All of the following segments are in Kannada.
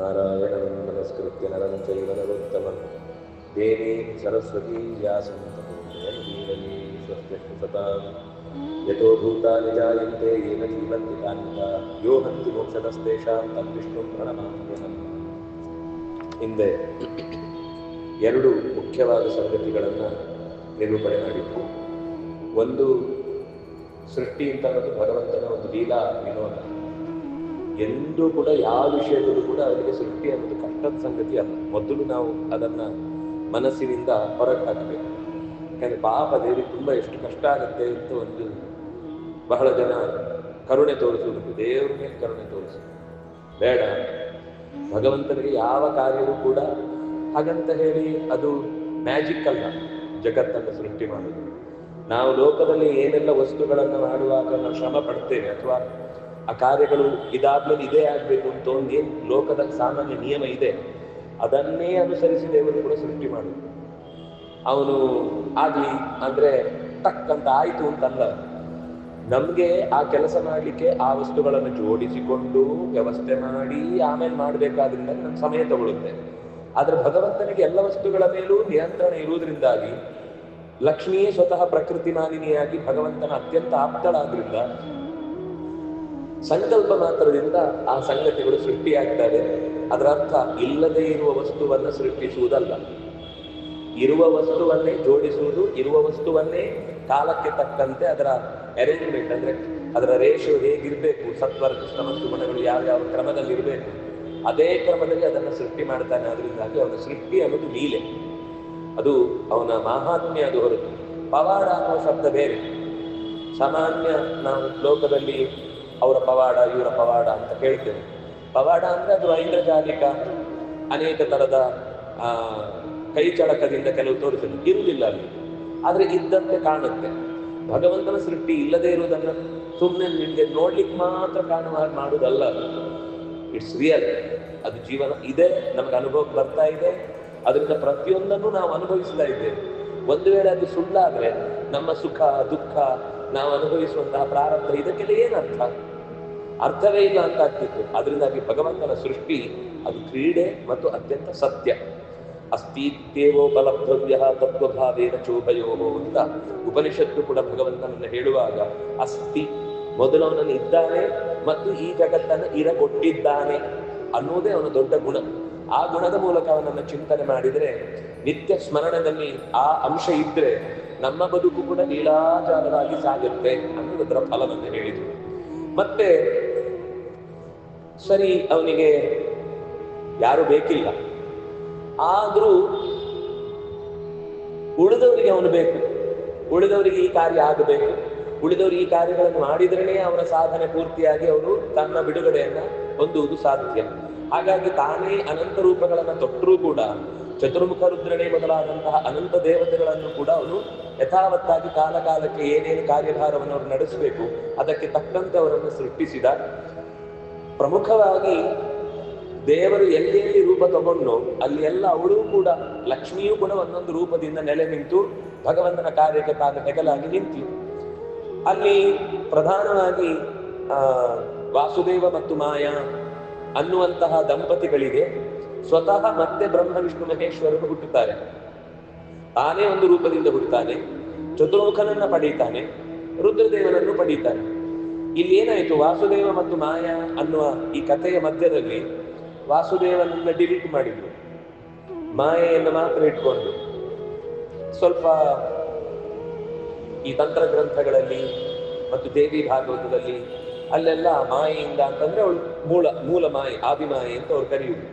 ನಾರಾಯಣಂ ನಮಸ್ಕೃತ್ಯ ನರಂ ಚೈವ ನರೋತ್ತಮಂ ದೇವೀಂ ಸರಸ್ವತೀಂ ವ್ಯಾಸಂ ತತೋ ಜಯಮುದೀರಯೇ ಸ್ವಸ್ತಿಷ್ಠು ಸತಾಂ ಯತೋ ಭೂತಾನಿ ಜಾಯಂತೆ ಯೇನ ಜೀವಂತಿ ತಾನ್ಯಥಾ ಯೋ ಹಂತಿ ಮೋಕ್ಷದಸ್ತೇಷಾಂ ತದ್ವಿಷ್ಣುಂ ಪ್ರಣಮಾಮ್ಯಹಂ. ಹಿಂದೆ ಎರಡು ಮುಖ್ಯವಾದ ಸಂಗತಿಗಳನ್ನು ನಿರೂಪಣೆ ಮಾಡಿದ್ದು. ಒಂದು, ಸೃಷ್ಟಿ ಅಂತ ಅನ್ನೋದು ಭಗವಂತನ ಒಂದು ಲೀಲಾ ವಿನೋದ. ಎಂದೂ ಕೂಡ ಯಾವ ವಿಷಯದಲ್ಲೂ ಕೂಡ ಅವರಿಗೆ ಸೃಷ್ಟಿ ಅನ್ನೋದು ಕಷ್ಟದ ಸಂಗತಿ ಅಲ್ಲ. ಮೊದಲು ನಾವು ಅದನ್ನ ಮನಸ್ಸಿನಿಂದ ಹೊರಗೆ ಹಾಕಬೇಕು. ಯಾಕಂದ್ರೆ ಪಾಪ ದೇವರಿಗೆ ತುಂಬಾ ಎಷ್ಟು ಕಷ್ಟ ಆಗುತ್ತೆ ಅಂತ ಒಂದು ಬಹಳ ಜನ ಕರುಣೆ ತೋರಿಸುವುದು, ದೇವರ ಮೇಲೆ ಕರುಣೆ ತೋರಿಸುವುದು ಬೇಡ. ಭಗವಂತನಿಗೆ ಯಾವ ಕಾರ್ಯವೂ ಕೂಡ ಹಾಗಂತ ಹೇಳಿ ಅದು ಮ್ಯಾಜಿಕ್ ಅಲ್ಲ. ಜಗತ್ತನ್ನು ಸೃಷ್ಟಿ ಮಾಡುವುದು, ನಾವು ಲೋಕದಲ್ಲಿ ಏನೆಲ್ಲ ವಸ್ತುಗಳನ್ನು ಮಾಡುವಾಗ ನಾವು ಶ್ರಮ ಪಡ್ತೇವೆ ಅಥವಾ ಆ ಕಾರ್ಯಗಳು ಇದಾದ್ಮೇಲೆ ಇದೇ ಆಗ್ಬೇಕು ಅಂತ ಒಂದೇನು ಲೋಕದಲ್ಲಿ ಸಾಮಾನ್ಯ ನಿಯಮ ಇದೆ, ಅದನ್ನೇ ಅನುಸರಿಸಿ ದೇವರು ಕೂಡ ಸೃಷ್ಟಿ ಮಾಡುವುದು. ಅವನು ಆಗ್ಲಿ ಅಂದ್ರೆ ಟಕ್ಕಂತ ಆಯ್ತು ಅಂತಲ್ಲ. ನಮ್ಗೆ ಆ ಕೆಲಸ ಮಾಡ್ಲಿಕ್ಕೆ ಆ ವಸ್ತುಗಳನ್ನು ಜೋಡಿಸಿಕೊಂಡು ವ್ಯವಸ್ಥೆ ಮಾಡಿ ಆಮೇಲೆ ಮಾಡ್ಬೇಕಾದ್ರಿಂದ ನಮ್ ಸಮಯ ತಗೊಳುತ್ತೆ. ಆದ್ರೆ ಭಗವಂತನಿಗೆ ಎಲ್ಲ ವಸ್ತುಗಳ ಮೇಲೂ ನಿಯಂತ್ರಣ ಇರುವುದರಿಂದಾಗಿ, ಲಕ್ಷ್ಮಿಯೇ ಸ್ವತಃ ಪ್ರಕೃತಿ ಮಾಲಿನಿಯಾಗಿ ಭಗವಂತನ ಅತ್ಯಂತ ಆಪ್ತಳಾದ್ರಿಂದ ಸಂಕಲ್ಪ ಮಾತ್ರದಿಂದ ಆ ಸಂಗತಿಗಳು ಸೃಷ್ಟಿಯಾಗ್ತವೆ. ಅದರ ಅರ್ಥ ಇಲ್ಲದೆ ಇರುವ ವಸ್ತುವನ್ನು ಸೃಷ್ಟಿಸುವುದಲ್ಲ, ಇರುವ ವಸ್ತುವನ್ನೇ ಜೋಡಿಸುವುದು, ಇರುವ ವಸ್ತುವನ್ನೇ ಕಾಲಕ್ಕೆ ತಕ್ಕಂತೆ ಅದರ ಅರೇಂಜ್ಮೆಂಟ್ ಅಂದ್ರೆ ಅದರ ರೇಷಿಯೋ ಹೇಗಿರ್ಬೇಕು, ಸತ್ವರ್ಗ ಮತ್ತು ಗುಣಗಳು ಯಾವ್ಯಾವ ಕ್ರಮದಲ್ಲಿ ಇರಬೇಕು, ಅದೇ ಕ್ರಮದಲ್ಲಿ ಅದನ್ನು ಸೃಷ್ಟಿ ಮಾಡ್ತಾನೆ. ಅದರಿಂದಾಗಿ ಅವನ ಸೃಷ್ಟಿ ಅನ್ನೋದು ಲೀಲೆ, ಅದು ಅವನ ಮಹಾತ್ಮ್ಯ. ಅದು ಹೊರತು ಪವಾಡ ಅನ್ನೋ ಶಬ್ದ ಬೇರೆ. ಸಾಮಾನ್ಯ ನಾವು ಲೋಕದಲ್ಲಿ ಅವರ ಪವಾಡ ಇವರ ಪವಾಡ ಅಂತ ಕೇಳ್ತೇವೆ. ಪವಾಡ ಅಂದ್ರೆ ಅದು ಐಂದ್ರಜಾಲಿಕ, ಅನೇಕ ತರದ ಕೈ ಚಳಕದಿಂದ ಕೆಲವು ತೋರಿಸಲು ಇರುವುದಿಲ್ಲ ಅಲ್ಲಿ, ಆದ್ರೆ ಇದ್ದಂತೆ ಕಾಣುತ್ತೆ. ಭಗವಂತನ ಸೃಷ್ಟಿ ಇಲ್ಲದೆ ಇರುವುದನ್ನು ಸುಮ್ಮನೆ ನಿಮ್ಗೆ ನೋಡ್ಲಿಕ್ಕೆ ಮಾತ್ರ ಕಾಣುವ ಮಾಡುವುದಲ್ಲ, ಇಟ್ಸ್ ರಿಯಲ್. ಅದು ಜೀವನ ಇದೆ, ನಮ್ಗೆ ಅನುಭವಕ್ಕೆ ಬರ್ತಾ ಇದೆ, ಅದರಿಂದ ಪ್ರತಿಯೊಂದನ್ನು ನಾವು ಅನುಭವಿಸ್ತಾ ಇದ್ದೇವೆ. ಒಂದು ವೇಳೆ ಅದು ಸುಳ್ಳಾದ್ರೆ ನಮ್ಮ ಸುಖ ದುಃಖ ನಾವು ಅನುಭವಿಸುವಂತಹ ಪ್ರಾರಬ್ಧ ಇದಕ್ಕೆಲ್ಲ ಏನರ್ಥ? ಅರ್ಥವೇ ಇಲ್ಲ ಅಂತ ಆಗ್ತಿತ್ತು. ಅದರಿಂದಾಗಿ ಭಗವಂತನ ಸೃಷ್ಟಿ ಅದು ಕ್ರೀಡೆ ಮತ್ತು ಅತ್ಯಂತ ಸತ್ಯ. ಅಸ್ತಿತ್ವೇವೋಪಲಬ್ಧವ್ಯ ತತ್ವಭಾವೇನ ಚೋಭಯೋಹೋ ಅಂತ ಉಪನಿಷತ್ತು ಕೂಡ ಭಗವಂತನನ್ನು ಹೇಳುವಾಗ, ಅಸ್ತಿ ಮೊದಲು ಅವನನ್ನು ಇದ್ದಾನೆ ಮತ್ತು ಈ ಜಗತ್ತನ್ನು ಇರಗೊಟ್ಟಿದ್ದಾನೆ ಅನ್ನುವುದೇ ಅವನ ದೊಡ್ಡ ಗುಣ. ಆ ಗುಣದ ಮೂಲಕ ಅವನನ್ನು ಚಿಂತನೆ ಮಾಡಿದರೆ, ನಿತ್ಯ ಸ್ಮರಣದಲ್ಲಿ ಆ ಅಂಶ ಇದ್ರೆ ನಮ್ಮ ಬದುಕು ಕೂಡ ಲೀಲಾಜಾಲವಾಗಿ ಸಾಗುತ್ತೆ ಅನ್ನೋದರ ಫಲವನ್ನು ಹೇಳಿದ್ರು. ಮತ್ತೆ ಸರಿ, ಅವನಿಗೆ ಯಾರು ಬೇಕಿಲ್ಲ, ಆದ್ರೂ ಉಳಿದವರಿಗೆ ಅವನು ಬೇಕು. ಉಳಿದವರಿಗೆ ಈ ಕಾರ್ಯ ಆಗಬೇಕು, ಉಳಿದವರಿಗೆ ಈ ಕಾರ್ಯಗಳನ್ನು ಮಾಡಿದ್ರೇನೆ ಅವರ ಸಾಧನೆ ಪೂರ್ತಿಯಾಗಿ ಅವರು ತನ್ನ ಬಿಡುಗಡೆಯನ್ನ ಹೊಂದುವುದು ಸಾಧ್ಯ. ಹಾಗಾಗಿ ತಾನೇ ಅನಂತ ರೂಪಗಳನ್ನು ತೊಟ್ಟರೂ ಕೂಡ ಚತುರ್ಮುಖ ರುದ್ರನೇ ಮೊದಲಾದಂತಹ ಅನಂತ ದೇವತೆಗಳನ್ನು ಕೂಡ ಅವನು ಯಥಾವತ್ತಾಗಿ ಕಾಲ ಕಾಲಕ್ಕೆ ಏನೇನು ಕಾರ್ಯಭಾರವನ್ನು ಅವರು ನಡೆಸಬೇಕು ಅದಕ್ಕೆ ತಕ್ಕಂತೆ ಅವರನ್ನು ಸೃಷ್ಟಿಸಿದ. ಪ್ರಮುಖವಾಗಿ ದೇವರು ಎಲ್ಲೆಲ್ಲಿ ರೂಪ ತಗೊಂಡು ಅಲ್ಲಿ ಎಲ್ಲ ಅವಳು ಕೂಡ, ಲಕ್ಷ್ಮಿಯೂ ಕೂಡ ಒಂದೊಂದು ರೂಪದಿಂದ ನೆಲೆ ನಿಂತು ಭಗವಂತನ ಕಾರ್ಯಕ್ಕೆ ತಾನು ಹೆಗಲಾಗಿ ನಿಂತು. ಅಲ್ಲಿ ಪ್ರಧಾನವಾಗಿ ವಾಸುದೇವ ಮತ್ತು ಮಾಯಾ ಅನ್ನುವಂತಹ ದಂಪತಿಗಳಿಗೆ ಸ್ವತಃ ಮತ್ತೆ ಬ್ರಹ್ಮ ವಿಷ್ಣು ಮಹೇಶ್ವರರು ಹುಟ್ಟುತ್ತಾರೆ. ತಾನೇ ಒಂದು ರೂಪದಿಂದ ಹುಟ್ಟುತ್ತಾನೆ, ಚತುರ್ಮುಖನನ್ನ ಪಡೀತಾನೆ, ರುದ್ರದೇವನನ್ನು ಪಡೀತಾನೆ. ಇಲ್ಲಿ ಏನಾಯ್ತು, ವಾಸುದೇವ ಮತ್ತು ಮಾಯಾ ಅನ್ನುವ ಈ ಕಥೆಯ ಮಧ್ಯದಲ್ಲಿ ವಾಸುದೇವನನ್ನ ಡಿಲೀಟ್ ಮಾಡಿದ್ರು, ಮಾಯೆಯನ್ನು ಮಾತ್ರ ಇಟ್ಕೊಂಡು. ಸ್ವಲ್ಪ ಈ ತಂತ್ರ ಗ್ರಂಥಗಳಲ್ಲಿ ಮತ್ತು ದೇವಿ ಭಾಗವತದಲ್ಲಿ ಅಲ್ಲೆಲ್ಲ ಮಾಯೆಯಿಂದ ಅಂತಂದ್ರೆ ಅವಳು ಮೂಲ ಮಾಯೆ, ಆದಿಮಾಯೆ ಅಂತ ಅವ್ರು ಕರೆಯುವುದು.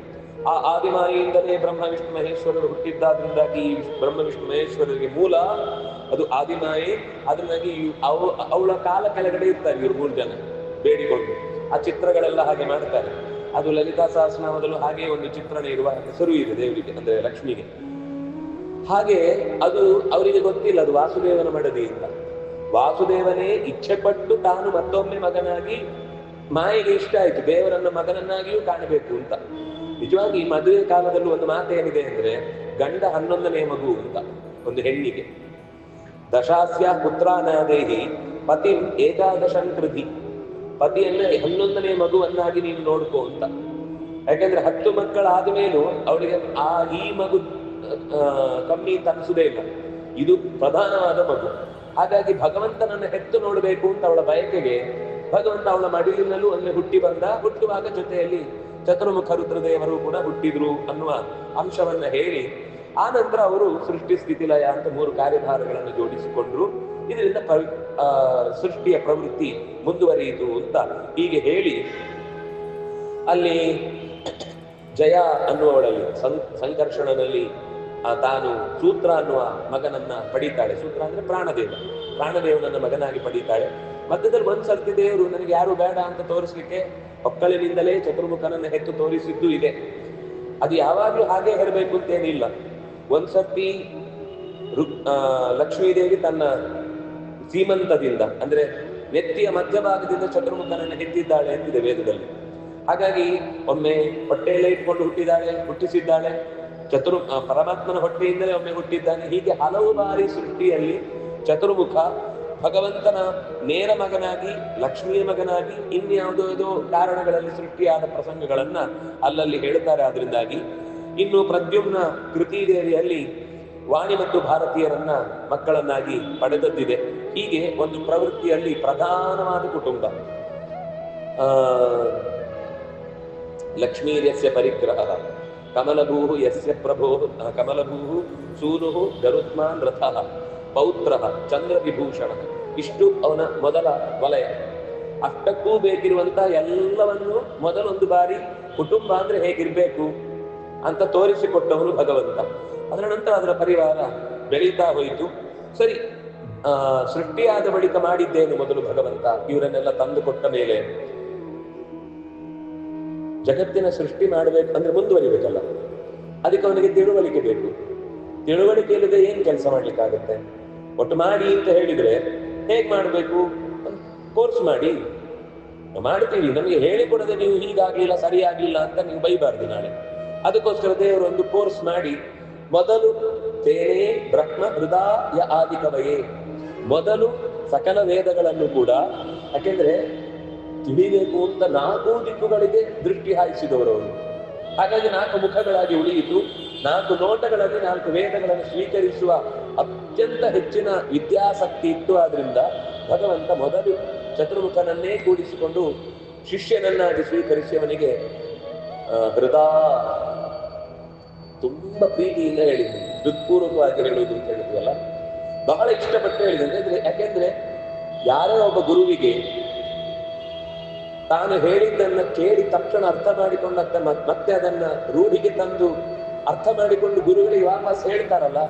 ಆ ಆದಿಮಾಯೆಯಿಂದಲೇ ಬ್ರಹ್ಮ ವಿಷ್ಣು ಮಹೇಶ್ವರರು ಹುಟ್ಟಿದ್ದಾದ್ರಿಂದಾಗಿ ಬ್ರಹ್ಮ ವಿಷ್ಣು ಮಹೇಶ್ವರರಿಗೆ ಮೂಲ ಅದು ಆದಿಮಾಯೆ. ಅದರಿಂದಾಗಿ ಅವಳ ಕಾಲ ಕೆಳಗಡೆ ಇರ್ತಾರೆ ಇವ್ರು 3 ಜನ ಬೇಡಿಕೊಂಡು. ಆ ಚಿತ್ರಗಳೆಲ್ಲ ಹಾಗೆ ಮಾಡ್ತಾರೆ. ಅದು ಲಲಿತಾ ಸಹಸ್ರನಾಮದಲ್ಲೂ ಹಾಗೆ ಒಂದು ಚಿತ್ರಣ ಇರುವ ಹೆಸರು ಇದೆ ದೇವರಿಗೆ, ಅಂದ್ರೆ ಲಕ್ಷ್ಮಿಗೆ. ಹಾಗೆ ಅದು ಅವರಿಗೆ ಗೊತ್ತಿಲ್ಲ ಅದು ವಾಸುದೇವನ ಮಡದಿಯಿಂದ. ವಾಸುದೇವನೇ ಇಚ್ಛೆ ಪಟ್ಟು ತಾನು ಮತ್ತೊಮ್ಮೆ ಮಗನಾಗಿ, ಮಾಯೆಗೆ ಇಷ್ಟ ಆಯ್ತು ದೇವರನ್ನ ಮಗನನ್ನಾಗಿಯೂ ಕಾಣಬೇಕು ಅಂತ. ನಿಜವಾಗಿ ಮದುವೆ ಕಾಲದಲ್ಲೂ ಒಂದು ಮಾತೇನಿದೆ ಅಂದ್ರೆ, ಗಂಡ 11ನೇ ಮಗು ಅಂತ ಒಂದು ಹೆಣ್ಣಿಗೆ. ದಶಾಸ್ಯ ಪುತ್ರಾನಾದೇಹಿ ಪತಿಂ ಏಕಾದಶಂ ಕೃತಿ, ಪತಿಯನ್ನ 11ನೇ ಮಗುವನ್ನಾಗಿ ನೀನು ನೋಡ್ಕೋ ಅಂತ. ಯಾಕೆಂದ್ರೆ 10 ಮಕ್ಕಳಾದ ಮೇಲೂ ಅವಳಿಗೆ ಈ ಮಗು ಕಮ್ಮಿ ಅಂತ ಅನಿಸುದೇ ಇಲ್ಲ, ಇದು ಪ್ರಧಾನವಾದ ಮಗು. ಹಾಗಾಗಿ ಭಗವಂತನನ್ನು ಹೆತ್ತು ನೋಡಬೇಕು ಅಂತ ಅವಳ ಬಯಕೆಗೆ ಭಗವಂತ ಅವಳ ಮಡಿಲಿನಲ್ಲೂ ಒಮ್ಮೆ ಹುಟ್ಟಿ ಬಂದ. ಹುಟ್ಟುವಾಗ ಜೊತೆಯಲ್ಲಿ ಚತುರ್ಮುಖ ರುದ್ರದೇವರು ಕೂಡ ಹುಟ್ಟಿದ್ರು ಅನ್ನುವ ಅಂಶವನ್ನ ಹೇಳಿ ಆ ನಂತರ ಅವರು ಸೃಷ್ಟಿ ಸ್ಥಿತಿ ಲಯ ಅಂತ 3 ಕಾರ್ಯಭಾರಗಳನ್ನು ಜೋಡಿಸಿಕೊಂಡ್ರು. ಇದರಿಂದ ಸೃಷ್ಟಿಯ ಪ್ರವೃತ್ತಿ ಮುಂದುವರಿಯಿತು ಅಂತ ಹೀಗೆ ಹೇಳಿ ಅಲ್ಲಿ ಜಯ ಅನ್ನುವವಳಲ್ಲಿ ಸಂಕರ್ಷಣನಲ್ಲಿ ತಾನು ಸೂತ್ರ ಅನ್ನುವ ಮಗನನ್ನ ಪಡೀತಾಳೆ. ಸೂತ್ರ ಅಂದ್ರೆ ಪ್ರಾಣದೇವನನ್ನ ಮಗನಾಗಿ ಪಡೀತಾಳೆ. ಮಧ್ಯದಲ್ಲಿ ಒಂದ್ಸರ್ತಿ ದೇವರು ನನಗೆ ಯಾರು ಬೇಡ ಅಂತ ತೋರಿಸ್ಲಿಕ್ಕೆ ಮಕ್ಕಳಿನಿಂದಲೇ ಚತುರ್ಮುಖನನ್ನ ಹೆತ್ತು ತೋರಿಸಿದ್ದು ಇದೆ. ಅದು ಯಾವಾಗ್ಲೂ ಹಾಗೆ ಹೇಳಬೇಕು ಅಂತೇನಿಲ್ಲ. ಒಂದ್ಸರ್ತಿ ಲಕ್ಷ್ಮೀದೇವಿ ತನ್ನ ಸೀಮಂತದಿಂದ ಅಂದ್ರೆ ನೆತ್ತಿಯ ಮಧ್ಯಭಾಗದಿಂದ ಚತುರ್ಮುಖನನ್ನ ಹೆತ್ತಿದ್ದಾಳೆ ಅಂತಿದೆ ವೇದದಲ್ಲಿ. ಹಾಗಾಗಿ ಒಮ್ಮೆ ಹೊಟ್ಟೆಯಲ್ಲೇ ಇಟ್ಕೊಂಡು ಹುಟ್ಟಿಸಿದ್ದಾಳೆ. ಪರಮಾತ್ಮನ ಹೊಟ್ಟೆಯಿಂದಲೇ ಒಮ್ಮೆ ಹುಟ್ಟಿದ್ದಾನೆ. ಹೀಗೆ ಹಲವು ಬಾರಿ ಸೃಷ್ಟಿಯಲ್ಲಿ ಚತುರ್ಮುಖ ಭಗವಂತನ ನೇರ ಮಗನಾಗಿ, ಲಕ್ಷ್ಮಿಯ ಮಗನಾಗಿ, ಇನ್ಯಾವುದೋ ಕಾರಣಗಳಲ್ಲಿ ಸೃಷ್ಟಿಯಾದ ಪ್ರಸಂಗಗಳನ್ನ ಅಲ್ಲಲ್ಲಿ ಹೇಳುತ್ತಾರೆ. ಆದ್ರಿಂದಾಗಿ ಇನ್ನು ಪ್ರದ್ಯುಮ್ನ ಕೃತಿದೇವಿಯಲ್ಲಿ ವಾಣಿ ಮತ್ತು ಭಾರತೀಯರನ್ನ ಮಕ್ಕಳನ್ನಾಗಿ ಪಡೆದದ್ದಿದೆ. ಹೀಗೆ ಒಂದು ಪ್ರವೃತ್ತಿಯಲ್ಲಿ ಪ್ರಧಾನವಾದ ಕುಟುಂಬ. ಲಕ್ಷ್ಮೀರ್ಯಸ್ಯ ಪರಿಗ್ರಹ ಕಮಲಭೂ ಯಸ್ಯ ಪ್ರಭೋ ಕಮಲಭೂ ಸೂನು ಗರುತ್ಮಾನ್ ರಥಃ ಪೌತ್ರ ಚಂದ್ರ ವಿಭೂಷಣ. ಇಷ್ಟು ಅವನ ಮೊದಲ ವಲಯ. ಅಷ್ಟಕ್ಕೂ ಬೇಕಿರುವಂತ ಎಲ್ಲವನ್ನು ಮೊದಲೊಂದು ಬಾರಿ ಕುಟುಂಬ ಅಂದ್ರೆ ಹೇಗಿರ್ಬೇಕು ಅಂತ ತೋರಿಸಿಕೊಟ್ಟವನು ಭಗವಂತ. ಅದರ ನಂತರ ಅದರ ಪರಿವಾರ ಬೆಳೀತಾ ಹೋಯಿತು. ಸರಿ, ಸೃಷ್ಟಿಯಾದ ಬಳಿಕ ಮಾಡಿದ್ದೇನೆ ಮೊದಲು ಭಗವಂತ. ಇವರನ್ನೆಲ್ಲ ತಂದು ಕೊಟ್ಟ ಮೇಲೆ ಜಗತ್ತಿನ ಸೃಷ್ಟಿ ಮಾಡಬೇಕು ಅಂದ್ರೆ ಮುಂದುವರಿಬೇಕಲ್ಲ, ಅದಕ್ಕೆ ಅವನಿಗೆ ತಿಳುವಳಿಕೆ ಬೇಕು. ತಿಳುವಳಿಕೆ ಇಲ್ಲದೆ ಏನ್ ಕೆಲಸ ಮಾಡ್ಲಿಕ್ಕಾಗತ್ತೆ? ಒಟ್ಟು ಮಾಡಿ ಅಂತ ಹೇಳಿದ್ರೆ ಹೇಗ್ ಮಾಡ್ಬೇಕು? ಕೋರ್ಸ್ ಮಾಡ್ತೀವಿ. ನಮಗೆ ಹೇಳಿಕೊಡದೆ ನೀವು ಹೀಗಾಗ್ಲಿಲ್ಲ ಸರಿಯಾಗ್ಲಿಲ್ಲ ಅಂತ ನೀವು ಬೈಬಾರ್ದು ನಾಳೆ. ಅದಕ್ಕೋಸ್ಕರ ದೇವರು ಒಂದು ಕೋರ್ಸ್ ಮಾಡಿ ಮೊದಲು ತೇನೇ ಬ್ರಹ್ಮ ಹೃದಯ ಆದಿ ಕವಯೇ, ಮೊದಲು ಸಕಲ ವೇದಗಳನ್ನು ಕೂಡ, ಯಾಕೆಂದ್ರೆ ತಿಳಿಬೇಕು ಅಂತ 4 ದಿಕ್ಕುಗಳಿಗೆ ದೃಷ್ಟಿ ಹಾಯಿಸಿದವರವರು. ಹಾಗಾಗಿ 4 ಮುಖಗಳಾಗಿ ಉಳಿಯಿತು. 4 ನೋಟಗಳಲ್ಲಿ 4 ವೇದಗಳನ್ನು ಸ್ವೀಕರಿಸುವ ಅತ್ಯಂತ ಹೆಚ್ಚಿನ ವಿದ್ಯಾಸಕ್ತಿ ಇತ್ತು. ಆದ್ರಿಂದ ಭಗವಂತ ಮೊದಲು ಚತುರ್ಮುಖನನ್ನೇ ಕೂಡಿಸಿಕೊಂಡು ಶಿಷ್ಯನನ್ನಾಗಿ ಸ್ವೀಕರಿಸಿ ಅವನಿಗೆ ತುಂಬಾ ಪ್ರೀತಿಯಿಂದ ಹೇಳಿದ್ರು. ಹೃತ್ಪೂರ್ವಕವಾಗಿ ಹೇಳುವುದು ಅಂತ ಹೇಳಿದ್ವಲ್ಲ, ಬಹಳ ಇಷ್ಟಪಟ್ಟು ಹೇಳಿದ್ರೆ. ಯಾಕೆಂದ್ರೆ ಯಾರೋ ಒಬ್ಬ ಗುರುವಿಗೆ ತಾನು ಹೇಳಿದ್ದನ್ನ ಕೇಳಿ ತಕ್ಷಣ ಅರ್ಥ ಮಾಡಿಕೊಂಡ ಮತ್ತೆ ಅದನ್ನ ರೂಢಿಗೆ ತಂದು ಅರ್ಥ ಮಾಡಿಕೊಂಡು ಗುರುಗಳಿಗೆ ವಾಪಸ್ ಹೇಳ್ತಾರಲ್ಲ,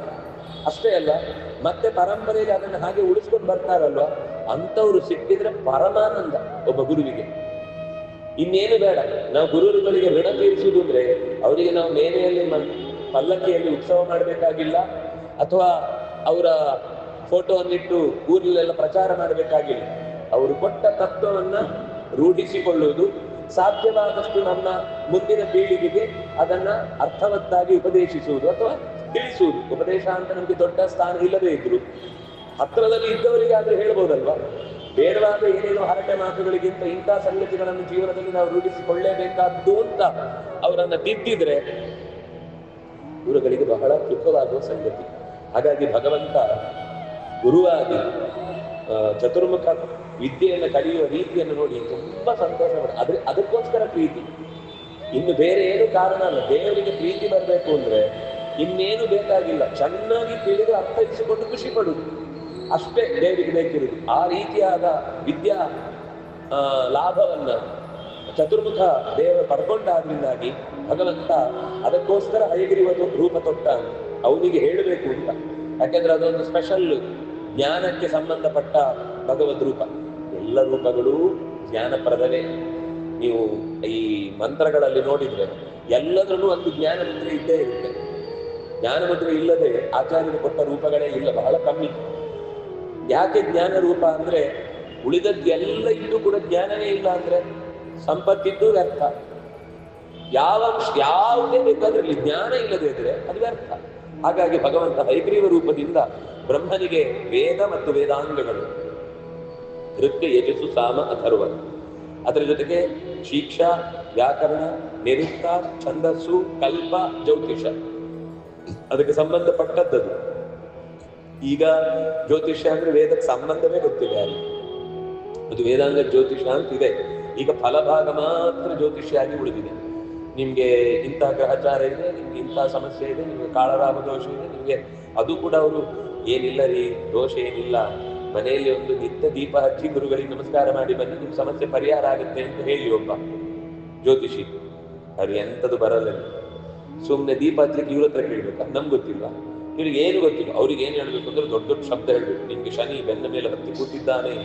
ಅಷ್ಟೇ ಅಲ್ಲ ಮತ್ತೆ ಪರಂಪರೆಯಲ್ಲಿ ಅದನ್ನ ಹಾಗೆ ಉಳಿಸ್ಕೊಂಡು ಬರ್ತಾರಲ್ವ, ಅಂತವ್ರು ಸಿಕ್ಕಿದ್ರೆ ಪರಮಾನಂದ ಒಬ್ಬ ಗುರುವಿಗೆ. ಇನ್ನೇನು ಬೇಡ. ನಾವು ಗುರುಗಳಿಗೆ ಋಣ ತೀರಿಸುವುದು ಅಂದ್ರೆ ಅವರಿಗೆ ನಾವು ಮೇನೆಯಲ್ಲಿ ಪಲ್ಲಕ್ಕಿಯಲ್ಲಿ ಉತ್ಸವ ಮಾಡಬೇಕಾಗಿಲ್ಲ, ಅಥವಾ ಅವರ ಫೋಟೋವನ್ನಿಟ್ಟು ಊರಲ್ಲೆಲ್ಲ ಪ್ರಚಾರ ಮಾಡಬೇಕಾಗಿಲ್ಲ. ಅವರು ಕೊಟ್ಟ ತತ್ವವನ್ನ ರೂಢಿಸಿಕೊಳ್ಳುವುದು, ಸಾಧ್ಯವಾದಷ್ಟು ನಮ್ಮ ಮುಂದಿನ ಪೀಳಿಗೆಗೆ ಅದನ್ನ ಅರ್ಥವತ್ತಾಗಿ ಉಪದೇಶಿಸುವುದು ಅಥವಾ ತಿಳಿಸುವುದು. ಉಪದೇಶ ಅಂತ ನಮ್ಗೆ ದೊಡ್ಡ ಸ್ಥಾನ ಇಲ್ಲದೇ ಇದ್ರು ಹತ್ತಿರದಲ್ಲಿ ಇದ್ದವರಿಗೆ ಆದ್ರೂ ಹೇಳ್ಬೋದಲ್ವಾ? ಬೇಡವಾದ ಏನೇನೋ ಹರಟೆ ಮಾತುಗಳಿಗಿಂತ ಇಂಥ ಸಂಗತಿಗಳನ್ನು ಜೀವನದಲ್ಲಿ ನಾವು ರೂಢಿಸಿಕೊಳ್ಳೇಬೇಕಾದ್ದು ಅಂತ ಅವರನ್ನ ತಿದ್ದಿದ್ರೆ ಗುರುಗಳಿಗೆ ಬಹಳ ಸುಖವಾಗುವ ಸಂಗತಿ. ಹಾಗಾಗಿ ಭಗವಂತ ಗುರುವಾಗಿ ಚತುರ್ಮುಖ ವಿದ್ಯೆಯನ್ನು ಕಲಿಯುವ ರೀತಿಯನ್ನು ನೋಡಿ ತುಂಬಾ ಸಂತೋಷ ಆದ್ರೆ ಅದಕ್ಕೋಸ್ಕರ ಪ್ರೀತಿ, ಇನ್ನು ಬೇರೆ ಏನು ಕಾರಣ ಅಲ್ಲ. ದೇವರಿಗೆ ಪ್ರೀತಿ ಬರಬೇಕು ಅಂದ್ರೆ ಇನ್ನೇನು ಬೇಕಾಗಿಲ್ಲ, ಚೆನ್ನಾಗಿ ತಿಳಿದು ಅರ್ಥೈಸಿಕೊಂಡು ಖುಷಿ ಪಡುದು ಅಷ್ಟೇ ದೇವರಿಗೆ ಬೇಕಿರುವುದು. ಆ ರೀತಿಯಾದ ವಿದ್ಯಾ ಲಾಭವನ್ನ ಚತುರ್ಮುಖ ದೇವರು ಪಡ್ಕೊಂಡಾದ್ರಿಂದಾಗಿ ಭಗವಂತ ಅದಕ್ಕೋಸ್ಕರ ಹಯಗ್ರೀವ ರೂಪ ತೊಟ್ಟ ಅವನಿಗೆ ಹೇಳಬೇಕು ಅಂತ. ಯಾಕೆಂದ್ರೆ ಅದೊಂದು ಸ್ಪೆಷಲ್ ಜ್ಞಾನಕ್ಕೆ ಸಂಬಂಧಪಟ್ಟ ಭಗವದ್ ರೂಪ. ಎಲ್ಲ ರೂಪಗಳು ಜ್ಞಾನಪ್ರದವೇ. ನೀವು ಈ ಮಂತ್ರಗಳಲ್ಲಿ ನೋಡಿದ್ರೆ ಎಲ್ಲದರಲ್ಲೂ ಒಂದು ಜ್ಞಾನ ಮುದ್ರೆ ಇದ್ದೇ ಇರುತ್ತೆ. ಜ್ಞಾನ ಮುದ್ರೆ ಇಲ್ಲದೆ ಆಚಾರ್ಯರು ಕೊಟ್ಟ ರೂಪಗಳೇ ಇಲ್ಲ, ಬಹಳ ಕಮ್ಮಿ. ಯಾಕೆ ಜ್ಞಾನ ರೂಪ ಅಂದ್ರೆ ಉಳಿದದ್ದೆಲ್ಲ ಇದ್ದು ಕೂಡ ಜ್ಞಾನವೇ ಇಲ್ಲ ಅಂದ್ರೆ ಸಂಪತ್ತಿದ್ದು ವ್ಯರ್ಥ. ಯಾವುದೇ ಬೇಕಾದ್ರಲ್ಲಿ ಜ್ಞಾನ ಇಲ್ಲದೆ ಇದ್ರೆ ಅದು ವ್ಯರ್ಥ. ಹಾಗಾಗಿ ಭಗವಂತ ಹಯಗ್ರೀವ ರೂಪದಿಂದ ಬ್ರಹ್ಮನಿಗೆ ವೇದ ಮತ್ತು ವೇದಾಂಗಗಳು, ನೃತ್ಯ, ಯಜಸ್ಸು, ಸಾಮ, ಅಥರ್ವ, ಅದರ ಜೊತೆಗೆ ಶಿಕ್ಷಾ, ವ್ಯಾಕರಣ, ನಿರುಕ್ತ, ಛಂದಸ್ಸು, ಕಲ್ಪ, ಜ್ಯೋತಿಷ, ಅದಕ್ಕೆ ಸಂಬಂಧಪಟ್ಟದ್ದದು. ಈಗ ಜ್ಯೋತಿಷ್ಯ ಅಂದ್ರೆ ವೇದಕ್ಕೆ ಸಂಬಂಧವೇ ಗೊತ್ತಿಲ್ಲ ಯಾರಿಗೆ. ಅದು ವೇದಾಂಗ ಜ್ಯೋತಿಷ ಅಂತಿದೆ. ಈಗ ಫಲಭಾಗ ಮಾತ್ರ ಜ್ಯೋತಿಷ್ಯ ಆಗಿ ಉಳಿದಿದೆ. ನಿಮ್ಗೆ ಇಂಥ ಗ್ರಹಚಾರ ಇದೆ, ನಿಮ್ಗೆ ಇಂಥ ಸಮಸ್ಯೆ ಇದೆ, ನಿಮ್ಗೆ ಕಾಳರಾಮ ದೋಷ ಇದೆ, ನಿಮ್ಗೆ ಅದು ಕೂಡ ಅವರು ಏನಿಲ್ಲ ರೀ, ದೋಷ ಏನಿಲ್ಲ, ಮನೆಯಲ್ಲಿ ಒಂದು ನಿತ್ಯ ದೀಪ ಹಚ್ಚಿ ಗುರುಗಳಿಗೆ ನಮಸ್ಕಾರ ಮಾಡಿ ಬನ್ನಿ, ನಿಮ್ ಸಮಸ್ಯೆ ಪರಿಹಾರ ಆಗುತ್ತೆ ಅಂತ ಹೇಳಿ ಒಬ್ಬ ಜ್ಯೋತಿಷಿ. ಅದು ಎಂಥದ್ದು ಬರಲ್ಲ. ಸುಮ್ನೆ ದೀಪ ಹಚ್ಚಲಿಕ್ಕೆ ಇವ್ರ ಹತ್ರ ಕೇಳ್ಬೇಕಾ? ನಮ್ಗೆ ಗೊತ್ತಿಲ್ಲ, ಇವ್ರಿಗೆ ಏನು ಗೊತ್ತಿಲ್ಲ. ಅವ್ರಿಗೆ ಏನ್ ಹೇಳ್ಬೇಕು ಅಂದ್ರೆ ದೊಡ್ಡ ದೊಡ್ಡ ಶಬ್ದ ಹೇಳ್ಬೇಕು. ನಿಮ್ಗೆ ಶನಿ ಬೆನ್ನ ಮೇಲೆ ಹತ್ತಿ ಕೂತಿದ್ದಾನೆ,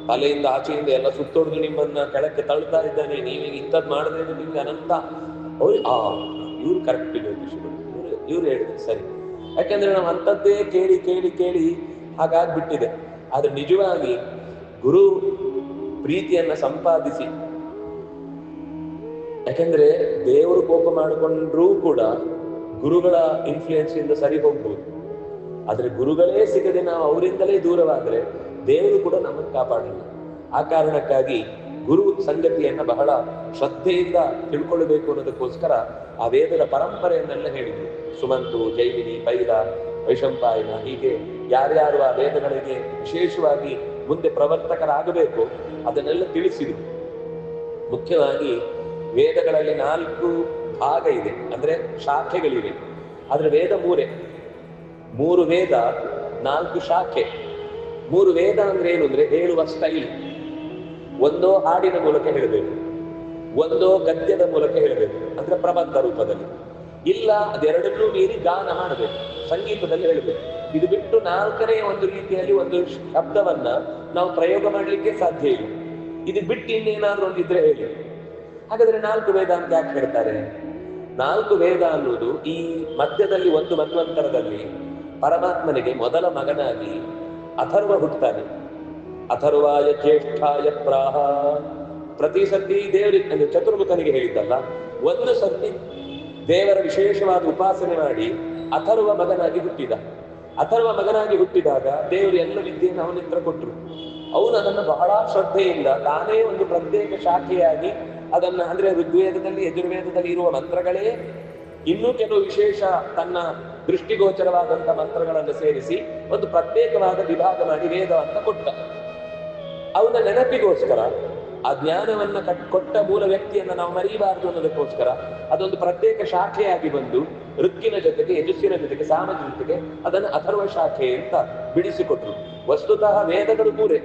ತಲೆಯಿಂದ ಆಚೆಯಿಂದ ಎಲ್ಲ ಸುತ್ತೊಡೆದು ನಿಮ್ಮನ್ನ ಕೆಳಕ್ಕೆ ತಳ್ತಾ ಇದ್ದಾನೆ, ನೀವೀಗ ಇಂಥದ್ದು ಮಾಡಿದ್ರೆ ನಿಮ್ಗೆ ಅನಂತ. ಅವ್ರು ಇವ್ರು ಕರೆಕ್ಟ್ ಜ್ಯೋತಿಷಿಗಳು, ಇವ್ರು ಹೇಳಿದ್ರು ಸರಿ. ಯಾಕಂದ್ರೆ ನಾವು ಅಂಥದ್ದೇ ಕೇಳಿ ಕೇಳಿ ಕೇಳಿ ಹಾಗಾಗ್ಬಿಟ್ಟಿದೆ. ಆದ್ರೆ ನಿಜವಾಗಿ ಗುರು ಪ್ರೀತಿಯನ್ನ ಸಂಪಾದಿಸಿ, ಯಾಕಂದ್ರೆ ದೇವರು ಕೋಪ ಮಾಡಿಕೊಂಡ್ರೂ ಕೂಡ ಗುರುಗಳ ಇನ್ಫ್ಲೂಯೆನ್ಸ್ ಇಂದ ಸರಿ ಹೋಗ್ಬೋದು. ಆದ್ರೆ ಗುರುಗಳೇ ಸಿಗದೆ ನಾವು ಅವರಿಂದಲೇ ದೂರವಾದ್ರೆ ದೇವರು ಕೂಡ ನಮ್ಮನ್ನು ಕಾಪಾಡಲ್ಲ. ಆ ಕಾರಣಕ್ಕಾಗಿ ಗುರು ಸಂಗತಿಯನ್ನ ಬಹಳ ಶ್ರದ್ಧೆಯಿಂದ ತಿಳ್ಕೊಳ್ಬೇಕು ಅನ್ನೋದಕ್ಕೋಸ್ಕರ ಆ ವೇದದ ಪರಂಪರೆಯನ್ನೆಲ್ಲ ಹೇಳಿದ್ರು. ಸುಮಂತು, ಜೈಮಿನಿ, ಪೈಲ, ವೈಶಂಪಾಯನ, ಹೀಗೆ ಯಾರ್ಯಾರು ಆ ವೇದಗಳಿಗೆ ವಿಶೇಷವಾಗಿ ಮುಂದೆ ಪ್ರವರ್ತಕರಾಗಬೇಕು ಅದನ್ನೆಲ್ಲ ತಿಳಿಸಿದ್ರು. ಮುಖ್ಯವಾಗಿ ವೇದಗಳಲ್ಲಿ 4 ಭಾಗ ಇದೆ, ಅಂದ್ರೆ ಶಾಖೆಗಳಿವೆ. ಆದ್ರೆ ವೇದ 3 ವೇದ, 4 ಶಾಖೆ. 3 ವೇದ ಅಂದ್ರೆ ಏನು ಅಂದ್ರೆ ಹೇಳುವ ಸ್ಟೈಲ್. ಒಂದೋ ಹಾಡಿನ ಮೂಲಕ ಹೇಳಬೇಕು, ಒಂದೋ ಗದ್ಯದ ಮೂಲಕ ಹೇಳಬೇಕು, ಅಂದ್ರೆ ಪ್ರಬಂಧ ರೂಪದಲ್ಲಿ. ಇಲ್ಲ ಅದೆರಡನ್ನೂ ಮೀರಿ ಗಾನ ಮಾಡಬೇಕು, ಸಂಗೀತದಲ್ಲಿ ಹೇಳಬೇಕು. ಇದು ಬಿಟ್ಟು 4ನೇ ಒಂದು ರೀತಿಯಲ್ಲಿ ಒಂದು ಶಬ್ದವನ್ನ ನಾವು ಪ್ರಯೋಗ ಮಾಡ್ಲಿಕ್ಕೆ ಸಾಧ್ಯ ಇಲ್ಲ. ಇದು ಬಿಟ್ಟು ಇನ್ನೇನಾದ್ರೂ ಒಂದಿದ್ರೆ ಹೇಳಿ. ಹಾಗಾದ್ರೆ 4 ವೇದ ಅಂತ ಯಾಕೆ ಹೇಳ್ತಾರೆ? 4 ವೇದ ಅನ್ನೋದು ಈ ಮಧ್ಯದಲ್ಲಿ ಒಂದು ಮನ್ವಂತರದಲ್ಲಿ ಪರಮಾತ್ಮನಿಗೆ ಮೊದಲ ಮಗನಾಗಿ ಅಥರ್ವ ಹುಟ್ಟುತ್ತಾನೆ. ಅಥರ್ವಾಯ ಜ್ಯೇಷ್ಠಾಯ ಪ್ರಾಹ. ಪ್ರತಿ ಸರ್ತಿ ದೇವರಿಗೆ ಚತುರ್ಮುಖನಿಗೆ ಹೇಳಿದ್ದಲ್ಲ, ಒಂದು ಸರ್ತಿ ದೇವರ ವಿಶೇಷವಾದ ಉಪಾಸನೆ ಮಾಡಿ ಅಥರ್ವ ಮಗನಾಗಿ ಹುಟ್ಟಿದ. ಅಥರ್ವ ಮಗನಾಗಿ ಹುಟ್ಟಿದಾಗ ದೇವರು ಎಲ್ಲ ವಿದ್ಯೆಯನ್ನು ಅವನಿತ್ರ ಕೊಟ್ಟರು. ಅವನು ಅದನ್ನು ಬಹಳ ಶ್ರದ್ಧೆಯಿಂದ ತಾನೇ ಒಂದು ಪ್ರತ್ಯೇಕ ಶಾಖೆಯಾಗಿ ಅದನ್ನ, ಅಂದ್ರೆ ಋಗ್ವೇದದಲ್ಲಿ ಯಜುರ್ವೇದದಲ್ಲಿ ಇರುವ ಮಂತ್ರಗಳೇ ಇನ್ನೂ ಕೆಲವು ವಿಶೇಷ ತನ್ನ ದೃಷ್ಟಿಗೋಚರವಾದಂತಹ ಮಂತ್ರಗಳನ್ನು ಸೇರಿಸಿ ಒಂದು ಪ್ರತ್ಯೇಕವಾದ ವಿಭಾಗ ಮಾಡಿ ವೇದ ಅಂತ ಕೊಟ್ಟ. ಅವನ ನೆನಪಿಗೋಸ್ಕರ, ಆ ಜ್ಞಾನವನ್ನ ಕೊಟ್ಟ ಮೂಲ ವ್ಯಕ್ತಿಯನ್ನ ನಾವು ಮರೀಬಾರದು ಅನ್ನೋದಕ್ಕೋಸ್ಕರ ಅದೊಂದು ಪ್ರತ್ಯೇಕ ಶಾಖೆಯಾಗಿ ಬಂದು ಋಕ್ಕಿನ ಜೊತೆಗೆ, ಯಜಸ್ಸಿನ ಜೊತೆಗೆ, ಸಾಮದ ಜೊತೆಗೆ ಅದನ್ನು ಅಥರ್ವ ಶಾಖೆ ಅಂತ ಬಿಡಿಸಿಕೊಟ್ರು. ವಸ್ತುತಃ ವೇದಗಳು 3,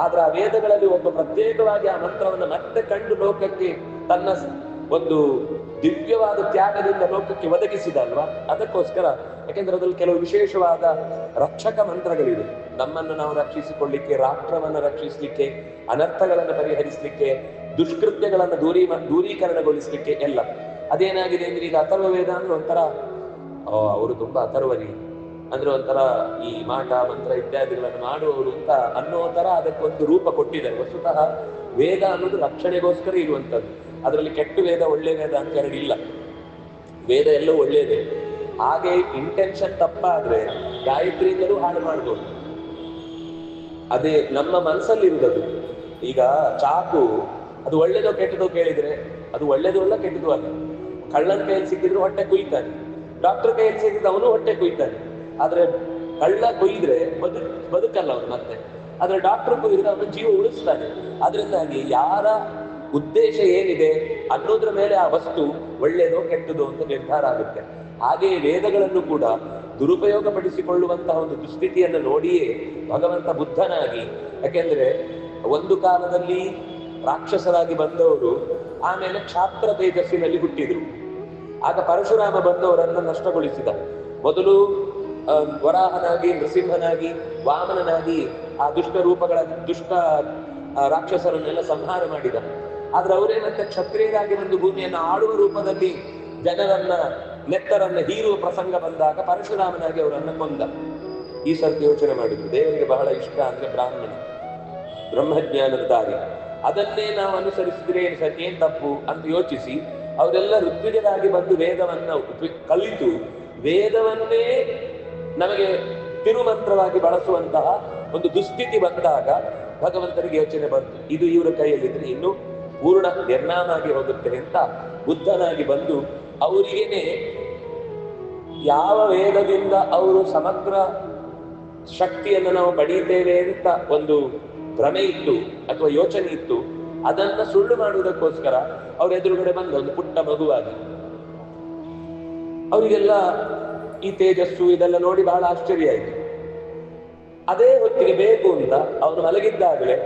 ಆದ್ರೆ ಆ ವೇದಗಳಲ್ಲಿ ಒಬ್ಬ ಪ್ರತ್ಯೇಕವಾಗಿ ಆ ಮಂತ್ರವನ್ನು ಮತ್ತೆ ಕಂಡು ಲೋಕಕ್ಕೆ ತನ್ನ ಒಂದು ದಿವ್ಯವಾದ ತ್ಯಾಗದಿಂದ ಲೋಕಕ್ಕೆ ಒದಗಿಸಿದಲ್ವಾ, ಅದಕ್ಕೋಸ್ಕರ. ಯಾಕೆಂದ್ರೆ ಅದ್ರಲ್ಲಿ ಕೆಲವು ವಿಶೇಷವಾದ ರಕ್ಷಕ ಮಂತ್ರಗಳಿವೆ. ನಮ್ಮನ್ನು ನಾವು ರಕ್ಷಿಸಿಕೊಳ್ಳಿಕ್ಕೆ, ರಾಷ್ಟ್ರವನ್ನು ರಕ್ಷಿಸಲಿಕ್ಕೆ, ಅನರ್ಥಗಳನ್ನು ಪರಿಹರಿಸಲಿಕ್ಕೆ, ದುಷ್ಕೃತ್ಯಗಳನ್ನು ದೂರೀಕರಣಗೊಳಿಸಲಿಕ್ಕೆ ಎಲ್ಲ. ಅದೇನಾಗಿದೆ ಅಂದ್ರೆ ಈಗ ಅಥರ್ವ ವೇದ ಅಂದ್ರೆ ಒಂಥರ ಅವರು ತುಂಬಾ ಅಥರ್ವರಿ ಅಂದ್ರೆ ಒಂಥರ ಈ ಮಾಟ ಮಂತ್ರ ಇತ್ಯಾದಿಗಳನ್ನು ಮಾಡುವವರು ಅಂತ ಅನ್ನೋ ತರ ಅದಕ್ಕೊಂದು ರೂಪ ಕೊಟ್ಟಿದ್ದಾರೆ. ವಸ್ತುತಃ ವೇದ ಅನ್ನೋದು ರಕ್ಷಣೆಗೋಸ್ಕರ ಇರುವಂತದ್ದು. ಅದರಲ್ಲಿ ಕೆಟ್ಟ ವೇದ ಒಳ್ಳೆ ವೇದ ಅಂತ ಎರಡಿಲ್ಲ. ವೇದ ಎಲ್ಲವೂ ಒಳ್ಳೇದೇ. ಹಾಗೆ ಇಂಟೆನ್ಷನ್ ತಪ್ಪಾದ್ರೆ ಗಾಯತ್ರಿಯಿಂದಲೂ ಹಾಳು ಮಾಡ್ಬೋದು. ಅದೇ ನಮ್ಮ ಮನಸ್ಸಲ್ಲಿ ಇರುವುದು. ಈಗ ಚಾಕು ಅದು ಒಳ್ಳೇದೋ ಕೆಟ್ಟದೋ ಕೇಳಿದ್ರೆ ಅದು ಒಳ್ಳೇದು ಅಲ್ಲ ಕೆಟ್ಟದು ಅಲ್ಲ. ಕಳ್ಳನ ಕೈಯಲ್ಲಿ ಸಿಕ್ಕಿದ್ರು ಹೊಟ್ಟೆ ಕುಯ್ತಾನೆ, ಡಾಕ್ಟರ್ ಕೈಯಲ್ಲಿ ಸಿಕ್ಕಿದ್ರೆ ಅವನು ಹೊಟ್ಟೆ ಕುಯ್ತಾನೆ. ಆದ್ರೆ ಕಳ್ಳ ಕೊಯ್ದ್ರೆ ಬದುಕಲ್ಲ ಅವನು ಮತ್ತೆ. ಆದ್ರೆ ಡಾಕ್ಟರ್ ಕೊಯ್ದ್ರೆ ಅವನ ಜೀವ ಉಳಿಸ್ತಾನೆ. ಅದರಿಂದಾಗಿ ಯಾರ ಉದ್ದೇಶ ಏನಿದೆ ಅನ್ನೋದ್ರ ಮೇಲೆ ಆ ವಸ್ತು ಒಳ್ಳೇದೋ ಕೆಟ್ಟದೋ ಅಂತ ನಿರ್ಧಾರ ಆಗುತ್ತೆ. ಹಾಗೆಯೇ ವೇದಗಳನ್ನು ಕೂಡ ದುರುಪಯೋಗ ಪಡಿಸಿಕೊಳ್ಳುವಂತಹ ಒಂದು ದುಸ್ಥಿತಿಯನ್ನು ನೋಡಿಯೇ ಭಗವಂತ ಬುದ್ಧನಾಗಿ, ಯಾಕೆಂದ್ರೆ ಒಂದು ಕಾಲದಲ್ಲಿ ರಾಕ್ಷಸರಾಗಿ ಬಂದವರು ಆಮೇಲೆ ಕ್ಷಾತ್ರ ತೇಜಸ್ಸಿನಲ್ಲಿ ಹುಟ್ಟಿದ್ರು. ಆಗ ಪರಶುರಾಮ ಬಂದವರನ್ನು ನಷ್ಟಗೊಳಿಸಿದ. ಮೊದಲು ವರಾಹನಾಗಿ, ನೃಸಿಂಹನಾಗಿ, ವಾಮನನಾಗಿ ಆ ದುಷ್ಟ ರೂಪಗಳ ದುಷ್ಟ ರಾಕ್ಷಸರನ್ನೆಲ್ಲ ಸಂಹಾರ ಮಾಡಿದ. ಆದ್ರೆ ಅವರೇನಂತೆ ಕ್ಷತ್ರಿಯರಾಗಿ ಒಂದು ಭೂಮಿಯನ್ನು ಆಳುವ ರೂಪದಲ್ಲಿ ಜನರನ್ನ, ನೆತ್ತರನ್ನ ಹೀರುವ ಪ್ರಸಂಗ ಬಂದಾಗ ಪರಶುರಾಮನಾಗಿ ಅವರನ್ನ ಕೊಂದ. ಈ ಸರ್ತಿ ಯೋಚನೆ ಮಾಡಿದ್ರು, ದೇವರಿಗೆ ಬಹಳ ಇಷ್ಟ ಅಂದ್ರೆ ಬ್ರಾಹ್ಮಣ, ಬ್ರಹ್ಮಜ್ಞಾನದ ದಾರಿ, ಅದನ್ನೇ ನಾವು ಅನುಸರಿಸಿದ್ರೆ ಏನ್ ತಪ್ಪು ಅಂತ ಯೋಚಿಸಿ ಅವರೆಲ್ಲ ಋತ್ವಿಜರಾಗಿ ಬಂದು ವೇದವನ್ನ ಕಲಿತು ವೇದವನ್ನೇ ನಮಗೆ ತಿರುಮಂತ್ರವಾಗಿ ಬಳಸುವಂತಹ ಒಂದು ದುಸ್ಥಿತಿ ಬಂದಾಗ ಭಗವಂತನಿಗೆ ಯೋಚನೆ ಬಂತು, ಇದು ಇವರ ಕೈಯಲ್ಲಿದ್ರೆ ಇನ್ನು ಪೂರ್ಣ ನಿರ್ನಾಮ ಆಗಿ ಹೋಗುತ್ತೆ ಅಂತ ಬುದ್ಧನಾಗಿ ಬಂದು ಅವರಿಗೇನೆ ಯಾವ ವೇದದಿಂದ ಅವರು ಸಮಗ್ರ ಶಕ್ತಿಯನ್ನು ನಾವು ಪಡೆಯುತ್ತೇವೆ ಅಂತ ಒಂದು ಭ್ರಮೆ ಇತ್ತು ಅಥವಾ ಯೋಚನೆ ಇತ್ತು, ಅದನ್ನ ಸುಳ್ಳು ಮಾಡುವುದಕ್ಕೋಸ್ಕರ ಅವ್ರ ಎದುರುಗಡೆ ಬಂದ ಒಂದು ಪುಟ್ಟ ಮಗುವಾಗಿ ಅವರಿಗೆಲ್ಲ ಈ ತೇಜಸ್ಸು ಇದೆಲ್ಲ ನೋಡಿ ಬಹಳ ಆಶ್ಚರ್ಯ ಆಯಿತು. ಅದೇ ಹೊತ್ತಿಗೆ ಬೇಕು ಅಂತ ಅವನು ಮಲಗಿದ್ದಾಗಲೇ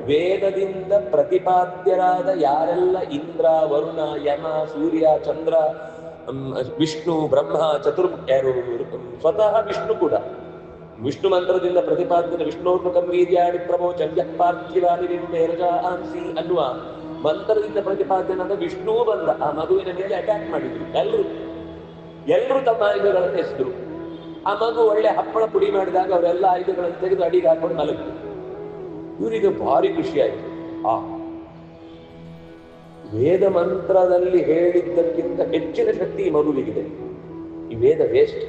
ವೇದದಿಂದ ಪ್ರತಿಪಾದ್ಯರಾದ ಯಾರೆಲ್ಲ ಇಂದ್ರ, ವರುಣ, ಯಮ, ಸೂರ್ಯ, ಚಂದ್ರ, ವಿಷ್ಣು, ಬ್ರಹ್ಮ, ಯಾರು ಸ್ವತಃ ವಿಷ್ಣು ಕೂಡ ವಿಷ್ಣು ಮಂತ್ರದಿಂದ ಪ್ರತಿಪಾದ್ಯದ ವಿಷ್ಣೋರ್ಮುಖಂ ವೀರ್ಯಾಣಿ ಪ್ರಮೋಚಂ ಯಃ ಪಾರ್ಥಿವಾನಿ ಆಂಸಿ ಅನ್ನುವ ಮಂತ್ರದಿಂದ ಪ್ರತಿಪಾದ್ಯನಾದ ವಿಷ್ಣು ಬಂದ ಆ ಮಗುವಿನ ಮೇಲೆ ಅಟ್ಯಾಕ್ ಮಾಡಿದ್ರು. ಎಲ್ಲರೂ ತಮ್ಮ ಆಯುಧಗಳನ್ನು ಎಸೆದ್ರು. ಆ ಮಗು ಒಳ್ಳೆ ಹಪ್ಪಳ ಪುಡಿ ಮಾಡಿದಾಗ ಅವರೆಲ್ಲ ಆಯುಧಗಳನ್ನು ತೆಗೆದು ಅಡಿಗೆ ಹಾಕೊಂಡು ಮಲಗಿದ್ರು. ಇವರಿಗೆ ಭಾರಿ ಖುಷಿ ಆಯ್ತು. ವೇದ ಮಂತ್ರದಲ್ಲಿ ಹೇಳಿದ್ದಕ್ಕಿಂತ ಹೆಚ್ಚಿನ ಶಕ್ತಿ ಈ ಮಗುವಿಗಿದೆ. ಈ ವೇದ ವೇಸ್ಟ್,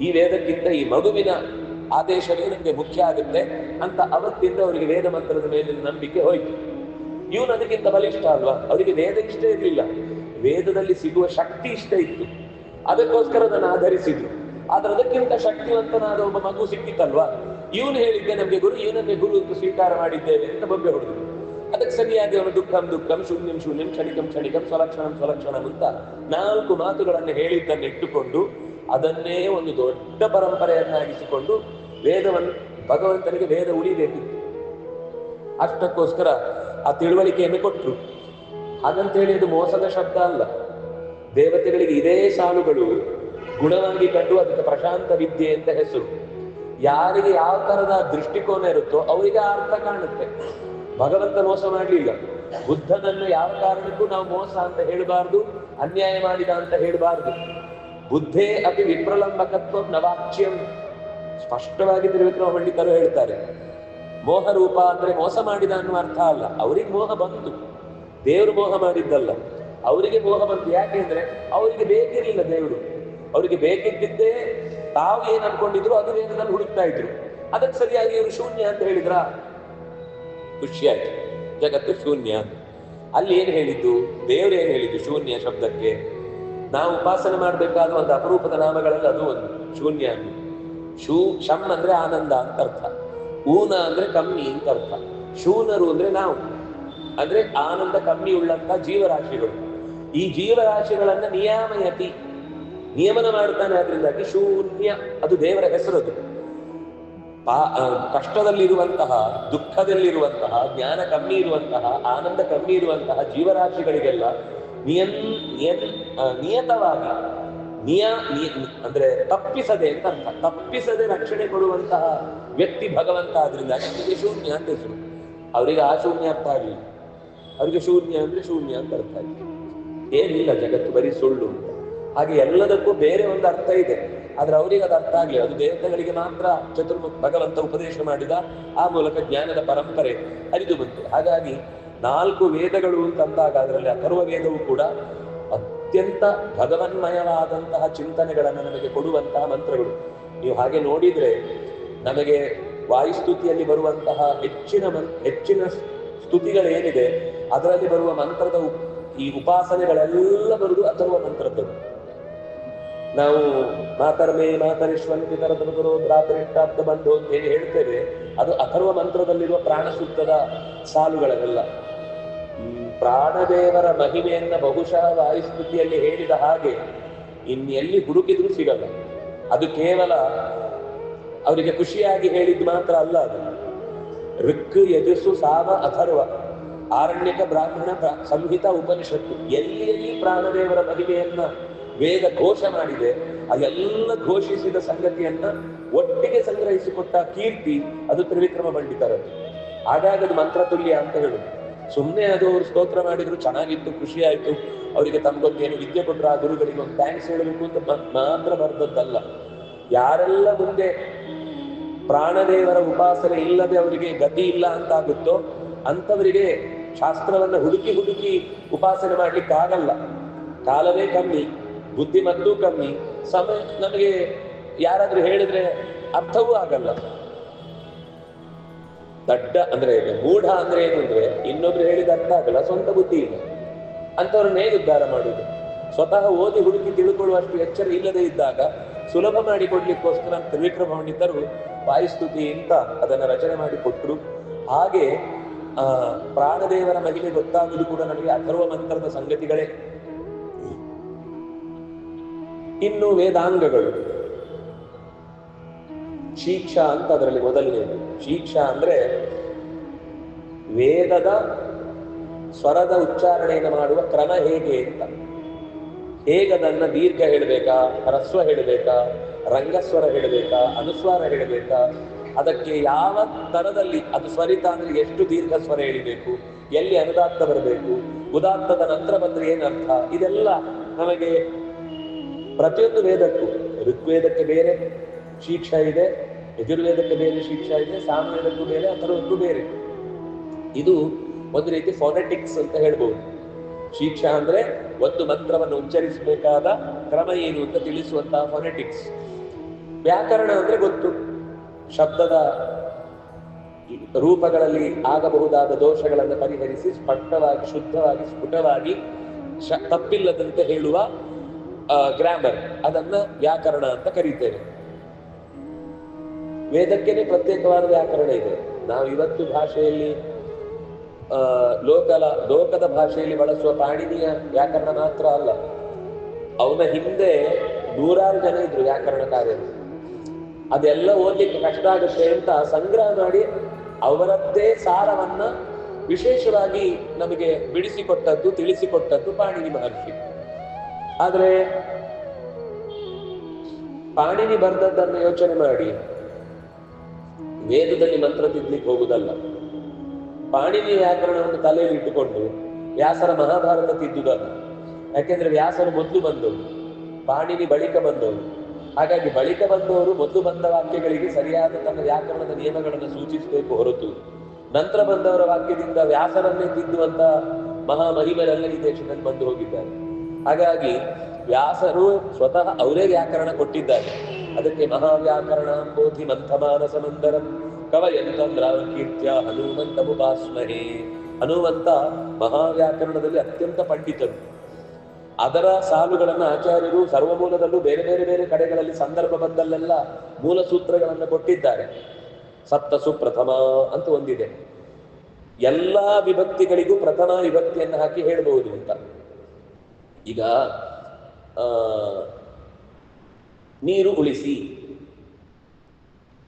ಈ ವೇದಕ್ಕಿಂತ ಈ ಮಗುವಿನ ಆದೇಶವೇ ನಮಗೆ ಮುಖ್ಯ ಆಗುತ್ತೆ ಅಂತ ಅವತ್ತಿಂದ ಅವರಿಗೆ ವೇದ ಮಂತ್ರದ ಮೇಲಿನ ನಂಬಿಕೆ ಹೋಯ್ತು. ಇವನು ಅದಕ್ಕಿಂತ ಬಲಿಷ್ಠ ಅಲ್ವಾ, ಅವರಿಗೆ ವೇದ ಇಷ್ಟ ಇರಲಿಲ್ಲ, ವೇದದಲ್ಲಿ ಸಿಗುವ ಶಕ್ತಿ ಇಷ್ಟ ಇತ್ತು. ಅದಕ್ಕೋಸ್ಕರ ಅದನ್ನು ಆಧರಿಸಿದ್ರು. ಆದ್ರೆ ಅದಕ್ಕಿಂತ ಶಕ್ತಿವಂತನಾದ ಒಬ್ಬ ಮಗು ಸಿಕ್ಕಿತ್ತಲ್ವಾ, ಇವನು ಹೇಳಿದ್ದೆ ನಮ್ಗೆ ಗುರು, ಇವನನ್ನೇ ಗುರು ಅಂತ ಸ್ವೀಕಾರ ಮಾಡಿದ್ದೇವೆ ಅಂತ ಬೊಬ್ಬೆ ಹೊಡೆದ್ರು. ಅದಕ್ಕೆ ಸರಿಯಾಗಿ ಅವನು ದುಃಖಂ ಶೂನ್ಯಂ ಕ್ಷಣಿಕಂ ಸ್ವಲಕ್ಷಣಂ ಅಂತ 4 ಮಾತುಗಳನ್ನು ಹೇಳಿದ್ದನ್ನು ಇಟ್ಟುಕೊಂಡು ಅದನ್ನೇ ಒಂದು ದೊಡ್ಡ ಪರಂಪರೆಯನ್ನಾಗಿಸಿಕೊಂಡು ಭಗವಂತನಿಗೆ ವೇದ ಉಳಿಬೇಕಿತ್ತು. ಅಷ್ಟಕ್ಕೋಸ್ಕರ ಆ ತಿಳುವಳಿಕೆಯನ್ನು ಕೊಟ್ಟರು. ಹಾಗಂತೇಳಿ ಅದು ಮೋಸದ ಶಬ್ದ ಅಲ್ಲ. ದೇವತೆಗಳಿಗೆ ಇದೇ ಸಾಲುಗಳು ಗುಣವಾಗಿ ಕಂಡು ಅದಕ್ಕೆ ಪ್ರಶಾಂತ ವಿದ್ಯೆ ಅಂತ ಹೆಸರು. ಯಾರಿಗೆ ಯಾವ ತರದ ದೃಷ್ಟಿಕೋನ ಇರುತ್ತೋ ಅವರಿಗೆ ಅರ್ಥ ಕಾಣುತ್ತೆ. ಭಗವಂತ ಮೋಸ ಮಾಡಲಿಲ್ಲ. ಬುದ್ಧನನ್ನು ಯಾವ ಕಾರಣಕ್ಕೂ ನಾವು ಮೋಸ ಅಂತ ಹೇಳಬಾರ್ದು, ಅನ್ಯಾಯ ಮಾಡಿದ ಅಂತ ಹೇಳಬಾರ್ದು. ಬುದ್ಧೇ ಅತಿ ವಿಪ್ರಲಂಬಕತ್ವ ನವಾಚ್ಯಂ ಸ್ಪಷ್ಟವಾಗಿ ತ್ರಿವಿಕ್ರಮ ಪಂಡಿತರು ಹೇಳ್ತಾರೆ. ಮೋಹ ರೂಪ ಅಂದ್ರೆ ಮೋಸ ಮಾಡಿದ ಅನ್ನುವ ಅರ್ಥ ಅಲ್ಲ. ಅವರಿಗೆ ಮೋಹ ಬಂತು, ದೇವರು ಮೋಹ ಮಾಡಿದ್ದಲ್ಲ. ಅವರಿಗೆ ಮೋಹ ಬಂತು. ಯಾಕೆಂದ್ರೆ ಅವರಿಗೆ ಬೇಕಿರಲಿಲ್ಲ ದೇವರು. ಅವರಿಗೆ ಬೇಕಿದ್ದಿದ್ದೇ ತಾವು ಏನ್ ಅನ್ಕೊಂಡಿದ್ರು ಅದು ವೇದದಲ್ಲಿ ಹುಡುಕ್ತಾ ಇದ್ರು. ಅದಕ್ಕೆ ಸರಿಯಾಗಿ ಇವರು ಶೂನ್ಯ ಅಂತ ಹೇಳಿದ್ರ ಖುಷಿಯಾಯ್ತು. ಜಗತ್ತು ಶೂನ್ಯ. ಅಲ್ಲಿ ಏನ್ ಹೇಳಿದ್ದು, ದೇವ್ರು ಏನ್ ಹೇಳಿದ್ದು ಶೂನ್ಯ ಶಬ್ದಕ್ಕೆ? ನಾವು ಉಪಾಸನೆ ಮಾಡಬೇಕಾದ ಒಂದು ಅಪರೂಪದ ನಾಮಗಳಲ್ಲಿ ಅದು ಒಂದು ಶೂನ್ಯ ಅನ್ನು. ಶಮ್ ಅಂದ್ರೆ ಆನಂದ ಅಂತ ಅರ್ಥ, ಊನ ಅಂದ್ರೆ ಕಮ್ಮಿ ಅಂತ ಅರ್ಥ, ಶೂನರು ಅಂದ್ರೆ ನಾವು, ಅಂದ್ರೆ ಆನಂದ ಕಮ್ಮಿ ಉಳ್ಳಂತ ಜೀವರಾಶಿಗಳು. ಈ ಜೀವರಾಶಿಗಳನ್ನ ನಿಯಮನ ಮಾಡ್ತಾನೆ. ಆದ್ರಿಂದಾಗಿ ಶೂನ್ಯ ಅದು ದೇವರ ಹೆಸರದು. ಕಷ್ಟದಲ್ಲಿರುವಂತಹ, ದುಃಖದಲ್ಲಿರುವಂತಹ, ಜ್ಞಾನ ಕಮ್ಮಿ ಇರುವಂತಹ, ಆನಂದ ಕಮ್ಮಿ ಇರುವಂತಹ ಜೀವರಾಶಿಗಳಿಗೆಲ್ಲ ನಿಯತವಾಗಿ ಅಂದ್ರೆ ತಪ್ಪಿಸದೆ ಅಂತ ಅರ್ಥ. ತಪ್ಪಿಸದೆ ರಕ್ಷಣೆ ಕೊಡುವಂತಹ ವ್ಯಕ್ತಿ ಭಗವಂತ. ಆದ್ರಿಂದ ಅವರಿಗೆ ಶೂನ್ಯ ಅಂತ ಹೆಸರು. ಅವರಿಗೆ ಆ ಶೂನ್ಯ ಅರ್ಥ ಆಗಲಿಲ್ಲ. ಅವರಿಗೆ ಶೂನ್ಯ ಅಂದ್ರೆ ಶೂನ್ಯ ಅಂತ ಅರ್ಥ ಆಗಿದೆ. ಏನಿಲ್ಲ, ಜಗತ್ತು ಬರೀ ಸುಳ್ಳು. ಹಾಗೆ ಎಲ್ಲದಕ್ಕೂ ಬೇರೆ ಒಂದು ಅರ್ಥ ಇದೆ, ಆದ್ರೆ ಅವರಿಗೆ ಅದು ಅರ್ಥ ಆಗಲಿ. ಅದು ದೇವತೆಗಳಿಗೆ ಮಾತ್ರ ಭಗವಂತ ಉಪದೇಶ ಮಾಡಿದ. ಆ ಮೂಲಕ ಜ್ಞಾನದ ಪರಂಪರೆ ಹರಿದು ಬಂತು. ಹಾಗಾಗಿ 4 ವೇದಗಳು ಅಂತಂದಾಗ ಅದರಲ್ಲಿ ಅಥರ್ವ ವೇದವು ಕೂಡ ಅತ್ಯಂತ ಭಗವನ್ಮಯವಾದಂತಹ ಚಿಂತನೆಗಳನ್ನು ನಮಗೆ ಕೊಡುವಂತಹ ಮಂತ್ರಗಳು. ನೀವು ಹಾಗೆ ನೋಡಿದ್ರೆ ನಮಗೆ ವಾಯುಸ್ತುತಿಯಲ್ಲಿ ಬರುವಂತಹ ಹೆಚ್ಚಿನ ಸ್ತುತಿಗಳೇನಿದೆ ಅದರಲ್ಲಿ ಬರುವ ಮಂತ್ರದ ಈ ಉಪಾಸನೆಗಳೆಲ್ಲ ಬರುವುದು ಅಥರ್ವ ಮಂತ್ರದ್ದು. ನಾವು ಮಾತರಿಶ್ವಂತಿ ತರತರು ಭ್ರಾತರಿಷ್ಟಾಬ್ದ ಬಂಧು ಅಂತ ಏನು ಹೇಳ್ತೇವೆ, ಅದು ಅಥರ್ವ ಮಂತ್ರದಲ್ಲಿರುವ ಪ್ರಾಣಸೂಕ್ತದ ಸಾಲುಗಳನ್ನೆಲ್ಲ. ಪ್ರಾಣದೇವರ ಮಹಿಮೆಯನ್ನ ಬಹುಶಃ ವಾಯುಸ್ತುತಿಯಲ್ಲಿ ಹೇಳಿದ ಹಾಗೆ ಇನ್ನೆಲ್ಲಿ ಹುಡುಕಿದ್ರೂ ಸಿಗಲ್ಲ. ಅದು ಕೇವಲ ಅವರಿಗೆ ಖುಷಿಯಾಗಿ ಹೇಳಿದ್ದು ಮಾತ್ರ ಅಲ್ಲ. ಅದು ಋಕ್, ಯಜಸ್ಸು, ಸಾಮ, ಅಥರ್ವ, ಆರಣ್ಯಕ, ಬ್ರಾಹ್ಮಣ, ಸಂಹಿತ, ಉಪನಿಷತ್ತು ಎಲ್ಲಿ ಪ್ರಾಣದೇವರ ಮಹಿಮೆಯನ್ನ ವೇದ ಘೋಷ ಮಾಡಿದೆ, ಅದೆಲ್ಲ ಘೋಷಿಸಿದ ಸಂಗತಿಯನ್ನ ಒಟ್ಟಿಗೆ ಸಂಗ್ರಹಿಸಿಕೊಟ್ಟ ಕೀರ್ತಿ ಅದು ತ್ರಿವಿಕ್ರಮ ಪಂಡಿತರದ್ದು. ಹಾಗಾಗಿ ಅದು ಮಂತ್ರ ತುಲ್ಯ ಅಂತ ಹೇಳುದು. ಸುಮ್ಮನೆ ಅದು ಅವ್ರು ಸ್ತೋತ್ರ ಮಾಡಿದ್ರು, ಚೆನ್ನಾಗಿತ್ತು, ಖುಷಿ ಆಯ್ತು, ಅವರಿಗೆ ತಮ್ಗೊಂದೇನು ವಿದ್ಯೆ ಕೊಟ್ಟರು, ಆ ಗುರುಗಳಿಗೆ ಒಂದು ಥ್ಯಾಂಕ್ಸ್ ಹೇಳಬೇಕು ಅಂತ ಮಾತ್ರ ಬರೆದದ್ದಲ್ಲ. ಯಾರೆಲ್ಲ ಮುಂದೆ ಪ್ರಾಣದೇವರ ಉಪಾಸನೆ ಇಲ್ಲದೆ ಅವರಿಗೆ ಗತಿ ಇಲ್ಲ ಅಂತಾಗುತ್ತೋ ಅಂಥವರಿಗೆ ಶಾಸ್ತ್ರವನ್ನ ಹುಡುಕಿ ಉಪಾಸನೆ ಮಾಡ್ಲಿಕ್ಕೆ ಆಗಲ್ಲ. ಕಾಲವೇ ಕಮ್ಮಿ, ಬುದ್ಧಿಮತ್ತೂ ಕಮ್ಮಿ, ಸಮಯ ನಮಗೆ ಯಾರಾದ್ರೂ ಹೇಳಿದ್ರೆ ಅರ್ಥವೂ ಆಗಲ್ಲ. ದಡ್ಡ ಅಂದ್ರೆ ಮೂಢ ಅಂದ್ರೆ ಏನು ಅಂದ್ರೆ ಇನ್ನೊಬ್ರು ಹೇಳಿದ ಅರ್ಥ ಆಗಲ್ಲ, ಸ್ವಂತ ಬುದ್ಧಿ ಇಲ್ಲ ಅಂತವ್ರನ್ನ ಹೇಗೆ ಉದ್ಧಾರ ಮಾಡುವುದು? ಸ್ವತಃ ಓದಿ ಹುಡುಕಿ ತಿಳ್ಕೊಳ್ಳುವಷ್ಟು ಎಚ್ಚರ ಇಲ್ಲದೆ ಇದ್ದಾಗ ಸುಲಭ ಮಾಡಿಕೊಡ್ಲಿಕ್ಕೋಸ್ಕರ ತ್ರಿವಿಕ್ರಮ ಪಂಡಿತರು ವಾಯುಸ್ತುತಿ ಅಂತ ಅದನ್ನ ರಚನೆ ಮಾಡಿ ಕೊಟ್ಟರು. ಹಾಗೆ ಪ್ರಾಣದೇವರ ಮಹಿಮೆ ಗೊತ್ತಾಗುವುದು ಕೂಡ ನಮಗೆ ಅಥರ್ವ ಮಂತ್ರದ ಸಂಗತಿಗಳೇ. ಇನ್ನು ವೇದಾಂಗಗಳು, ಶಿಕ್ಷಾ ಅಂತ ಅದರಲ್ಲಿ ಮೊದಲನೇದು. ಶಿಕ್ಷಾ ಅಂದ್ರೆ ವೇದದ ಸ್ವರದ ಉಚ್ಚಾರಣೆಯನ್ನು ಮಾಡುವ ಕ್ರಮ ಹೇಗೆ ಅಂತ. ಹೇಗದನ್ನ ದೀರ್ಘ ಹೇಳಬೇಕಾ, ಹ್ರಸ್ವ ಹೇಳಬೇಕಾ, ರಂಗಸ್ವರ ಹೇಳಬೇಕಾ, ಅನುಸ್ವಾರ ಹೇಳಬೇಕಾ, ಅದಕ್ಕೆ ಯಾವ ತರದಲ್ಲಿ ಅದು ಸ್ವರಿತ ಅಂದ್ರೆ ಎಷ್ಟು ದೀರ್ಘ ಸ್ವರ ಹೇಳಿಬೇಕು, ಎಲ್ಲಿ ಅನುದಾತ್ತ ಬರಬೇಕು, ಉದಾತ್ತದ ನಂತರ ಬಂದ್ರೆ ಏನರ್ಥ, ಇದೆಲ್ಲ ನಮಗೆ ಪ್ರತಿಯೊಂದು ವೇದಕ್ಕೂ, ಋಗ್ವೇದಕ್ಕೆ ಬೇರೆ ಶಿಕ್ಷಾ ಇದೆ, ಯಜುರ್ವೇದಕ್ಕೆ ಬೇರೆ ಶಿಕ್ಷಾ ಇದೆ, ಸಾಮವೇದಕ್ಕೂ ಬೇರೆ, ಅಥರ್ವಕ್ಕೂ ಬೇರೆ. ಇದು ಒಂದು ರೀತಿ ಫೋನೆಟಿಕ್ಸ್ ಅಂತ ಹೇಳ್ಬೋದು. ಶಿಕ್ಷಾ ಅಂದ್ರೆ ಒಂದು ಮಂತ್ರವನ್ನು ಉಚ್ಚರಿಸಬೇಕಾದ ಕ್ರಮ ಏನು ಅಂತ ತಿಳಿಸುವಂತಹ ಫೋನೆಟಿಕ್ಸ್. ವ್ಯಾಕರಣ ಅಂದ್ರೆ ಗೊತ್ತು, ಶಬ್ದದ ರೂಪಗಳಲ್ಲಿ ಆಗಬಹುದಾದ ದೋಷಗಳನ್ನು ಪರಿಹರಿಸಿ ಸ್ಪಷ್ಟವಾಗಿ, ಶುದ್ಧವಾಗಿ, ಸ್ಫುಟವಾಗಿ, ತಪ್ಪಿಲ್ಲದಂತೆ ಹೇಳುವ ಗ್ರಾಮರ್, ಅದನ್ನ ವ್ಯಾಕರಣ ಅಂತ ಕರೀತೇವೆ. ವೇದಕ್ಕೇನೆ ಪ್ರತ್ಯೇಕವಾದ ವ್ಯಾಕರಣ ಇದೆ. ನಾವು ಇವತ್ತು ಭಾಷೆಯಲ್ಲಿ ಲೋಕದ ಭಾಷೆಯಲ್ಲಿ ಬಳಸುವ ಪಾಣಿನಿಯ ವ್ಯಾಕರಣ ಮಾತ್ರ ಅಲ್ಲ, ಅವನ ಹಿಂದೆ ನೂರಾರು ಜನ ಇದ್ರು ವ್ಯಾಕರಣಕಾರರು. ಅದೆಲ್ಲ ಓದ್ಲಿಕ್ಕೆ ಕಷ್ಟ ಆಗುತ್ತೆ ಅಂತ ಸಂಗ್ರಹ ಮಾಡಿ ಅವರದ್ದೇ ಸಾರವನ್ನ ವಿಶೇಷವಾಗಿ ನಮಗೆ ಬಿಡಿಸಿಕೊಟ್ಟದ್ದು, ತಿಳಿಸಿಕೊಟ್ಟದ್ದು ಪಾಣಿನಿ ಮಹರ್ಷಿ. ಆದ್ರೆ ಪಾಣಿನಿ ಬರೆದದ್ದನ್ನು ಯೋಚನೆ ಮಾಡಿ ವೇದದಲ್ಲಿ ಮಂತ್ರ ತಿದ್ಲಿಕ್ಕೆ ಹೋಗುದಲ್ಲ. ಪಾಣಿನಿ ವ್ಯಾಕರಣವನ್ನು ತಲೆಯಲ್ಲಿ ಇಟ್ಟುಕೊಂಡು ವ್ಯಾಸರ ಮಹಾಭಾರತ ತಿದ್ದುದಲ್ಲ. ಯಾಕೆಂದ್ರೆ ವ್ಯಾಸರು ಮೊದಲು ಬಂದವರು, ಪಾಣಿನಿ ಬಳಿಕ ಬಂದವರು. ಹಾಗಾಗಿ ಬಳಿಕ ಬಂದವರು ಮೊದಲು ಬಂದ ವಾಕ್ಯಗಳಿಗೆ ಸರಿಯಾದ ತನ್ನ ವ್ಯಾಕರಣದ ನಿಯಮಗಳನ್ನು ಸೂಚಿಸಬೇಕು ಹೊರತು ನಂತರ ಬಂದವರ ವಾಕ್ಯದಿಂದ ವ್ಯಾಸರನ್ನೇ ತಿದ್ದುವಂತ ಮಹಾಮಹಿಮರೆಲ್ಲ ಈ ದೇಶದಲ್ಲಿ ಬಂದು ಹೋಗಿದ್ದಾರೆ. ಹಾಗಾಗಿ ವ್ಯಾಸರು ಸ್ವತಃ ಅವರೇ ವ್ಯಾಕರಣ ಕೊಟ್ಟಿದ್ದಾರೆ. ಅದಕ್ಕೆ ಮಹಾವ್ಯಾಕರಣ ಬೋಧಿ ಮಂಥಮಾನಸ ಮಂದರಂ ಕವಯಂತಂದ್ರಾಕೀರ್ತ್ಯ ಹನುಮಂತ ಮುಪಾಸ್ಮಹೇ. ಹನುಮಂತ ಮಹಾವ್ಯಾಕರಣದಲ್ಲಿ ಅತ್ಯಂತ ಪಂಡಿತರು. ಅದರ ಸಾಲುಗಳನ್ನ ಆಚಾರ್ಯರು ಸರ್ವಮೂಲದಲ್ಲೂ ಬೇರೆ ಬೇರೆ ಬೇರೆ ಕಡೆಗಳಲ್ಲಿ ಸಂದರ್ಭ ಬಂದಲ್ಲೆಲ್ಲ ಮೂಲ ಸೂತ್ರಗಳನ್ನು ಕೊಟ್ಟಿದ್ದಾರೆ. ಸಪ್ತ ಸುಪ್ರಥಮ ಅಂತ ಒಂದಿದೆ, ಎಲ್ಲಾ ವಿಭಕ್ತಿಗಳಿಗೂ ಪ್ರಥಮ ವಿಭಕ್ತಿಯನ್ನು ಹಾಕಿ ಹೇಳ್ಬಹುದು ಅಂತ. ಈಗ ನೀರು ಉಳಿಸಿ,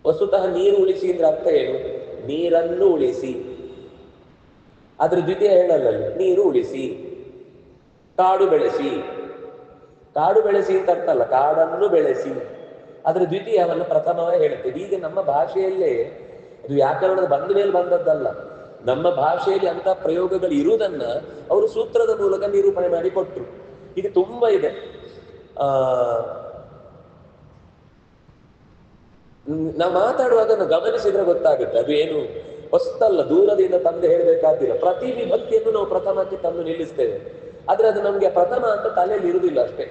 ವಸ್ತುತಃ ನೀರು ಉಳಿಸಿ ಅಂದ್ರೆ ಅರ್ಥ ಏನು? ನೀರನ್ನು ಉಳಿಸಿ. ಅದ್ರ ದ್ವಿತೀಯ ಹೇಳಲ್ಲ, ನೀರು ಉಳಿಸಿ. ಕಾಡು ಬೆಳೆಸಿ, ಕಾಡು ಬೆಳೆಸಿ ಅಂತ ಅರ್ಥ ಅಲ್ಲ, ಕಾಡನ್ನು ಬೆಳೆಸಿ. ಅದ್ರ ದ್ವಿತೀಯವನ್ನು ಪ್ರಥಮವೇ ಹೇಳುತ್ತೆ. ಹೀಗೆ ನಮ್ಮ ಭಾಷೆಯಲ್ಲೇ ಅದು ವ್ಯಾಕರಣದ ಬಂದ ಮೇಲೆ ಬಂದದ್ದಲ್ಲ. ನಮ್ಮ ಭಾಷೆಯಲ್ಲಿ ಅಂತ ಪ್ರಯೋಗಗಳು ಇರುವುದನ್ನ ಅವರು ಸೂತ್ರದ ಮೂಲಕ ನಿರೂಪಣೆ ಮಾಡಿ ಕೊಟ್ರು. ಇದು ತುಂಬಾ ಇದೆ. ನಾವು ಮಾತಾಡುವಾಗ ನಾವು ಗಮನಿಸಿದ್ರೆ ಗೊತ್ತಾಗುತ್ತೆ. ಅದು ಏನು ಹೊಸ್ತಲ್ಲ, ದೂರದಿಂದ ತಂದು ಹೇಳಬೇಕಾದಿಲ್ಲ. ಪ್ರತಿ ವಿಭಕ್ತಿಯನ್ನು ನಾವು ಪ್ರಥಮಕ್ಕೆ ತಂದು ನಿಲ್ಲಿಸ್ತೇವೆ. ಆದ್ರೆ ಅದು ನಮ್ಗೆ ಪ್ರಥಮ ಅಂತ ತಲೆಯಲ್ಲಿ ಇರುವುದಿಲ್ಲ ಅಷ್ಟೇ.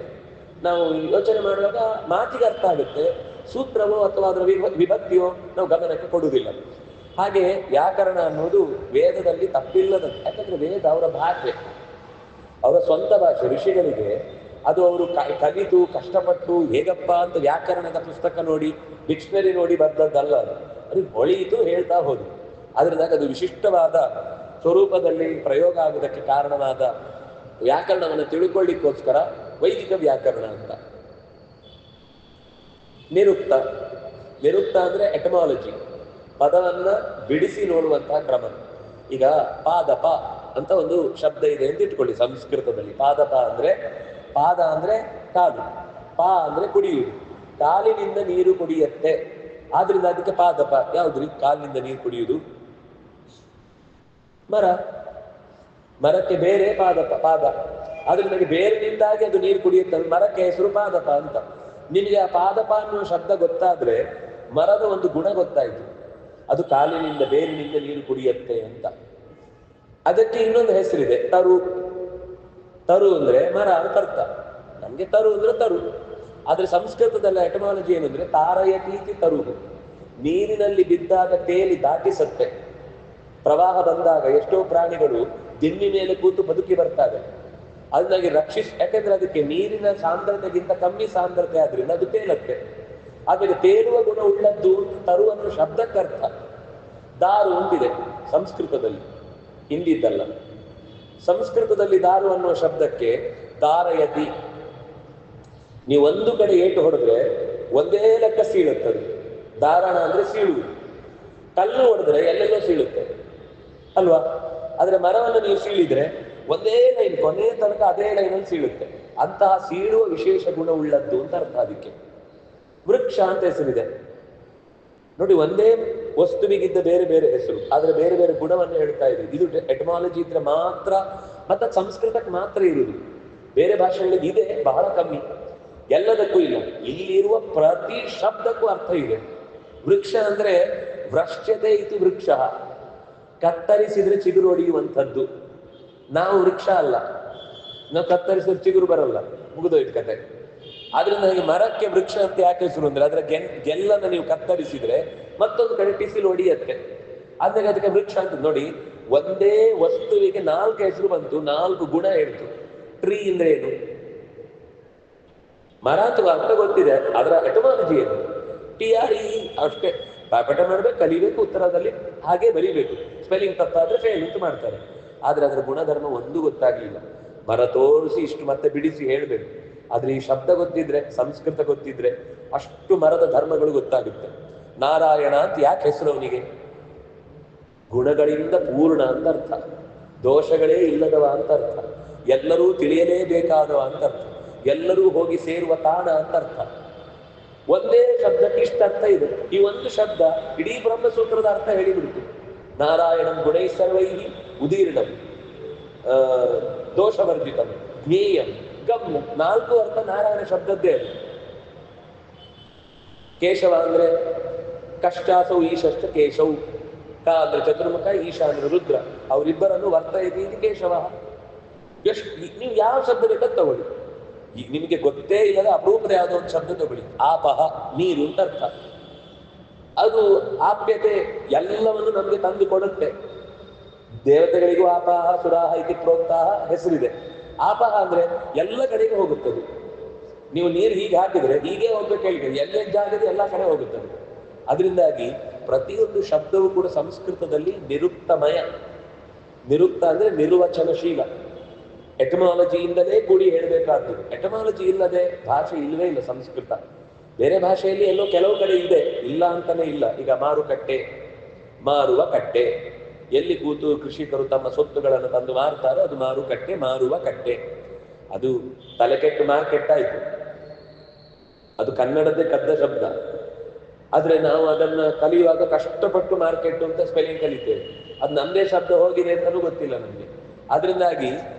ನಾವು ಯೋಚನೆ ಮಾಡುವಾಗ ಮಾತಿಗೆ ಅರ್ಥ ಆಗುತ್ತೆ, ಸೂತ್ರವೋ ಅಥವಾ ಅದರ ವಿಭಕ್ತಿಯೋ ನಾವು ಗಮನಕ್ಕೆ ಕೊಡುವುದಿಲ್ಲ. ಹಾಗೆ ವ್ಯಾಕರಣ ಅನ್ನೋದು ವೇದದಲ್ಲಿ ತಪ್ಪಿಲ್ಲದ. ಯಾಕಂದ್ರೆ ವೇದ ಅವರ ಭಾಷೆ, ಅವರ ಸ್ವಂತ ಭಾಷೆ. ಋಷಿಗಳಿಗೆ ಅದು ಅವರು ಕಲಿತು ಕಷ್ಟಪಟ್ಟು ಹೇಗಪ್ಪ ಅಂತ ವ್ಯಾಕರಣದ ಪುಸ್ತಕ ನೋಡಿ, ಡಿಕ್ಷನರಿ ನೋಡಿ ಬರ್ದದ್ದಲ್ಲ. ಅದು ಹೊಳೆಯಿತು, ಹೇಳ್ತಾ ಹೋದು. ಅದರಿಂದಾಗ ಅದು ವಿಶಿಷ್ಟವಾದ ಸ್ವರೂಪದಲ್ಲಿ ಪ್ರಯೋಗ ಆಗುವುದಕ್ಕೆ ಕಾರಣವಾದ ವ್ಯಾಕರಣವನ್ನು ತಿಳ್ಕೊಳ್ಳಿಕ್ಕೋಸ್ಕರ ವೈದಿಕ ವ್ಯಾಕರಣ ಅಂತ. ನಿರುಕ್ತ, ನಿರುಕ್ತ ಅಂದ್ರೆ ಎಟಮಾಲಜಿ, ಪದವನ್ನ ಬಿಡಿಸಿ ನೋಡುವಂತಹ ಕ್ರಮ. ಈಗ ಪಾದಪ ಅಂತ ಒಂದು ಶಬ್ದ ಇದೆ ಅಂತ ಇಟ್ಕೊಳ್ಳಿ ಸಂಸ್ಕೃತದಲ್ಲಿ. ಪಾದಪ ಅಂದ್ರೆ, ಪಾದ ಅಂದ್ರೆ ಕಾಲು, ಪಾ ಅಂದ್ರೆ ಕುಡಿಯುವುದು. ಕಾಲಿನಿಂದ ನೀರು ಕುಡಿಯತ್ತೆ, ಆದ್ರಿಂದ ಅದಕ್ಕೆ ಪಾದಪ. ಯಾವ್ದ್ರಿ ಕಾಲಿನಿಂದ ನೀರು ಕುಡಿಯುವುದು? ಮರ. ಮರಕ್ಕೆ ಬೇರೆ ಪಾದಪ, ಪಾದ. ಆದ್ರಿಂದ ಬೇರಿನಿಂದಾಗಿ ಅದು ನೀರು ಕುಡಿಯುತ್ತೆ. ಮರಕ್ಕೆ ಹೆಸರು ಪಾದಪ ಅಂತ. ನಿಮಗೆ ಆ ಪಾದಪ ಅನ್ನುವ ಶಬ್ದ ಗೊತ್ತಾದ್ರೆ ಮರದ ಒಂದು ಗುಣ ಗೊತ್ತಾಯ್ತು, ಅದು ಕಾಲಿನಿಂದ ಬೇರಿನಿಂದ ನೀರು ಕುಡಿಯತ್ತೆ ಅಂತ. ಅದಕ್ಕೆ ಇನ್ನೊಂದು ಹೆಸರಿದೆ, ತರು. ತರು ಅಂದ್ರೆ ಮರ ಅಂತ ಅರ್ಥ. ನಮ್ಗೆ ತರು ಅಂದ್ರೆ ತರು. ಆದ್ರೆ ಸಂಸ್ಕೃತದಲ್ಲಿ ಎಟಮಾಲಜಿ ಏನಂದ್ರೆ ತಾರಯತೀತಿ ತರು, ನೀರಿನಲ್ಲಿ ಬಿದ್ದಾಗ ತೇಲಿ ದಾಟಿಸತ್ತೆ. ಪ್ರವಾಹ ಬಂದಾಗ ಎಷ್ಟೋ ಪ್ರಾಣಿಗಳು ದಿಮ್ಮಿ ಮೇಲೆ ಕೂತು ಬದುಕಿ ಬರ್ತವೆ. ಅದನ್ನಾಗಿ ಯಾಕೆಂದ್ರೆ ಅದಕ್ಕೆ ನೀರಿನ ಸಾಂದ್ರತೆಗಿಂತ ಕಮ್ಮಿ ಸಾಂದ್ರತೆ ಆದ್ರಿಂದ ಅದು ತೇಲತ್ತೆ. ಆಮೇಲೆ ತೇಲುವ ಗುಣ ಉಳ್ಳದ್ದು ತರುವನ್ನು ಶಬ್ದಕ್ಕರ್ಥ. ದಾರು ಅಂತಿದೆ ಸಂಸ್ಕೃತದಲ್ಲಿ, ಹಿಂದಿದ್ದಲ್ಲ. ಸಂಸ್ಕೃತದಲ್ಲಿ ದಾರು ಅನ್ನುವ ಶಬ್ದಕ್ಕೆ ದಾರಯತಿ. ನೀವು ಒಂದು ಕಡೆ ಏಟು ಹೊಡೆದ್ರೆ ಒಂದೇ ಲೆಕ್ಕ ಸೀಳುತ್ತದೆ. ದಾರಣ ಅಂದ್ರೆ ಸೀಳುವುದು. ಕಲ್ಲು ಹೊಡೆದ್ರೆ ಎಲ್ಲೆಲ್ಲೋ ಸೀಳುತ್ತೆ ಅಲ್ವಾ? ಆದ್ರೆ ಮರವನ್ನು ನೀವು ಸೀಳಿದ್ರೆ ಒಂದೇ ಲೈನ್ ಕೊನೆ ತನಕ ಅದೇ ಲೈನಲ್ಲಿ ಸೀಳುತ್ತೆ. ಅಂತಹ ಸೀಳುವ ವಿಶೇಷ ಗುಣ ಉಳ್ಳದ್ದು ಅಂತ ಅರ್ಥ. ಅದಕ್ಕೆ ವೃಕ್ಷ ಅಂತ ಹೆಸರಿದೆ ನೋಡಿ. ಒಂದೇ ವಸ್ತುವಿಗಿದ್ದ ಬೇರೆ ಬೇರೆ ಹೆಸರು, ಆದ್ರೆ ಬೇರೆ ಬೇರೆ ಗುಣವನ್ನು ಹೇಳ್ತಾ ಇದೆ. ಇದು ಎಟಮಾಲಜಿ ಇದ್ರೆ ಮಾತ್ರ, ಮತ್ತೆ ಸಂಸ್ಕೃತಕ್ಕೆ ಮಾತ್ರ ಇರುವುದು. ಬೇರೆ ಭಾಷೆಗಳಿಗೆ ಇದೆ, ಬಹಳ ಕಮ್ಮಿ, ಎಲ್ಲದಕ್ಕೂ ಇಲ್ಲ. ಇಲ್ಲಿರುವ ಪ್ರತಿ ಶಬ್ದಕ್ಕೂ ಅರ್ಥ ಇದೆ. ವೃಕ್ಷ ಅಂದ್ರೆ ವೃಶ್ಚ್ಯತೆ ಇತಿ ವೃಕ್ಷ, ಕತ್ತರಿಸಿದ್ರೆ ಚಿಗುರು ಹೊಡೆಯುವಂಥದ್ದು. ನಾವು ವೃಕ್ಷ ಅಲ್ಲ, ನಾವು ಕತ್ತರಿಸಿದ್ರೆ ಚಿಗುರು ಬರಲ್ಲ, ಮುಗಿದೋಯ್ತು ಕತೆ. ಆದ್ರಿಂದ ನನಗೆ ಮರಕ್ಕೆ ವೃಕ್ಷ ಅಂತ ಯಾಕೆ ಹೆಸರು ಅಂದ್ರೆ ಅದರ ಗೆಲ್ಲನ್ನು ನೀವು ಕತ್ತರಿಸಿದ್ರೆ ಮತ್ತೊಂದು ಕಡೆ ಟಿಸಿಲು ಹೊಡಿಯತ್ತೆ, ಆದ್ರೆ ಅದಕ್ಕೆ ವೃಕ್ಷ ಅಂತ. ನೋಡಿ, ಒಂದೇ ವಸ್ತುವಿಗೆ 4 ಹೆಸರು ಬಂತು, 4 ಗುಣ ಹೇಳ್ತು. ಟ್ರೀ ಅಂದ್ರೆ ಏನು? ಮರ ಅಥವಾ ಅರ್ಥ ಗೊತ್ತಿದೆ, ಅದರ ಎಟಮಾಲಜಿ ಏನು? TRE ಅಷ್ಟೇ. ಪಾಠ ಮಾಡ್ಬೇಕು, ಕಲಿಬೇಕು, ಉತ್ತರದಲ್ಲಿ ಹಾಗೆ ಬರೀಬೇಕು. ಸ್ಪೆಲ್ಲಿಂಗ್ ತಪ್ಪಾದ್ರೆ ಫೇಲ್ ಅಂತ ಮಾಡ್ತಾರೆ. ಆದ್ರೆ ಅದರ ಗುಣಧರ್ಮ ಒಂದು ಗೊತ್ತಾಗ್ಲಿಲ್ಲ. ಮರ ತೋರಿಸಿ ಇಷ್ಟು ಮತ್ತೆ ಬಿಡಿಸಿ ಹೇಳ್ಬೇಕು. ಆದ್ರೆ ಈ ಶಬ್ದ ಗೊತ್ತಿದ್ರೆ, ಸಂಸ್ಕೃತ ಗೊತ್ತಿದ್ರೆ ಅಷ್ಟು ಮರದ ಧರ್ಮಗಳು ಗೊತ್ತಾಗುತ್ತೆ. ನಾರಾಯಣ ಅಂತ ಯಾಕೆ ಹೆಸರು ಅವನಿಗೆ? ಗುಣಗಳಿಂದ ಪೂರ್ಣ ಅಂತ ಅರ್ಥ, ದೋಷಗಳೇ ಇಲ್ಲದವ ಅಂತ ಅರ್ಥ, ಎಲ್ಲರೂ ತಿಳಿಯಲೇಬೇಕಾದವ ಅಂತ ಅರ್ಥ, ಎಲ್ಲರೂ ಹೋಗಿ ಸೇರುವ ತಾಣ ಅಂತ ಅರ್ಥ. ಒಂದೇ ಶಬ್ದಕ್ಕೆ ಇಷ್ಟ ಅರ್ಥ ಇದೆ. ಈ ಒಂದು ಶಬ್ದ ಇಡೀ ಬ್ರಹ್ಮಸೂತ್ರದ ಅರ್ಥ ಹೇಳಿಬಿಡ್ತು. ನಾರಾಯಣಂ ಗುಣೈ ಸರ್ವೈಹಿ ಉದೀರ್ಣಂ ದೋಷವರ್ಜಿತಂ ಜ್ಞೇಯಂ ಗಮ್. 4 ಅರ್ಥ ನಾರಾಯಣ ಶಬ್ದದ್ದೇ ಅದು. ಕೇಶವ ಅಂದ್ರೆ ಕಷ್ಟಾಸೌ ಈಶಶ್ಚ ಕೇಶವ್. ಕ ಅಂದ್ರೆ ಚತುರ್ಮುಖ, ಈಶ ಅಂದ್ರೆ ರುದ್ರ. ಅವರಿಬ್ಬರನ್ನು ವರ್ತಯತಿ ಇದು ಕೇಶವ. ಎಷ್ಟು ನೀವು ಯಾವ ಶಬ್ದ ಬೇಕಾದ ತಗೊಳ್ಳಿ, ಈಗ ನಿಮಗೆ ಗೊತ್ತೇ ಇಲ್ಲದ ಅಪರೂಪದ ಯಾವುದೋ ಒಂದು ಶಬ್ದ ತಗೊಳ್ಳಿ. ಆಪಹ ನೀರು ಅಂತ ಅರ್ಥ. ಅದು ಆಪ್ಯತೆ ಎಲ್ಲವನ್ನು ನಮಗೆ ತಂದು ಕೊಡುತ್ತೆ. ದೇವತೆಗಳಿಗೂ ಆಪಹ ಸುರಾಹ ಇತಿ ಪ್ರೋಕ್ತಾಹ ಹೆಸರಿದೆ. ಆಪಹ ಅಂದ್ರೆ ಎಲ್ಲ ಕಡೆಗೆ ಹೋಗುತ್ತದೆ. ನೀವು ನೀರು ಹೀಗೆ ಹಾಕಿದ್ರೆ ಹೀಗೆ ಹೋಗ್ಬೇಕು ಹೇಳಿದ್ರೆ ಎಲ್ಲೆಜ್ಜಾಗದೆ ಎಲ್ಲ ಕಡೆ ಹೋಗುತ್ತದೆ. ಅದರಿಂದಾಗಿ ಪ್ರತಿಯೊಂದು ಶಬ್ದವೂ ಕೂಡ ಸಂಸ್ಕೃತದಲ್ಲಿ ನಿರುಕ್ತಮಯ. ನಿರುಕ್ತ ಅಂದ್ರೆ ನಿರ್ವಚನಶೀಲ, ಎಟಮಾಲಜಿಯಿಂದಲೇ ಕೂಡಿ ಹೇಳಬೇಕಾದ್ದು. ಎಟಮಾಲಜಿ ಇಲ್ಲದೆ ಭಾಷೆ ಇಲ್ಲವೇ ಇಲ್ಲ ಸಂಸ್ಕೃತ. ಬೇರೆ ಭಾಷೆಯಲ್ಲಿ ಎಲ್ಲೋ ಕೆಲವು ಕಡೆ ಇದೆ, ಇಲ್ಲ ಅಂತಾನೆ ಇಲ್ಲ. ಈಗ ಮಾರುಕಟ್ಟೆ, ಮಾರುವ ಕಟ್ಟೆ, ಎಲ್ಲಿ ಕೂತು ಕೃಷಿಕರು ತಮ್ಮ ಸೊತ್ತುಗಳನ್ನು ತಂದು ಮಾರ್ತಾರೋ ಅದು ಮಾರುಕಟ್ಟೆ, ಮಾರುವ ಕಟ್ಟೆ. ಅದು ತಲೆಕೆಟ್ಟು ಮಾರ್ಕೆಟ್ ಆಯ್ತು, ಅದು ಕನ್ನಡದ್ದೇ ಕದ್ದ ಶಬ್ದ. ಆದ್ರೆ ನಾವು ಅದನ್ನ ಕಲಿಯುವಾಗ ಕಷ್ಟಪಟ್ಟು ಮಾರ್ಕೆಟ್ ಅಂತ ಸ್ಪೆಲ್ಲಿಂಗ್ ಕಲಿತೇವೆ. ಅದು ನಮ್ಮದೇ ಶಬ್ದ ಹೋಗಿದೆ ಅಂತಲೂ ಗೊತ್ತಿಲ್ಲ ನಮ್ಗೆ. ಅದರಿಂದಾಗಿ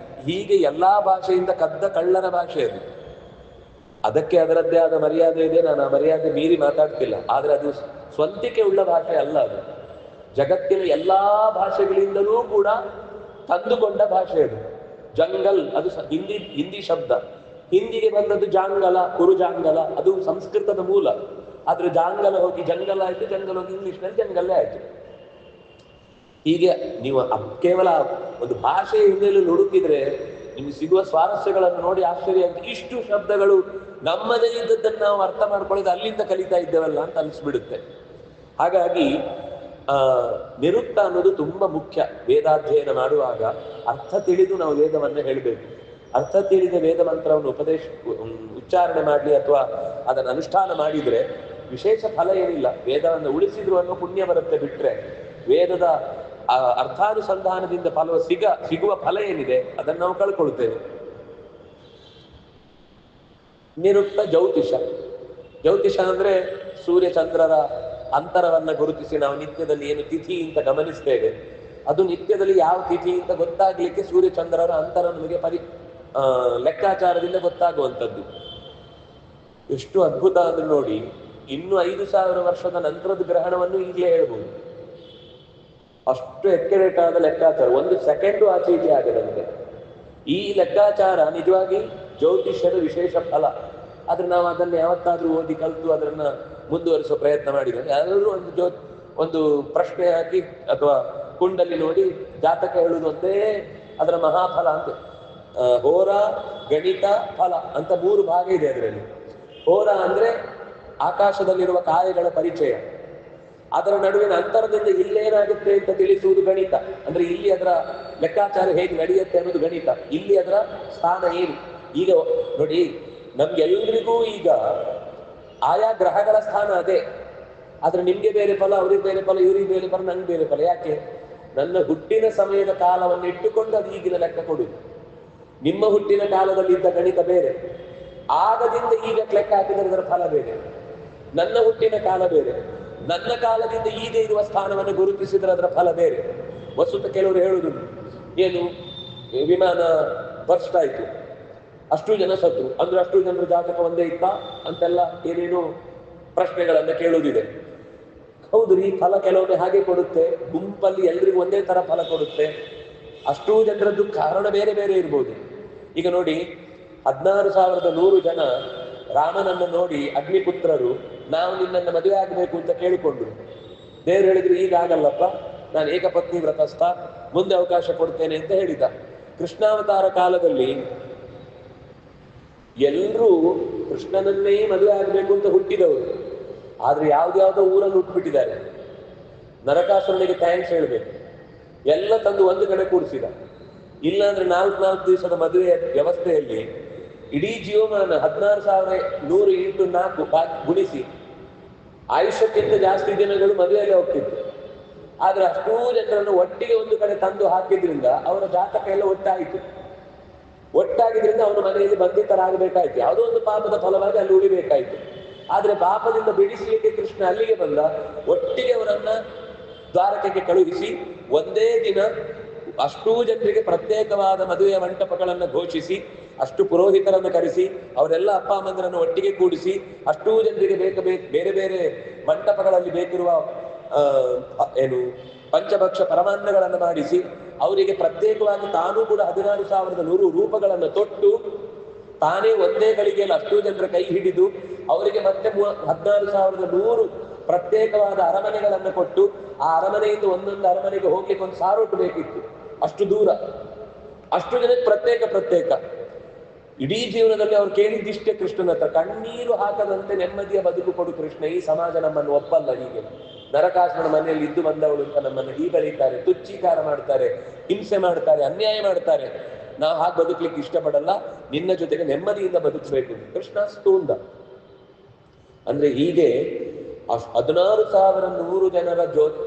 ಹೀಗೆ ಎಲ್ಲಾ ಭಾಷೆಯಿಂದ ಕದ್ದ ಕಳ್ಳನ ಭಾಷೆ ಅದು. ಅದಕ್ಕೆ ಅದರದ್ದೇ ಆದ ಮರ್ಯಾದೆ ಇದೆ. ನಾನು ಆ ಮರ್ಯಾದೆ ಮೀರಿ ಮಾತಾಡ್ತಿಲ್ಲ. ಆದ್ರೆ ಅದು ಸ್ವಂತಿಕೆ ಉಳ್ಳ ಭಾಷೆ ಅಲ್ಲ. ಅದು ಜಗತ್ತಿನ ಎಲ್ಲಾ ಭಾಷೆಗಳಿಂದಲೂ ಕೂಡ ತಂದುಕೊಂಡ ಭಾಷೆ ಅದು. ಜಂಗಲ್ ಅದು ಹಿಂದಿ ಶಬ್ದ. ಹಿಂದಿಗೆ ಬಂದದ್ದು ಜಾಂಗಲ, ಕುರುಜಾಂಗಲ, ಅದು ಸಂಸ್ಕೃತದ ಮೂಲ. ಆದ್ರೆ ಜಾಂಗಲ ಹೋಗಿ ಜಂಗಲ್ ಆಯ್ತು, ಜಂಗಲ್ ಹೋಗಿ ಇಂಗ್ಲಿಷ್ನಲ್ಲಿ ಜಂಗಲ್ಲೇ ಆಯ್ತು. ಹೀಗೆ ನೀವು ಕೇವಲ ಒಂದು ಭಾಷೆಯ ಹಿನ್ನೆಲೆಯಲ್ಲಿ ಹುಡುಕಿದ್ರೆ ನಿಮ್ಗೆ ಸಿಗುವ ಸ್ವಾರಸ್ಯಗಳನ್ನು ನೋಡಿ ಆಶ್ಚರ್ಯ. ಇಷ್ಟು ಶಬ್ದಗಳು ನಮ್ಮದೇ ಇದ್ದದ್ದನ್ನು ನಾವು ಅರ್ಥ ಮಾಡ್ಕೊಳ್ಳೋದು ಅಲ್ಲಿಂದ ಕಲಿತಾ ಇದ್ದೇವಲ್ಲ ಅಂತ ಅನಿಸ್ಬಿಡುತ್ತೆ. ಹಾಗಾಗಿ ನಿರುಕ್ತ ಅನ್ನೋದು ತುಂಬಾ ಮುಖ್ಯ. ವೇದಾಧ್ಯಯನ ಮಾಡುವಾಗ ಅರ್ಥ ತಿಳಿದು ನಾವು ವೇದವನ್ನ ಹೇಳಬೇಕು. ಅರ್ಥ ತಿಳಿದ ವೇದ ಮಂತ್ರವನ್ನು ಉಚ್ಚಾರಣೆ ಮಾಡಲಿ ಅಥವಾ ಅದನ್ನು ಅನುಷ್ಠಾನ ಮಾಡಿದ್ರೆ ವಿಶೇಷ ಫಲ ಏನಿಲ್ಲ. ವೇದವನ್ನು ಉಳಿಸಿದ್ರು ಅನ್ನೋ ಪುಣ್ಯ ಬರುತ್ತೆ. ಬಿಟ್ರೆ ವೇದದ ಅರ್ಥಾನುಸಂಧಾನದಿಂದ ಸಿಗುವ ಫಲ ಏನಿದೆ ಅದನ್ನು ನಾವು ಕಳ್ಕೊಳ್ತೇವೆ. ನಿರುಕ್ತ ಜ್ಯೋತಿಷ. ಜ್ಯೋತಿಷ ಅಂದ್ರೆ ಸೂರ್ಯ ಚಂದ್ರರ ಅಂತರವನ್ನ ಗುರುತಿಸಿ ನಾವು ನಿತ್ಯದಲ್ಲಿ ಏನು ತಿಥಿ ಅಂತ ಗಮನಿಸ್ತೇವೆ, ಅದು ನಿತ್ಯದಲ್ಲಿ ಯಾವ ತಿಥಿ ಅಂತ ಗೊತ್ತಾಗ್ಲಿಕ್ಕೆ ಸೂರ್ಯ ಚಂದ್ರರ ಅಂತರ ನಮಗೆ ಲೆಕ್ಕಾಚಾರದಿಂದ ಗೊತ್ತಾಗುವಂಥದ್ದು. ಎಷ್ಟು ಅದ್ಭುತ ಅಂದ್ರೆ ನೋಡಿ, ಇನ್ನು 5,000 ವರ್ಷದ ನಂತರದ ಗ್ರಹಣವನ್ನು ಈಗಲೇ ಹೇಳ್ಬೋದು. ಅಷ್ಟು ಎಕ್ಯುರೇಟ್ ಆದ ಲೆಕ್ಕಾಚಾರ, 1 ಸೆಕೆಂಡು ಆಚೆ ಈಚೆ ಆಗದಂತೆ. ಈ ಲೆಕ್ಕಾಚಾರ ನಿಜವಾಗಿ ಜ್ಯೋತಿಷ್ಯದ ವಿಶೇಷ ಫಲ. ಆದ್ರೆ ನಾವು ಅದನ್ನು ಯಾವತ್ತಾದ್ರೂ ಓದಿ ಕಲಿತು ಅದನ್ನ ಮುಂದುವರಿಸುವ ಪ್ರಯತ್ನ ಮಾಡಿದ್ರೆ, ಯಾರಾದ್ರೂ ಒಂದು ಪ್ರಶ್ನೆ ಹಾಕಿ ಅಥವಾ ಕುಂಡಲಿ ನೋಡಿ ಜಾತಕ ಹೇಳುವುದು ಒಂದೇ ಅದರ ಮಹಾಫಲ ಅಂತ. ಹೋರ, ಗಣಿತ, ಫಲ ಅಂತ 3 ಭಾಗ ಇದೆ ಅದರಲ್ಲಿ. ಹೋರ ಅಂದ್ರೆ ಆಕಾಶದಲ್ಲಿರುವ ಕಾಯಗಳ ಪರಿಚಯ, ಅದರ ನಡುವಿನ ಅಂತರದಿಂದ ಇಲ್ಲೇನಾಗುತ್ತೆ ಅಂತ ತಿಳಿಸುವುದು ಗಣಿತ. ಅಂದ್ರೆ ಇಲ್ಲಿ ಅದರ ಲೆಕ್ಕಾಚಾರ ಹೇಗೆ ನಡೆಯುತ್ತೆ ಅನ್ನೋದು ಗಣಿತ. ಇಲ್ಲಿ ಅದರ ಸ್ಥಾನ ಏನು. ಈಗ ನೋಡಿ, ನಮ್ಗೆಲ್ರಿಗೂ ಈಗ ಆಯಾ ಗ್ರಹಗಳ ಸ್ಥಾನ ಅದೇ. ಆದ್ರೆ ನಿಮ್ಗೆ ಬೇರೆ ಫಲ, ಅವ್ರಿಗೆ ಬೇರೆ ಫಲ, ಇವ್ರಿಗೆ ಬೇರೆ ಫಲ, ನಂಗೆ ಬೇರೆ ಫಲ. ಯಾಕೆ? ನನ್ನ ಹುಟ್ಟಿನ ಸಮಯದ ಕಾಲವನ್ನು ಇಟ್ಟುಕೊಂಡು ಅದು ಈಗಿನ ಲೆಕ್ಕ ಕೊಡುದು. ನಿಮ್ಮ ಹುಟ್ಟಿನ ಕಾಲದಲ್ಲಿ ಇದ್ದ ಗಣಿತ ಬೇರೆ, ಆಗದಿಂದ ಈಗ ಲೆಕ್ಕ ಹಾಕಿದರೆ ಅದರ ಫಲ ಬೇರೆ. ನನ್ನ ಹುಟ್ಟಿನ ಕಾಲ ಬೇರೆ, ನನ್ನ ಕಾಲದಿಂದ ಈಗ ಇರುವ ಸ್ಥಾನವನ್ನು ಗುರುತಿಸಿದ್ರೆ ಅದರ ಫಲ ಬೇರೆ. ವಸ್ತುತ ಕೆಲವರು ಹೇಳುದು ಏನು, ವಿಮಾನ ಬರ್ಸ್ಟ್ ಆಯ್ತು, ಅಷ್ಟು ಜನ ಸತ್ರು ಅಂದ್ರೆ ಅಷ್ಟು ಜನರ ಜಾತಕ ಒಂದೇ ಇತ್ತ ಅಂತೆಲ್ಲ ಏನೇನು ಪ್ರಶ್ನೆಗಳನ್ನ ಕೇಳುವುದಿದೆ. ಹೌದು ರೀ, ಫಲ ಕೆಲವೊಮ್ಮೆ ಹಾಗೆ ಕೊಡುತ್ತೆ. ಗುಂಪಲ್ಲಿ ಎಲ್ರಿಗೂ ಒಂದೇ ತರ ಫಲ ಕೊಡುತ್ತೆ. ಅಷ್ಟೂ ಜನರದ್ದು ಕಾರಣ ಬೇರೆ ಬೇರೆ ಇರ್ಬೋದು. ಈಗ ನೋಡಿ, 16,100 ಜನ ರಾಮನನ್ನು ನೋಡಿ ಅಗ್ನಿಪುತ್ರರು ನಾವು ನಿನ್ನನ್ನು ಮದುವೆ ಆಗಬೇಕು ಅಂತ ಕೇಳಿಕೊಂಡ್ರು. ದೇವರು ಹೇಳಿದ್ರು, ಈಗ ಆಗಲ್ಲಪ್ಪ, ನಾನು ಏಕಪತ್ನಿ ವ್ರತಸ್ಥ, ಮುಂದೆ ಅವಕಾಶ ಕೊಡ್ತೇನೆ ಅಂತ ಹೇಳಿದ. ಕೃಷ್ಣಾವತಾರ ಕಾಲದಲ್ಲಿ ಎಲ್ಲರೂ ಕೃಷ್ಣನನ್ನೇ ಮದುವೆ ಆಗಬೇಕು ಅಂತ ಹುಟ್ಟಿದವರು. ಆದ್ರೆ ಯಾವ್ದಾವ್ದೋ ಊರಲ್ಲಿ ಹುಟ್ಟುಬಿಟ್ಟಿದ್ದಾರೆ. ನರಕಾಸುರನಿಗೆ ಥ್ಯಾಂಕ್ಸ್ ಹೇಳ್ಬೇಕು, ಎಲ್ಲ ತಂದು ಒಂದು ಕಡೆ ಕೂಡಿಸಿದ. ಇಲ್ಲಾಂದ್ರೆ 4 ದಿವಸದ ಮದುವೆ ವ್ಯವಸ್ಥೆಯಲ್ಲಿ ಇಡೀ ಜೀವಮಾನ 16,100 × 4 ಗುಣಿಸಿ ಆಯುಷ್ಯಕ್ಕಿಂತ ಜಾಸ್ತಿ ದಿನಗಳು ಮದುವೆಯಲ್ಲಿ ಹೋಗ್ತಿದ್ರು. ಆದ್ರೆ ಅಷ್ಟೂ ಜನರನ್ನು ಒಟ್ಟಿಗೆ ಒಂದು ಕಡೆ ತಂದು ಹಾಕಿದ್ರಿಂದ ಅವರ ಜಾತಕ ಎಲ್ಲ ಒಟ್ಟಾಗಿದ್ರಿಂದ ಅವನ ಮನೆಯಲ್ಲಿ ಬಂಧಿತರಾಗಬೇಕಾಯ್ತು. ಯಾವುದೋ ಒಂದು ಪಾಪದ ಫಲವಾಗಿ ಅಲ್ಲಿ ಉಳಿಬೇಕಾಯ್ತು. ಆದ್ರೆ ಪಾಪದಿಂದ ಬಿಡಿಸಲಿಕ್ಕೆ ಕೃಷ್ಣ ಅಲ್ಲಿಗೆ ಬಂದ. ಒಟ್ಟಿಗೆ ಅವರನ್ನ ದ್ವಾರಕೆಗೆ ಕಳುಹಿಸಿ ಒಂದೇ ದಿನ ಅಷ್ಟೂ ಜನರಿಗೆ ಪ್ರತ್ಯೇಕವಾದ ಮದುವೆಯ ಮಂಟಪಗಳನ್ನು ಘೋಷಿಸಿ, ಅಷ್ಟು ಪುರೋಹಿತರನ್ನು ಕರೆಸಿ, ಅವರೆಲ್ಲ ಅಪ್ಪ ಅಮ್ಮಂದರನ್ನು ಒಟ್ಟಿಗೆ ಕೂಡಿಸಿ, ಅಷ್ಟೂ ಜನರಿಗೆ ಬೇರೆ ಬೇರೆ ಮಂಟಪಗಳಲ್ಲಿ ಬೇಕಿರುವ ಪಂಚಭಕ್ಷ ಪರಮಾನ್ನಗಳನ್ನು ಮಾಡಿಸಿ, ಅವರಿಗೆ ಪ್ರತ್ಯೇಕವಾಗಿ ತಾನೂ ಕೂಡ 16,100 ರೂಪಗಳನ್ನು ತೊಟ್ಟು, ತಾನೇ ಒಂದೇ ಗಳಿಗೆಯಲ್ಲಿ ಅಷ್ಟೂ ಜನರ ಕೈ ಹಿಡಿದು ಅವರಿಗೆ ಮತ್ತೆ 16,100 ಪ್ರತ್ಯೇಕವಾದ ಅರಮನೆಗಳನ್ನು ಕೊಟ್ಟು, ಆ ಅರಮನೆಯಿಂದ ಒಂದೊಂದು ಅರಮನೆಗೆ ಹೋಗ್ಲಿಕ್ಕೆ ಒಂದು ಸಾರೋಟು ಬೇಕಿತ್ತು. ಅಷ್ಟು ದೂರ, ಅಷ್ಟು ಜನಕ್ಕೆ ಪ್ರತ್ಯೇಕ. ಇಡೀ ಜೀವನದಲ್ಲಿ ಅವ್ರು ಕೇಳಿದ್ದಿಷ್ಟೇ ಕೃಷ್ಣನ ಹತ್ರ, ಕಣ್ಣೀರು ಹಾಕದಂತೆ ನೆಮ್ಮದಿಯ ಬದುಕು ಕೊಡು ಕೃಷ್ಣ, ಈ ಸಮಾಜ ನಮ್ಮನ್ನು ಒಪ್ಪಲ್ಲ. ಹೀಗೆ ನರಕಾಸುರನ ಮನೆಯಲ್ಲಿ ಇದ್ದು ಬಂದವಳು ಅಂತ ನಮ್ಮನ್ನು ಹೀಗಲಿತಾರೆ, ತುಚ್ಛೀಕಾರ ಮಾಡ್ತಾರೆ, ಹಿಂಸೆ ಮಾಡ್ತಾರೆ, ಅನ್ಯಾಯ ಮಾಡ್ತಾರೆ. ನಾವು ಹಾಗೆ ಬದುಕಲಿಕ್ಕೆ ಇಷ್ಟಪಡಲ್ಲ, ನಿನ್ನ ಜೊತೆಗೆ ನೆಮ್ಮದಿಯಿಂದ ಬದುಕಬೇಕು ಕೃಷ್ಣ ಸ್ತೂಂದ. ಅಂದ್ರೆ ಹೀಗೆ 16,100 ಜನರ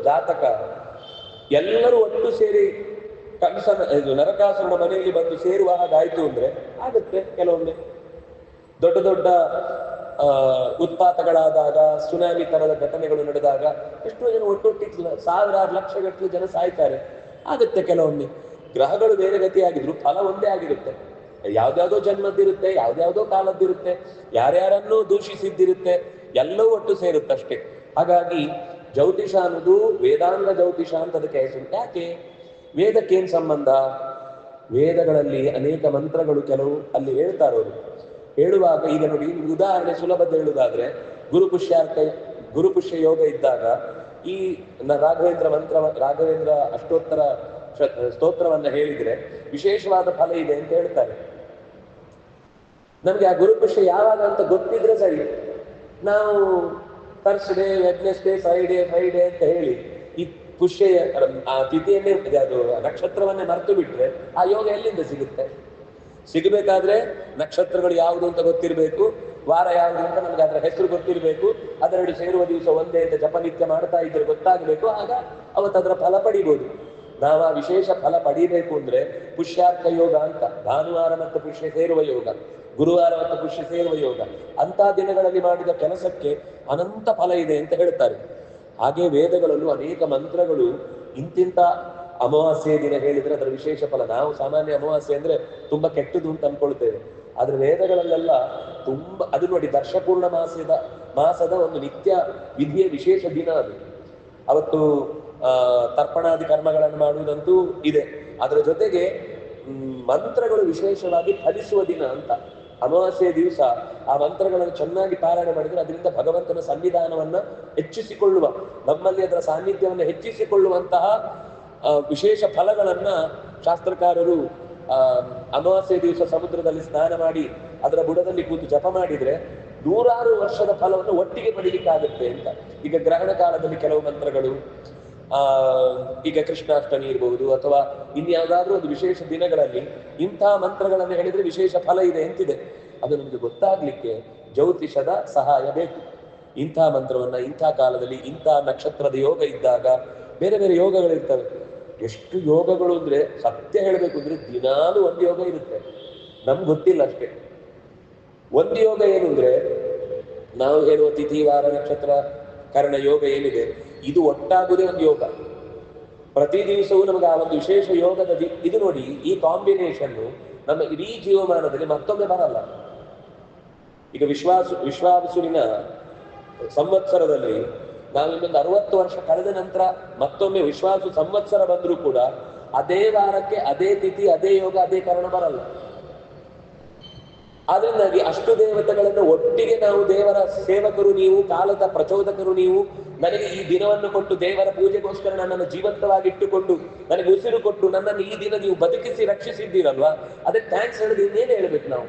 ಜಾತಕ ಎಲ್ಲರೂ ಒಟ್ಟು ಸೇರಿ ನರಕಾಸುರನ ಮನೆಯಲ್ಲಿ ಬಂದು ಸೇರುವ ಹಾಗಾಯ್ತು ಅಂದ್ರೆ ಆಗುತ್ತೆ. ಕೆಲವೊಮ್ಮೆ ದೊಡ್ಡ ದೊಡ್ಡ ಉತ್ಪಾತಗಳಾದಾಗ, ಸುನಾಮಿ ತರದ ಘಟನೆಗಳು ನಡೆದಾಗ ಎಷ್ಟೋ ಜನ ಒಟ್ಟೊಟ್ಟಿಗೆ 1,000 ಲಕ್ಷಗಟ್ಟಲೆ ಜನ ಸಾಯ್ತಾರೆ. ಆಗುತ್ತೆ ಕೆಲವೊಮ್ಮೆ. ಗ್ರಹಗಳು ಬೇರೆ ಗತಿಯಾಗಿದ್ರು ಫಲ ಒಂದೇ ಆಗಿರುತ್ತೆ. ಯಾವ್ದ್ಯಾವ್ದೋ ಜನ್ಮದ್ದಿರುತ್ತೆ, ಯಾವ್ದ್ಯಾವ್ದೋ ಕಾಲದ್ದಿರುತ್ತೆ, ಯಾರ್ಯಾರನ್ನೂ ದೂಷಿಸಿದ್ದಿರುತ್ತೆ, ಎಲ್ಲವೂ ಒಟ್ಟು ಸೇರುತ್ತಷ್ಟೇ. ಹಾಗಾಗಿ ಜ್ಯೋತಿಷ ಅನ್ನೋದು ವೇದಾಂಗ ಜ್ಯೋತಿಷ ಅಂತ ಅದಕ್ಕೆ ಹೆಸರು. ಯಾಕೆ? ವೇದಕ್ಕೇನ್ ಸಂಬಂಧ? ವೇದಗಳಲ್ಲಿ ಅನೇಕ ಮಂತ್ರಗಳು ಕೆಲವು ಅಲ್ಲಿ ಹೇಳ್ತಾರವರು. ಹೇಳುವಾಗ ಈಗ ನೋಡಿ, ಉದಾಹರಣೆ ಸುಲಭದ ಹೇಳುವುದಾದ್ರೆ, ಗುರುಪುಷ್ಯ ಯೋಗ ಇದ್ದಾಗ ಈ ರಾಘವೇಂದ್ರ ಅಷ್ಟೋತ್ತರ ಸ್ತೋತ್ರವನ್ನ ಹೇಳಿದ್ರೆ ವಿಶೇಷವಾದ ಫಲ ಇದೆ ಅಂತ ಹೇಳ್ತಾರೆ. ನಮ್ಗೆ ಆ ಗುರುಪುಷ್ಯ ಯಾವಾಗ ಅಂತ ಗೊತ್ತಿದ್ರೆ ಸರಿ. ನಾವು ಥರ್ಸ್ಡೇ, ವೆಡ್ನೆಸ್ಡೇ, ಫ್ರೈಡೇ ಅಂತ ಹೇಳಿ ಈ ಪುಷ್ಯ ಆ ತಿಥಿಯನ್ನೇ, ಅದು ನಕ್ಷತ್ರವನ್ನೇ ಮರೆತು ಬಿಟ್ರೆ ಆ ಯೋಗ ಎಲ್ಲಿಂದ ಸಿಗುತ್ತೆ? ಸಿಗಬೇಕಾದ್ರೆ ನಕ್ಷತ್ರಗಳು ಯಾವುದು ಅಂತ ಗೊತ್ತಿರಬೇಕು, ವಾರ ಯಾವುದು ಅಂತ ನಮ್ಗೆ ಅದರ ಹೆಸರು ಗೊತ್ತಿರಬೇಕು, ಅದೆರಡು ಸೇರುವ ದಿವಸ ಒಂದೇ ಅಂತ ಜಪನಿತ್ಯ ಮಾಡ್ತಾ ಇದ್ರೆ ಗೊತ್ತಾಗಬೇಕು. ಆಗ ಅವತ್ತು ಅದರ ಫಲ ಪಡಿಬೋದು. ನಾವು ಆ ವಿಶೇಷ ಫಲ ಪಡಿಬೇಕು ಅಂದ್ರೆ ಪುಷ್ಯಾರ್ಥ ಯೋಗ ಅಂತ, ಭಾನುವಾರ ಮತ್ತು ಪುಷ್ಯ ಸೇರುವ ಯೋಗ, ಗುರುವಾರ ಮತ್ತು ಪುಷ್ಯ ಸೇರುವ ಯೋಗ, ಅಂತ ದಿನಗಳಲ್ಲಿ ಮಾಡಿದ ಕೆಲಸಕ್ಕೆ ಅನಂತ ಫಲ ಇದೆ ಅಂತ ಹೇಳ್ತಾರೆ. ಹಾಗೆ ವೇದಗಳಲ್ಲೂ ಅನೇಕ ಮಂತ್ರಗಳು ಇಂತಿಂತ ಅಮಾವಾಸ್ಯೆ ದಿನ ಹೇಳಿದ್ರೆ ಅದರ ವಿಶೇಷ ಫಲ. ನಾವು ಸಾಮಾನ್ಯ ಅಮಾವಾಸ್ಯೆ ಅಂದ್ರೆ ತುಂಬಾ ಕೆಟ್ಟದು ಅಂತ ಅನ್ಕೊಳ್ತೇವೆ. ಆದ್ರೆ ವೇದಗಳಲ್ಲೆಲ್ಲ ತುಂಬಾ, ಅದು ನೋಡಿ, ದರ್ಶಪೂರ್ಣ ಮಾಸದ ಒಂದು ನಿತ್ಯ ವಿಧಿಯ ವಿಶೇಷ ದಿನ ಅದು. ಅವತ್ತು ತರ್ಪಣಾದಿ ಕರ್ಮಗಳನ್ನು ಮಾಡುವುದಂತೂ ಇದೆ. ಅದರ ಜೊತೆಗೆ ಮಂತ್ರಗಳು ವಿಶೇಷವಾಗಿ ಫಲಿಸುವ ದಿನ ಅಂತ. ಅಮಾವಾಸ್ಯೆಯ ದಿವಸ ಆ ಮಂತ್ರಗಳನ್ನು ಚೆನ್ನಾಗಿ ಪಾರಾಯಣ ಮಾಡಿದ್ರೆ ಅದರಿಂದ ಭಗವಂತನ ಸನ್ನಿಧಾನವನ್ನ ಹೆಚ್ಚಿಸಿಕೊಳ್ಳುವ, ನಮ್ಮಲ್ಲಿ ಅದರ ಸಾನ್ನಿಧ್ಯವನ್ನು ಹೆಚ್ಚಿಸಿಕೊಳ್ಳುವಂತಹ ವಿಶೇಷ ಫಲಗಳನ್ನ ಶಾಸ್ತ್ರಕಾರರು ಅಮಾವಾಸ್ಯೆ ದಿವಸ ಸಮುದ್ರದಲ್ಲಿ ಸ್ನಾನ ಮಾಡಿ ಅದರ ಬುಡದಲ್ಲಿ ಕೂತು ಜಪ ಮಾಡಿದ್ರೆ 100 ವರ್ಷದ ಫಲವನ್ನು ಒಟ್ಟಿಗೆ ಪಡೀಲಿಕ್ಕಾಗುತ್ತೆ ಅಂತ. ಈಗ ಗ್ರಹಣ ಕಾಲದಲ್ಲಿ ಕೆಲವು ಮಂತ್ರಗಳು, ಈಗ ಕೃಷ್ಣಾಷ್ಟಮಿ ಇರಬಹುದು ಅಥವಾ ಇನ್ಯಾವುದಾದ್ರೂ ಒಂದು ವಿಶೇಷ ದಿನಗಳಲ್ಲಿ ಇಂಥ ಮಂತ್ರಗಳನ್ನು ಹೇಳಿದ್ರೆ ವಿಶೇಷ ಫಲ ಇದೆ ಅಂತಿದೆ. ಅದು ನಮ್ಗೆ ಗೊತ್ತಾಗ್ಲಿಕ್ಕೆ ಜ್ಯೋತಿಷದ ಸಹಾಯ ಬೇಕು. ಇಂಥ ಮಂತ್ರವನ್ನ ಇಂಥ ಕಾಲದಲ್ಲಿ ಇಂಥ ನಕ್ಷತ್ರದ ಯೋಗ ಇದ್ದಾಗ, ಬೇರೆ ಬೇರೆ ಯೋಗಗಳಿರ್ತವೆ. ಎಷ್ಟು ಯೋಗಗಳು ಅಂದ್ರೆ ಸತ್ಯ ಹೇಳಬೇಕು ಅಂದ್ರೆ ದಿನಾಲು ಒಂದು ಯೋಗ ಇರುತ್ತೆ, ನಮ್ಗೆ ಗೊತ್ತಿಲ್ಲ ಅಷ್ಟೇ. ಒಂದು ಯೋಗ ಏನು ಅಂದ್ರೆ ನಾವು ಹೇಳುವ ತಿಥಿ ವಾರ ನಕ್ಷತ್ರ ಕರ್ಣ ಯೋಗ ಏನಿದೆ ಇದು ಒಟ್ಟಾಗುವುದೇ ಒಂದು ಯೋಗ. ಪ್ರತಿ ದಿವಸವೂ ನಮಗೆ ಆ ಒಂದು ವಿಶೇಷ ಯೋಗದ ಇದು ನೋಡಿ, ಈ ಕಾಂಬಿನೇಷನ್ ನಮ್ಮ ಇಡೀ ಜೀವಮಾನದಲ್ಲಿ ಮತ್ತೊಮ್ಮೆ ಬರಲ್ಲ. ಈಗ ವಿಶ್ವಾವಸುವಿನ ಸಂವತ್ಸರದಲ್ಲಿ ನಾವು ಇನ್ನೊಂದು 60 ವರ್ಷ ಕಳೆದ ನಂತರ ಮತ್ತೊಮ್ಮೆ ವಿಶ್ವಾಸ ಸಂವತ್ಸರ ಬಂದರೂ ಕೂಡ ಅದೇ ವಾರಕ್ಕೆ ಅದೇ ತಿಥಿ ಅದೇ ಯೋಗ ಅದೇ ಕಾರಣ ಬರಲ್ಲ. ಆದ್ರಿಂದಾಗಿ ಅಷ್ಟು ದೇವತೆಗಳನ್ನು ಒಟ್ಟಿಗೆ ನಾವು ದೇವರ ಸೇವಕರು ನೀವು, ಕಾಲದ ಪ್ರಚೋದಕರು ನೀವು, ನನಗೆ ಈ ದಿನವನ್ನು ಕೊಟ್ಟು ದೇವರ ಪೂಜೆಗೋಸ್ಕರ ನನ್ನನ್ನು ಜೀವಂತವಾಗಿಟ್ಟುಕೊಂಡು ನನಗೆ ಉಸಿರು ಕೊಟ್ಟು ನನ್ನನ್ನು ಈ ದಿನ ನೀವು ಬದುಕಿಸಿ ರಕ್ಷಿಸಿದ್ದೀರಲ್ವಾ, ಅದಕ್ಕೆ ಥ್ಯಾಂಕ್ಸ್ ಹೇಳಿದ್ರೆ ಇನ್ನೇನು ಹೇಳ್ಬೇಕು ನಾವು.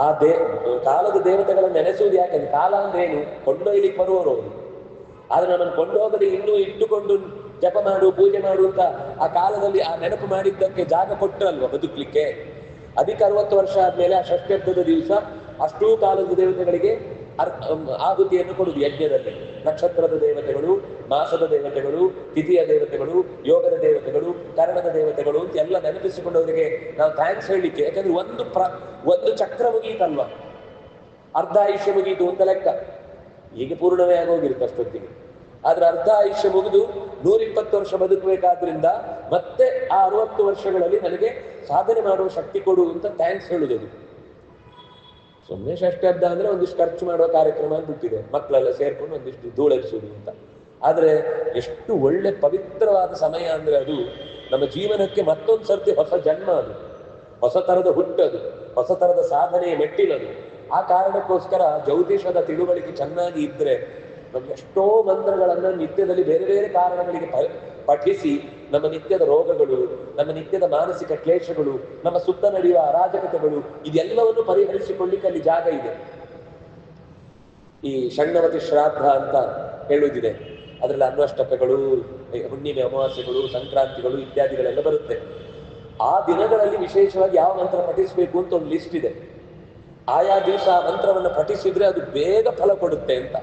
ಆ ಕಾಲದ ದೇವತೆಗಳನ್ನು ನೆನೆಸುವುದು ಯಾಕಂದ್ರೆ ಕಾಲ ಅಂದ್ರೆ ಏನು, ಕೊಂಡೊಯ್ಲಿಕ್ಕೆ ಬರುವವರು ಅವರು. ಆದ್ರೆ ನನ್ನನ್ನು ಕೊಂಡೋಗದೆ ಇನ್ನೂ ಇಟ್ಟುಕೊಂಡು ಜಪ ಮಾಡು ಪೂಜೆ ಮಾಡು ಅಂತ ಆ ಕಾಲದಲ್ಲಿ ಆ ನೆನಪು ಮಾಡಿದ್ದಕ್ಕೆ ಜಾಗ ಕೊಟ್ಟರಲ್ವ ಬದುಕಲಿಕ್ಕೆ. ಅದಕ್ಕೆ 60 ವರ್ಷ ಆದ್ಮೇಲೆ ಆ ಷಷ್ಠ್ಯಬ್ದದ ದಿವಸ ಅಷ್ಟೂ ಕಾಲದ ದೇವತೆಗಳಿಗೆ ಆಹುತಿಯನ್ನು ಕೊಡುದು ಯಜ್ಞದಲ್ಲಿ. ನಕ್ಷತ್ರದ ದೇವತೆಗಳು, ಮಾಸದ ದೇವತೆಗಳು, ತಿಥಿಯ ದೇವತೆಗಳು, ಯೋಗದ ದೇವತೆಗಳು, ಕರ್ಣದ ದೇವತೆಗಳು ಅಂತ ಎಲ್ಲ ನೆನಪಿಸಿಕೊಂಡವರಿಗೆ ನಾವು ಥ್ಯಾಂಕ್ಸ್ ಹೇಳಲಿಕ್ಕೆ. ಯಾಕಂದ್ರೆ ಒಂದು ಚಕ್ರ ಮುಗೀತಲ್ವ, ಅರ್ಧ ಆಯುಷ್ಯ ಮುಗೀತು ಅಂತ ಲೆಕ್ಕ. ಈಗ ಪೂರ್ಣವೇ ಆಗೋಗಿರುತ್ತೆ ಅಷ್ಟೊತ್ತಿಗೆ. ಆದ್ರೆ ಅರ್ಧ ಆಯುಷ್ಯ ಮುಗಿದು 120 ವರ್ಷ ಬದುಕಬೇಕಾದ್ರಿಂದ ಮತ್ತೆ ಆ 60 ವರ್ಷಗಳಲ್ಲಿ ನನಗೆ ಸಾಧನೆ ಮಾಡುವ ಶಕ್ತಿ ಕೊಡು ಅಂತ ಥ್ಯಾಂಕ್ಸ್ ಹೇಳುದು. ಸುಮ್ಮನೆ ಷಷ್ಠ್ಯಬ್ದ ಅಂದ್ರೆ ಒಂದಿಷ್ಟು ಖರ್ಚು ಮಾಡುವ ಕಾರ್ಯಕ್ರಮ ಅಂದ್ಬಿಟ್ಟಿದೆ, ಮಕ್ಕಳೆಲ್ಲ ಸೇರ್ಕೊಂಡು ಒಂದಿಷ್ಟು ಧೂಳೆರಿಸುವುದು ಅಂತ. ಆದ್ರೆ ಎಷ್ಟು ಒಳ್ಳೆ ಪವಿತ್ರವಾದ ಸಮಯ ಅಂದ್ರೆ ಅದು ನಮ್ಮ ಜೀವನಕ್ಕೆ ಮತ್ತೊಂದು ಸರ್ತಿ ಹೊಸ ಜನ್ಮ, ಅದು ಹೊಸ ತರದ ಹುಟ್ಟದು, ಹೊಸ ತರದ ಸಾಧನೆಯ ಮೆಟ್ಟಿಲದು. ಆ ಕಾರಣಕ್ಕೋಸ್ಕರ ಜ್ಯೋತಿಷದ ತಿಳುವಳಿಕೆ ಚೆನ್ನಾಗಿ ಇದ್ರೆ ನಮ್ಗೆ ಎಷ್ಟೋ ಮಂತ್ರಗಳನ್ನ ನಿತ್ಯದಲ್ಲಿ ಬೇರೆ ಬೇರೆ ಕಾರಣಗಳಿಗೆ ಪಠಿಸಿ ನಮ್ಮ ನಿತ್ಯದ ರೋಗಗಳು, ನಮ್ಮ ನಿತ್ಯದ ಮಾನಸಿಕ ಕ್ಲೇಶಗಳು, ನಮ್ಮ ಸುತ್ತ ನಡೆಯುವ ಅರಾಜಕತೆಗಳು ಇದೆಲ್ಲವನ್ನು ಪರಿಹರಿಸಿಕೊಳ್ಳಿಕ್ಕೆ ಅಲ್ಲಿ ಜಾಗ ಇದೆ. ಈ ಷಣ್ಣವತಿ ಶ್ರಾದ್ದ ಅಂತ ಹೇಳುವುದಿದೆ, ಅದರಲ್ಲಿ ಅನ್ವಷ್ಟಕಗಳು, ಹುಣ್ಣಿಮೆ ಅಮಾವಾಸ್ಯೆಗಳು, ಸಂಕ್ರಾಂತಿಗಳು ಇತ್ಯಾದಿಗಳೆಲ್ಲ ಬರುತ್ತೆ. ಆ ದಿನಗಳಲ್ಲಿ ವಿಶೇಷವಾಗಿ ಯಾವ ಮಂತ್ರ ಪಠಿಸಬೇಕು ಅಂತ ಒಂದು ಲಿಸ್ಟ್ ಇದೆ. ಆಯಾ ದಿವಸ ಆ ಮಂತ್ರವನ್ನು ಪಠಿಸಿದ್ರೆ ಅದು ಬೇಗ ಫಲ ಕೊಡುತ್ತೆ ಅಂತ.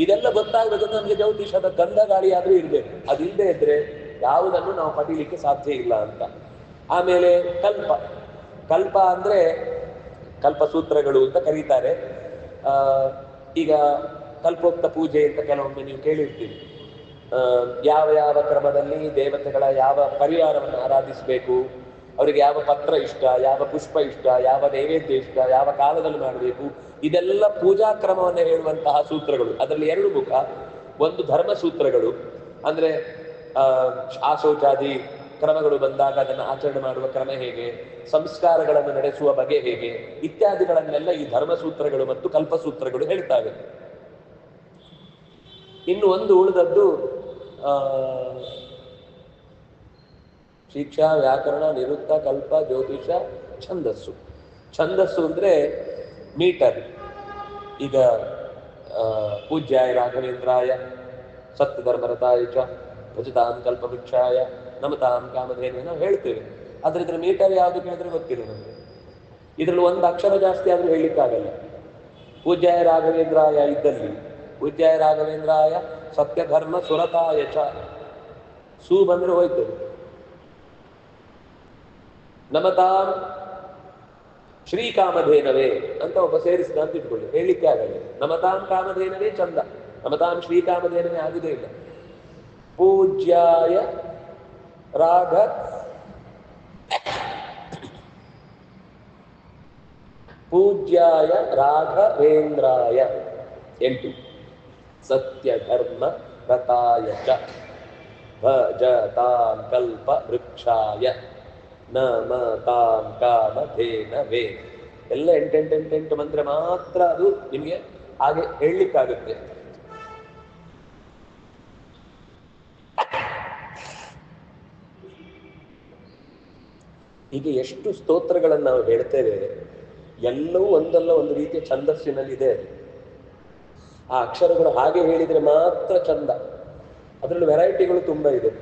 ಇದೆಲ್ಲ ಗೊತ್ತಾಗಬೇಕು ನಮ್ಗೆ ಜ್ಯೋತಿಷದ ಗಂಧ ಗಾಳಿ ಆದ್ರೂ ಇರ್ಬೇಕು. ಅದಿಲ್ಲದೆ ಇದ್ರೆ ಯಾವುದನ್ನು ನಾವು ಪಡೀಲಿಕ್ಕೆ ಸಾಧ್ಯ ಇಲ್ಲ ಅಂತ. ಆಮೇಲೆ ಕಲ್ಪ ಅಂದ್ರೆ ಕಲ್ಪಸೂತ್ರಗಳು ಅಂತ ಕರೀತಾರೆ. ಈಗ ಕಲ್ಪೋಕ್ತ ಪೂಜೆ ಅಂತ ಕೆಲವೊಮ್ಮೆ ನೀವು ಕೇಳಿರ್ತೀವಿ. ಯಾವ ಯಾವ ಕ್ರಮದಲ್ಲಿ ದೇವತೆಗಳ ಯಾವ ಪರಿವಾರವನ್ನು ಆರಾಧಿಸಬೇಕು, ಅವರಿಗೆ ಯಾವ ಪತ್ರ ಇಷ್ಟ, ಯಾವ ಪುಷ್ಪ ಇಷ್ಟ, ಯಾವ ನೈವೇದ್ಯ ಇಷ್ಟ, ಯಾವ ಕಾಲದಲ್ಲಿ ಮಾಡಬೇಕು, ಇದೆಲ್ಲ ಪೂಜಾ ಕ್ರಮವನ್ನು ಹೇಳುವಂತಹ ಸೂತ್ರಗಳು. ಅದರಲ್ಲಿ 2 ಮುಖ. ಒಂದು ಧರ್ಮ ಸೂತ್ರಗಳು, ಅಂದ್ರೆ ಆಶೌಚಾದಿ ಕ್ರಮಗಳು ಬಂದಾಗ ಅದನ್ನು ಆಚರಣೆ ಮಾಡುವ ಕ್ರಮ ಹೇಗೆ, ಸಂಸ್ಕಾರಗಳನ್ನು ನಡೆಸುವ ಬಗೆ ಹೇಗೆ ಇತ್ಯಾದಿಗಳನ್ನೆಲ್ಲ ಈ ಧರ್ಮಸೂತ್ರಗಳು ಮತ್ತು ಕಲ್ಪಸೂತ್ರಗಳು ಹೇಳ್ತಾವೆ. ಇನ್ನು ಒಂದು ಉಳಿದದ್ದು ಶಿಕ್ಷಾ, ವ್ಯಾಕರಣ, ನಿರುಕ್ತ, ಕಲ್ಪ, ಜ್ಯೋತಿಷ, ಛಂದಸ್ಸು. ಛಂದಸ್ಸು ಅಂದ್ರೆ ಮೀಟರ್. ಈಗ ಪೂಜ್ಯಾಯ ರಾಘವೇಂದ್ರಾಯ ಸತ್ಯಧರ್ಮರತಾಯ ಚ ಭಜತಾಂ ಕಲ್ಪವೃಕ್ಷಾಯ ನಮತಾಂ ಕಾಮಧೇನು ನಾವು ಹೇಳ್ತೇವೆ. ಆದ್ರೆ ಇದ್ರ ಮೀಟರ್ ಯಾವುದು ಕೇಳಿದ್ರೆ ಗೊತ್ತಿಲ್ಲ ನಮಗೆ. ಇದ್ರಲ್ಲಿ ಒಂದು ಅಕ್ಷರ ಜಾಸ್ತಿ ಆದ್ರೂ ಹೇಳಲಿಕ್ಕಾಗಲ್ಲ. ಪೂಜ್ಯಾಯ ರಾಘವೇಂದ್ರಾಯ ಇದ್ದಲ್ಲಿ ಪೂಜ್ಯಾಯ ರಾಘವೇಂದ್ರಾಯ ಸತ್ಯಧರ್ಮ ಸುರತಾಯ ಚ ಸೂ ಬಂದ್ರೆ ಹೋಯ್ತು. ನಮತಾಂ ಶ್ರೀಕಾಮಧೇನವೇ ಅಂತ ಒಬ್ಬ ಸೇರಿಸಿದ ಅಂತ ಇಟ್ಕೊಳ್ಳಿ, ಹೇಳಲಿಕ್ಕೆ ಆಗಲ್ಲ. ನಮತಾಂ ಕಾಮಧೇನವೇ ಚಂದ, ನಮತಾಂ ಶ್ರೀಕಾಮಧೇನವೇ ಆಗುದೇ ಇಲ್ಲ. ಪೂಜ್ಯಾಯ ರಾಘವೇಂದ್ರಾಯ 8 ಸತ್ಯಧರ್ಮ ರತಾಯ ಚ ಭಜತಾಂ ಕಲ್ಪ ವೃಕ್ಷಾಯ ನಮತಾಂ ಕಾಮಧೇನವೇ. ಎಲ್ಲ 8 ಮಂತ್ರ ಮಾತ್ರ ಅದು ನಿಮಗೆ ಹಾಗೆ ಹೇಳಲಿಕ್ಕಾಗುತ್ತೆ. ಹೀಗೆ ಎಷ್ಟು ಸ್ತೋತ್ರಗಳನ್ನು ನಾವು ಹೇಳ್ತೇವೆ, ಎಲ್ಲವೂ ಒಂದಲ್ಲ ಒಂದು ರೀತಿಯ ಛಂದಸ್ಸಿನಲ್ಲಿದೆ. ಆ ಅಕ್ಷರಗಳು ಹಾಗೆ ಹೇಳಿದರೆ ಮಾತ್ರ ಚಂದ. ಅದರಲ್ಲಿ ವೆರೈಟಿಗಳು ತುಂಬ ಇದೆ.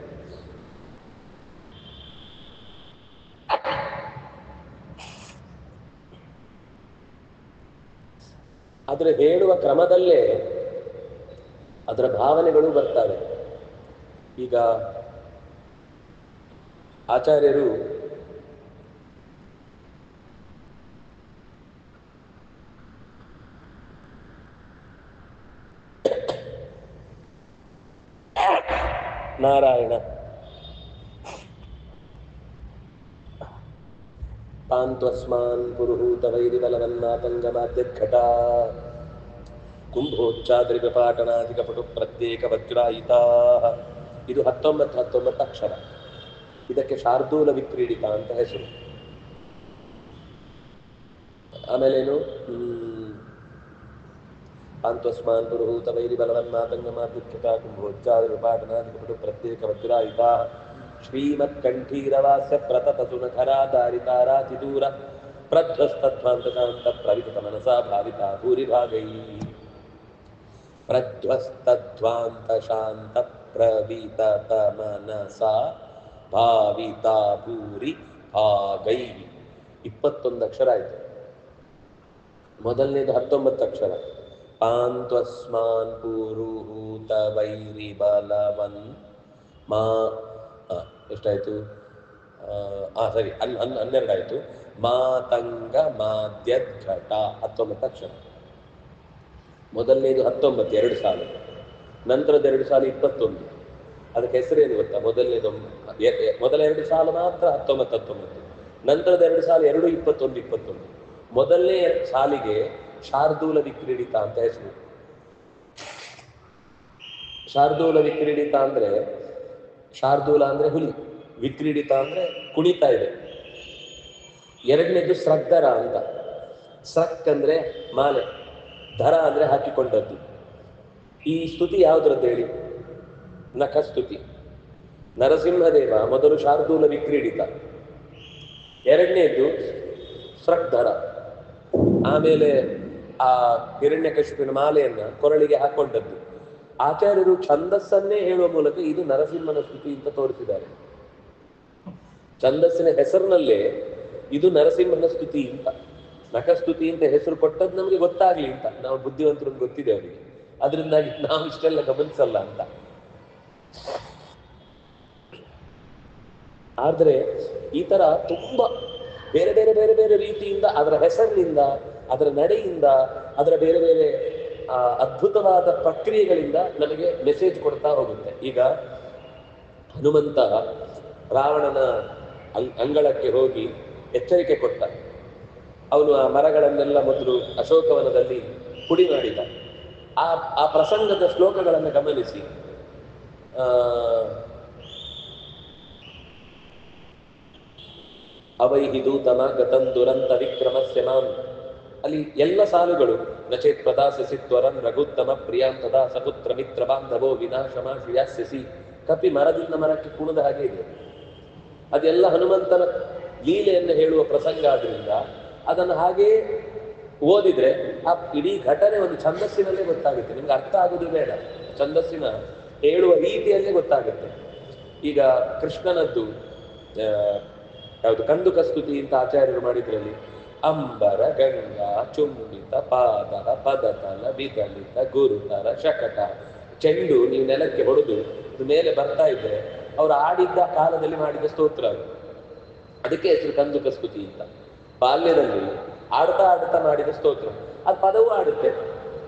ಆದರೆ ಹೇಳುವ ಕ್ರಮದಲ್ಲೇ ಅದರ ಭಾವನೆಗಳು ಬರ್ತವೆ. ಈಗ ಆಚಾರ್ಯರು ನಾರಾಯಣ ಪಾಂತ್ವಸ್ಮಾನ್ ಪುರುಹೂತ ವೈರಿಬಲವನ್ನಾತಂಗಮಾದ್ಯಘಟ ಕುಂಭೋಚ್ಚಾದ್ರಿಗ ಪಾಟನಾಧಿಕ ಪಟು ಪ್ರತ್ಯೇಕ ವಜ್ರಾಯಿತಾ. ಇದು 19 ಅಕ್ಷರ. ಇದಕ್ಕೆ ಶಾರ್ದೂಲ ವಿಕ್ರೀಡಿತ ಅಂತ ಹೆಸರು. ಆಮೇಲೇನು, ಪಾಂತ್ವಸ್ಮಾನ್ ಪುರುಹೂತ ವೈರಿಬಲವನ್ನಾತಂಗಮಾದ್ಯಘಟ ಕುಂಭೋಚ್ಚಾದ್ರಿಗ ಪಾಟನಾಧಿಕ ಪಟು ಪ್ರತ್ಯೇಕ ವಜ್ರಾಯಿತಾ ಶ್ರೀಮತ್ ಕಂಠೀರವಾಸ್ಯ ಪ್ರತತ ಸುನಖರಾಧಾರಿತಾರಾತಿದೂರ ಪ್ರಧ್ವಸ್ತಧ್ವಾಂತಶಾಂತ ಪ್ರವಿತ ಮನಸಾ ಭಾವಿತಾ ಭೂರಿಭಾಗೈ. ಪ್ರಧ್ವಸ್ತಧ್ವಾಂತ ಶಾಂತ ಪ್ರವಿತ ಮನಸಾ ಭಾವಿತಾ ಭೂರಿ ಭಾಗೈ. 21 ಅಕ್ಷರ ಆಯಿತು. ಮೊದಲನೇದು 19 ಅಕ್ಷರ. ಪಾಂತ್ವಸ್ಮಾನ್ ಪುರುಹೂತ ವೈರಿ ಬಲವನ್ ಮಾ ಎಷ್ಟಾಯಿತು? ಸರಿ, 12 ಆಯಿತು. ಮಾತಂಗ ಮಾದ್ಯದ್ಘಟ 19 ಅಕ್ಷರ. ಮೊದಲನೇದು 19, 2 ಸಾಲು. ನಂತರದ 2 ಸಾಲು 21. ಅದಕ್ಕೆ ಹೆಸರೇನು ಗೊತ್ತಾ? ಮೊದಲ 2 ಸಾಲು ಮಾತ್ರ 19. ನಂತರದ 2 ಸಾಲು 2 21. ಮೊದಲನೇ ಸಾಲಿಗೆ ಶಾರ್ದೂಲ ವಿಕ್ರೀಡಿತ ಅಂತ ಹೆಸರು. ಶಾರ್ದೂಲ ವಿಕ್ರೀಡಿತ ಅಂದ್ರೆ, ಶಾರ್ದೂಲ ಅಂದ್ರೆ ಹುಲಿ, ವಿಕ್ರೀಡಿತ ಅಂದ್ರೆ ಕುಣಿತಾ ಇದೆ. ಎರಡನೇದು ಸ್ರಗ್ಧರ ಅಂತ. ಸ್ರಕ್ ಅಂದ್ರೆ ಮಾಲೆ, ಧರ ಅಂದ್ರೆ ಹಾಕಿಕೊಂಡದ್ದು. ಈ ಸ್ತುತಿ ಯಾವುದ್ರದ್ದು ಹೇಳಿ? ನಖಸ್ತುತಿ. ನರಸಿಂಹದೇವ ಮೊದಲು ಶಾರ್ದೂಲ ವಿಕ್ರೀಡಿತ, ಎರಡನೇದು ಸ್ರಗ್ಧರ. ಆಮೇಲೆ ಆ ಹಿರಣ್ಯಕಶಿಪಿನ ಮಾಲೆಯನ್ನ ಕೊರಳಿಗೆ ಹಾಕೊಂಡದ್ದು. ಆಚಾರ್ಯರು ಛಂದಸ್ಸನ್ನೇ ಹೇಳುವ ಮೂಲಕ ಇದು ನರಸಿಂಹನ ಸ್ತುತಿ ಅಂತ ತೋರಿಸಿದ್ದಾರೆ. ಛಂದಸ್ಸಿನ ಹೆಸರಿನಲ್ಲೇ ಇದು ನರಸಿಂಹನ ಸ್ತುತಿ ಅಂತ, ನಖಸ್ತುತಿ ಅಂತ ಹೆಸರು ಕೊಟ್ಟದ್ದು ನಮಗೆ ಗೊತ್ತಾಗ್ಲಿ ಅಂತ. ನಾವು ಬುದ್ಧಿವಂತರು ಗೊತ್ತಿದೆ ಅವರಿಗೆ, ಅದರಿಂದಾಗಿ ನಾವು ಇಷ್ಟೆಲ್ಲ ಗಮನಿಸಲ್ಲ ಅಂತ. ಆದ್ರೆ ಈ ತರ ತುಂಬಾ ಬೇರೆ ಬೇರೆ ಬೇರೆ ಬೇರೆ ರೀತಿಯಿಂದ, ಅದರ ಹೆಸರಿನಿಂದ, ಅದರ ನಡೆಯಿಂದ, ಅದರ ಬೇರೆ ಬೇರೆ ಅದ್ಭುತವಾದ ಪ್ರಕ್ರಿಯೆಗಳಿಂದ ನಮಗೆ ಮೆಸೇಜ್ ಕೊಡ್ತಾ ಹೋಗುತ್ತೆ. ಈಗ ಹನುಮಂತ ರಾವಣನ ಅಂಗಳಕ್ಕೆ ಹೋಗಿ ಎಚ್ಚರಿಕೆ ಕೊಟ್ಟ. ಅವನು ಆ ಮರಗಳನ್ನೆಲ್ಲ ಮೊದಲು ಅಶೋಕವನದಲ್ಲಿ ಪುಡಿ ಮಾಡಿದ. ಆ ಪ್ರಸಂಗದ ಶ್ಲೋಕಗಳನ್ನು ಗಮನಿಸಿ, ಅವೈಹಿ ದೂತಮ ಗತಂ ದುರಂತ ವಿಕ್ರಮಸ್ಯ ಮಾಂ, ಅಲ್ಲಿ ಎಲ್ಲ ಸಾಲುಗಳು ನಚೇತ್ ಪ್ರದಾಸಸಿ ತ್ವರಂ ರಘುತ್ತಮ ಪ್ರಿಯಾಂ ತದಾ ಸಪುತ್ರ ಮಿತ್ರ ಬಾಂಧವೋ ವಿನಾಶಮಾಶ್ರಿಯಾಸ್ಯಸಿ. ಕಪಿ ಮರದಿಂದ ಮರಕ್ಕೆ ಕುಣಿದ ಹಾಗೆ ಇದೆ. ಅದೆಲ್ಲ ಹನುಮಂತನ ಲೀಲೆಯನ್ನು ಹೇಳುವ ಪ್ರಸಂಗ ಆದ್ರಿಂದ ಅದನ್ನು ಹಾಗೇ ಓದಿದ್ರೆ ಆ ಇಡೀ ಘಟನೆ ಒಂದು ಛಂದಸ್ಸಿನಲ್ಲೇ ಗೊತ್ತಾಗುತ್ತೆ. ನಿಮ್ಗೆ ಅರ್ಥ ಆಗುದು ಬೇಡ, ಛಂದಸ್ಸಿನ ಹೇಳುವ ರೀತಿಯಲ್ಲೇ ಗೊತ್ತಾಗುತ್ತೆ. ಈಗ ಕೃಷ್ಣನದ್ದು ಯಾವುದು ಕಂದುಕ ಸ್ತುತಿ ಅಂತ ಆಚಾರ್ಯರು ಮಾಡಿದ್ರಲ್ಲಿ, ಅಂಬರ ಗಂಗಾ ಚುಂಬಿತ ಪಾದರ ಪದತಲ ವಿದಲಿತ ಗುರುತರ ಶಕಟ. ಚೆಂಡು ನೀವು ನೆಲಕ್ಕೆ ಹೊಡೆದು ಅದು ಮೇಲೆ ಬರ್ತಾ ಇದ್ರೆ ಅವರು ಆಡಿದ್ದ ಕಾಲದಲ್ಲಿ ಮಾಡಿದ ಸ್ತೋತ್ರ ಅದು. ಅದಕ್ಕೆ ಹೆಸರು ಕಂದುಕ ಸ್ತುತಿ ಅಂತ. ಬಾಲ್ಯದಲ್ಲಿ ಆಡ್ತಾ ಆಡ್ತಾ ಮಾಡಿದ ಸ್ತೋತ್ರ. ಅದು ಪದವೂ ಆಡುತ್ತೆ.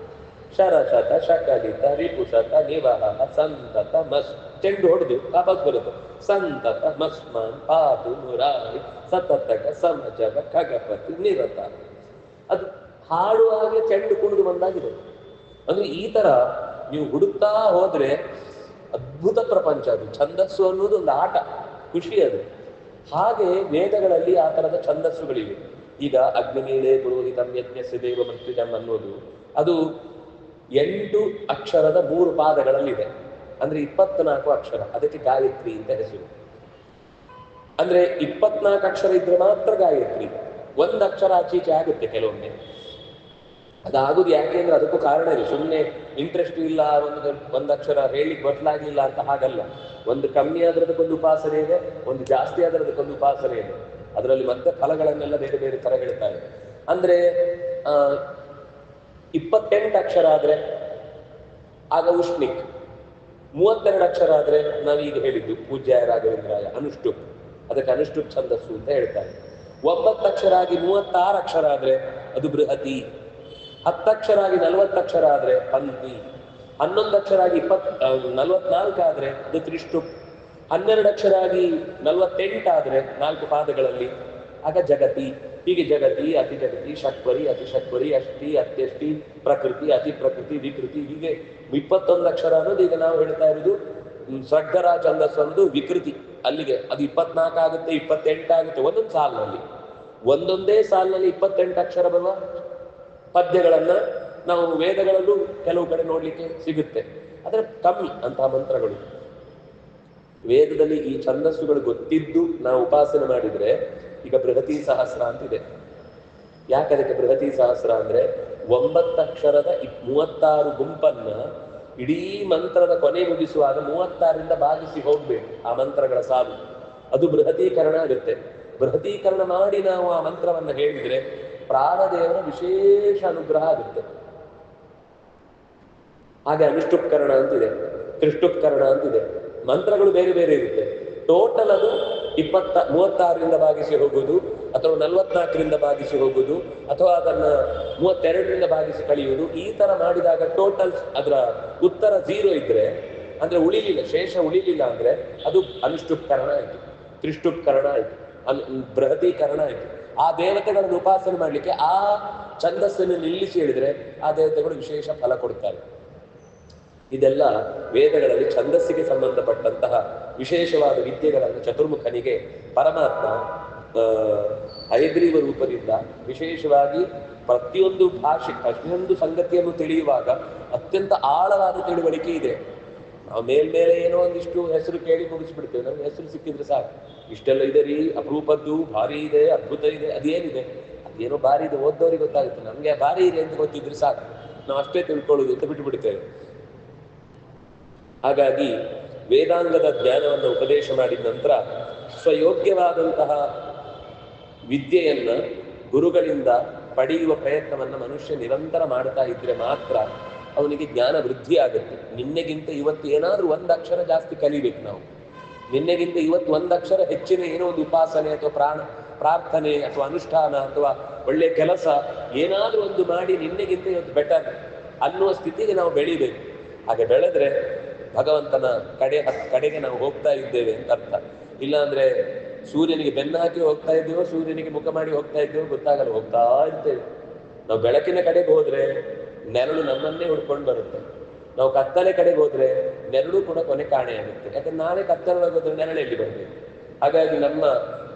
ಶರಶತ ಶಕಲಿತ ರಿಪುಷತ ನಿವಹ ಸಂತತ ಮಸ್. ಚೆಂಡು ಹೊಡೆದು ವಾಪಸ್ ಬರುತ್ತೆ. ಸಂತತ ಮಸ್ಮಾನ್ ಪಾದು ಮುರಾರಿ ಸತತಕ ಸಮಜಗ ಖಗಪತಿ ನಿರತ. ಅದು ಹಾಡುವಾಗೆ ಚೆಂಡು ಕುಣಿದು ಬಂದಾಗಿದೆ. ಅಂದ್ರೆ ಈ ತರ ನೀವು ಹುಡುಕ್ತಾ ಹೋದ್ರೆ ಅದ್ಭುತ ಪ್ರಪಂಚ ಅದು. ಛಂದಸ್ಸು ಅನ್ನೋದು ಒಂದು ಆಟ, ಖುಷಿ ಅದು. ಹಾಗೆ ವೇದಗಳಲ್ಲಿ ಆ ತರದ ಛಂದಸ್ಸುಗಳಿವೆ. ಈಗ ಅಗ್ನಿಮೀಳೆ ಪುರೋಹಿತಂ ಯಜ್ಞಸ್ಯ ದೇವ ಮೃತ್ಯುಜಂ ಅನ್ನೋದು ಅದು 8 ಅಕ್ಷರದ 3 ಪಾದಗಳಲ್ಲಿದೆ. ಅಂದ್ರೆ 24 ಅಕ್ಷರ. ಅದಕ್ಕೆ ಗಾಯತ್ರಿ ಅಂತ ಹೆಸರು. ಅಂದ್ರೆ 24 ಅಕ್ಷರ ಇದ್ರೆ ಮಾತ್ರ ಗಾಯತ್ರಿ. ಒಂದು ಅಕ್ಷರ ಆಚೀಚೆ ಆಗುತ್ತೆ ಕೆಲವೊಮ್ಮೆ. ಅದಾಗುದು ಯಾಕೆ ಅಂದ್ರೆ ಅದಕ್ಕೂ ಕಾರಣ ಇದೆ. ಸುಮ್ಮನೆ ಇಂಟ್ರೆಸ್ಟ್ ಇಲ್ಲ, ಒಂದು ಅಕ್ಷರ ಹೇಳಿಕ್ ಗೊತ್ತಾಗ್ಲಿಲ್ಲ ಅಂತ ಹಾಗಲ್ಲ. ಒಂದು ಕಮ್ಮಿ ಆದ್ರದಕ್ಕೊಂದು ಉಪಾಸನೆ ಇದೆ, ಒಂದು ಜಾಸ್ತಿ ಆದ್ರದಕ್ಕೊಂದು ಉಪಾಸನೆ ಇದೆ. ಅದರಲ್ಲಿ ಮತ್ತೆ ಫಲಗಳನ್ನೆಲ್ಲ ಬೇರೆ ಬೇರೆ ತರ ಹೇಳ್ತಾರೆ. ಅಂದ್ರೆ 28 ಅಕ್ಷರ ಆದ್ರೆ ಆಗ ಉಷ್ಣಿಕ್, 32 ಅಕ್ಷರ ಆದ್ರೆ ನಾವೀಗ ಹೇಳಿದ್ದು ಪೂಜ್ಯ ರಾಘವೇಂದ್ರಾಯ ಅನುಷ್ಠುಪ್, ಅದಕ್ಕೆ ಅನುಷ್ಠುಪ್ ಛಂದಸ್ಸು ಅಂತ ಹೇಳ್ತಾರೆ. 9 ಅಕ್ಷರ ಆಗಿ 36 ಅಕ್ಷರ ಆದ್ರೆ ಅದು ಬೃಹತಿ. 10 ಅಕ್ಷರ ಆಗಿ 40 ಅಕ್ಷರ ಆದ್ರೆ ಪಂಕ್ತಿ. 11 ಅಕ್ಷರ ಆಗಿ 44 ಆದ್ರೆ ಅದು ತ್ರಿಷ್ಟುಪ್. 12 ಅಕ್ಷರ ಆಗಿ 48 ಆದ್ರೆ 4 ಪಾದಗಳಲ್ಲಿ ಆಗ ಜಗತಿ. ಹೀಗೆ ಜಗತಿ, ಅತಿ ಜಗತಿ, ಷಟ್ವರಿ, ಅತಿ ಷಟ್ವರಿ, ಅಷ್ಟಿ, ಅತ್ಯಷ್ಟಿ, ಪ್ರಕೃತಿ, ಅತಿ ಪ್ರಕೃತಿ, ವಿಕೃತಿ. ಹೀಗೆ 21 ಅಕ್ಷರ ಅನ್ನೋದು ಈಗ ನಾವು ಹೇಳ್ತಾ ಇರೋದು ಸಡ್ಗರ ಛಂದಸ್ಸು ಅನ್ನೋದು ವಿಕೃತಿ. ಅಲ್ಲಿಗೆ ಅದು 24 ಆಗುತ್ತೆ, 28 ಆಗುತ್ತೆ ಒಂದೊಂದು ಸಾಲಿನಲ್ಲಿ. ಒಂದೊಂದೇ ಸಾಲಿನಲ್ಲಿ 28 ಅಕ್ಷರ ಬರುವ ಪದ್ಯಗಳನ್ನ ನಾವು ವೇದಗಳಲ್ಲೂ ಕೆಲವು ಕಡೆ ನೋಡ್ಲಿಕ್ಕೆ ಸಿಗುತ್ತೆ. ಆದ್ರೆ ಕಮ್ಮಿ ಅಂತಹ ಮಂತ್ರಗಳು. ವೇದದಲ್ಲಿ ಈ ಛಂದಸ್ಸುಗಳು ಗೊತ್ತಿದ್ದು ನಾವು ಉಪಾಸನೆ ಮಾಡಿದ್ರೆ, ಈಗ ಬೃಹತಿ ಸಹಸ್ರ ಅಂತಿದೆ. ಯಾಕೆ ಅದಕ್ಕೆ ಬೃಹತಿ ಸಹಸ್ರ ಅಂದ್ರೆ 9 ಅಕ್ಷರದ 36 ಗುಂಪನ್ನ ಇಡೀ ಮಂತ್ರದ ಕೊನೆ ಮುಗಿಸುವಾಗ 36ರಿಂದ ಭಾಗಿಸಿ ಹೋಗ್ಬೇಕು ಆ ಮಂತ್ರಗಳ ಸಾಲು. ಅದು ಬೃಹತೀಕರಣ ಆಗುತ್ತೆ. ಬೃಹತೀಕರಣ ಮಾಡಿ ನಾವು ಆ ಮಂತ್ರವನ್ನ ಹೇಳಿದ್ರೆ ಪ್ರಾಣದೇವರ ವಿಶೇಷ ಅನುಗ್ರಹ ಆಗುತ್ತೆ. ಹಾಗೆ ಅನುಷ್ಠುಪ್ಕರಣ ಅಂತಿದೆ, ತ್ರಿಷ್ಟುಪ್ಕರಣ ಅಂತಿದೆ. ಮಂತ್ರಗಳು ಬೇರೆ ಬೇರೆ ಇರುತ್ತೆ. ಟೋಟಲ್ ಅದು 36ರಿಂದ ಭಾಗಿಸಿ ಹೋಗುವುದು, ಅಥವಾ 44ರಿಂದ ಭಾಗಿಸಿ ಹೋಗುವುದು, ಅಥವಾ ಅದನ್ನ 32ರಿಂದ ಭಾಗಿಸಿ ಕಳೆಯುವುದು. ಈ ತರ ಮಾಡಿದಾಗ ಟೋಟಲ್ ಅದರ ಉತ್ತರ 0 ಇದ್ರೆ, ಅಂದ್ರೆ ಉಳಿಲಿಲ್ಲ, ಶೇಷ ಉಳಿಲಿಲ್ಲ ಅಂದ್ರೆ ಅದು ಅನುಷ್ಠುಪ್ಕರಣ ಆಯ್ತು, ತ್ರಿಷ್ಟುಪ್ಕರಣ ಆಯ್ತು, ಬೃಹತೀಕರಣ ಆಯ್ತು. ಆ ದೇವತೆಗಳನ್ನು ಉಪಾಸನೆ ಮಾಡ್ಲಿಕ್ಕೆ ಆ ಛಂದಸ್ಸನ್ನು ನಿಲ್ಲಿಸಿ ಹೇಳಿದ್ರೆ ಆ ದೇವತೆಗಳು ವಿಶೇಷ ಫಲ ಕೊಡ್ತಾರೆ. ಇದೆಲ್ಲ ವೇದಗಳಲ್ಲಿ ಛಂದಸ್ಸಿಗೆ ಸಂಬಂಧಪಟ್ಟಂತಹ ವಿಶೇಷವಾದ ವಿದ್ಯೆಗಳನ್ನು ಚತುರ್ಮುಖನಿಗೆ ಪರಮಾತ್ಮ ಹಯಗ್ರೀವ ರೂಪದಿಂದ ವಿಶೇಷವಾಗಿ ಪ್ರತಿಯೊಂದು ಭಾಷೆ, ಪ್ರತಿಯೊಂದು ಸಂಗತಿಯನ್ನು ತಿಳಿಯುವಾಗ ಅತ್ಯಂತ ಆಳವಾದ ತಿಳುವಳಿಕೆ ಇದೆ. ನಾವು ಮೇಲ್ಮೇಲೆ ಏನೋ ಒಂದಿಷ್ಟು ಹೆಸರು ಕೇಳಿ ಮುಗಿಸ್ಬಿಡ್ತೇವೆ. ನಮ್ಗೆ ಹೆಸರು ಸಿಕ್ಕಿದ್ರೆ ಸಾಕು, ಇಷ್ಟೆಲ್ಲ ಇದೆ ರೀ, ಅಪರೂಪದ್ದು, ಭಾರಿ ಇದೆ, ಅದ್ಭುತ ಇದೆ, ಅದೇನಿದೆ, ಅದೇನೋ ಭಾರಿ ಇದೆ, ಓದ್ದವ್ರಿಗೆ ಗೊತ್ತಾಗುತ್ತೆ. ನಮ್ಗೆ ಭಾರಿ ಇದೆ ಅಂತ ಗೊತ್ತಿದ್ರೆ ಸಾಕು, ನಾವು ಅಷ್ಟೇ ತಿಳ್ಕೊಳ್ಳೋದು ಅಂತ ಬಿಟ್ಟು ಬಿಡ್ತೇವೆ. ಹಾಗಾಗಿ ವೇದಾಂಗದ ಜ್ಞಾನವನ್ನು ಉಪದೇಶ ಮಾಡಿದ ನಂತರ ಸ್ವಯೋಗ್ಯವಾದಂತಹ ವಿದ್ಯೆಯನ್ನ ಗುರುಗಳಿಂದ ಪಡೆಯುವ ಪ್ರಯತ್ನವನ್ನ ಮನುಷ್ಯ ನಿರಂತರ ಮಾಡ್ತಾ ಇದ್ರೆ ಮಾತ್ರ ಅವನಿಗೆ ಜ್ಞಾನ ವೃದ್ಧಿ ಆಗುತ್ತೆ. ನಿನ್ನೆಗಿಂತ ಇವತ್ತು ಏನಾದ್ರೂ 1 ಅಕ್ಷರ ಜಾಸ್ತಿ ಕಲಿಬೇಕು ನಾವು. ನಿನ್ನೆಗಿಂತ ಇವತ್ತು 1 ಅಕ್ಷರ ಹೆಚ್ಚಿನ ಏನೋ ಒಂದು ಉಪಾಸನೆ ಅಥವಾ ಪ್ರಾರ್ಥನೆ ಅಥವಾ ಅನುಷ್ಠಾನ ಅಥವಾ ಒಳ್ಳೆ ಕೆಲಸ ಏನಾದ್ರೂ ಒಂದು ಮಾಡಿ ನಿನ್ನೆಗಿಂತ ಇವತ್ತು ಬೆಟರ್ ಅನ್ನುವ ಸ್ಥಿತಿಗೆ ನಾವು ಬೆಳಿಬೇಕು. ಹಾಗೆ ಬೆಳೆದ್ರೆ ಭಗವಂತನ ಕಡೆಗೆ ನಾವು ಹೋಗ್ತಾ ಇದ್ದೇವೆ ಅಂತ ಅರ್ಥ. ಇಲ್ಲ ಅಂದ್ರೆ ಸೂರ್ಯನಿಗೆ ಬೆನ್ನು ಹಾಕಿ ಹೋಗ್ತಾ ಇದ್ದೇವೋ, ಸೂರ್ಯನಿಗೆ ಮುಖ ಮಾಡಿ ಹೋಗ್ತಾ ಇದ್ದೇವೋ ಗೊತ್ತಾಗಲ್ಲ, ಹೋಗ್ತಾ ಇರ್ತೇವೆ. ನಾವು ಬೆಳಕಿನ ಕಡೆಗೆ ಹೋದ್ರೆ ನೆರಳು ನಮ್ಮನ್ನೇ ಹುಡ್ಕೊಂಡು ಬರುತ್ತೆ. ನಾವು ಕತ್ತಲೆ ಕಡೆಗೆ ಹೋದ್ರೆ ನೆರಳು ಕೂಡ ಕೊನೆ ಕಾಣೆಯಾಗುತ್ತೆ. ಯಾಕಂದ್ರೆ ನಾಳೆ ಕತ್ತಲೊಳಗೆ ಹೋದ್ರೆ ನೆರಳಲ್ಲಿ ಬರಬೇಕು. ಹಾಗಾಗಿ ನಮ್ಮ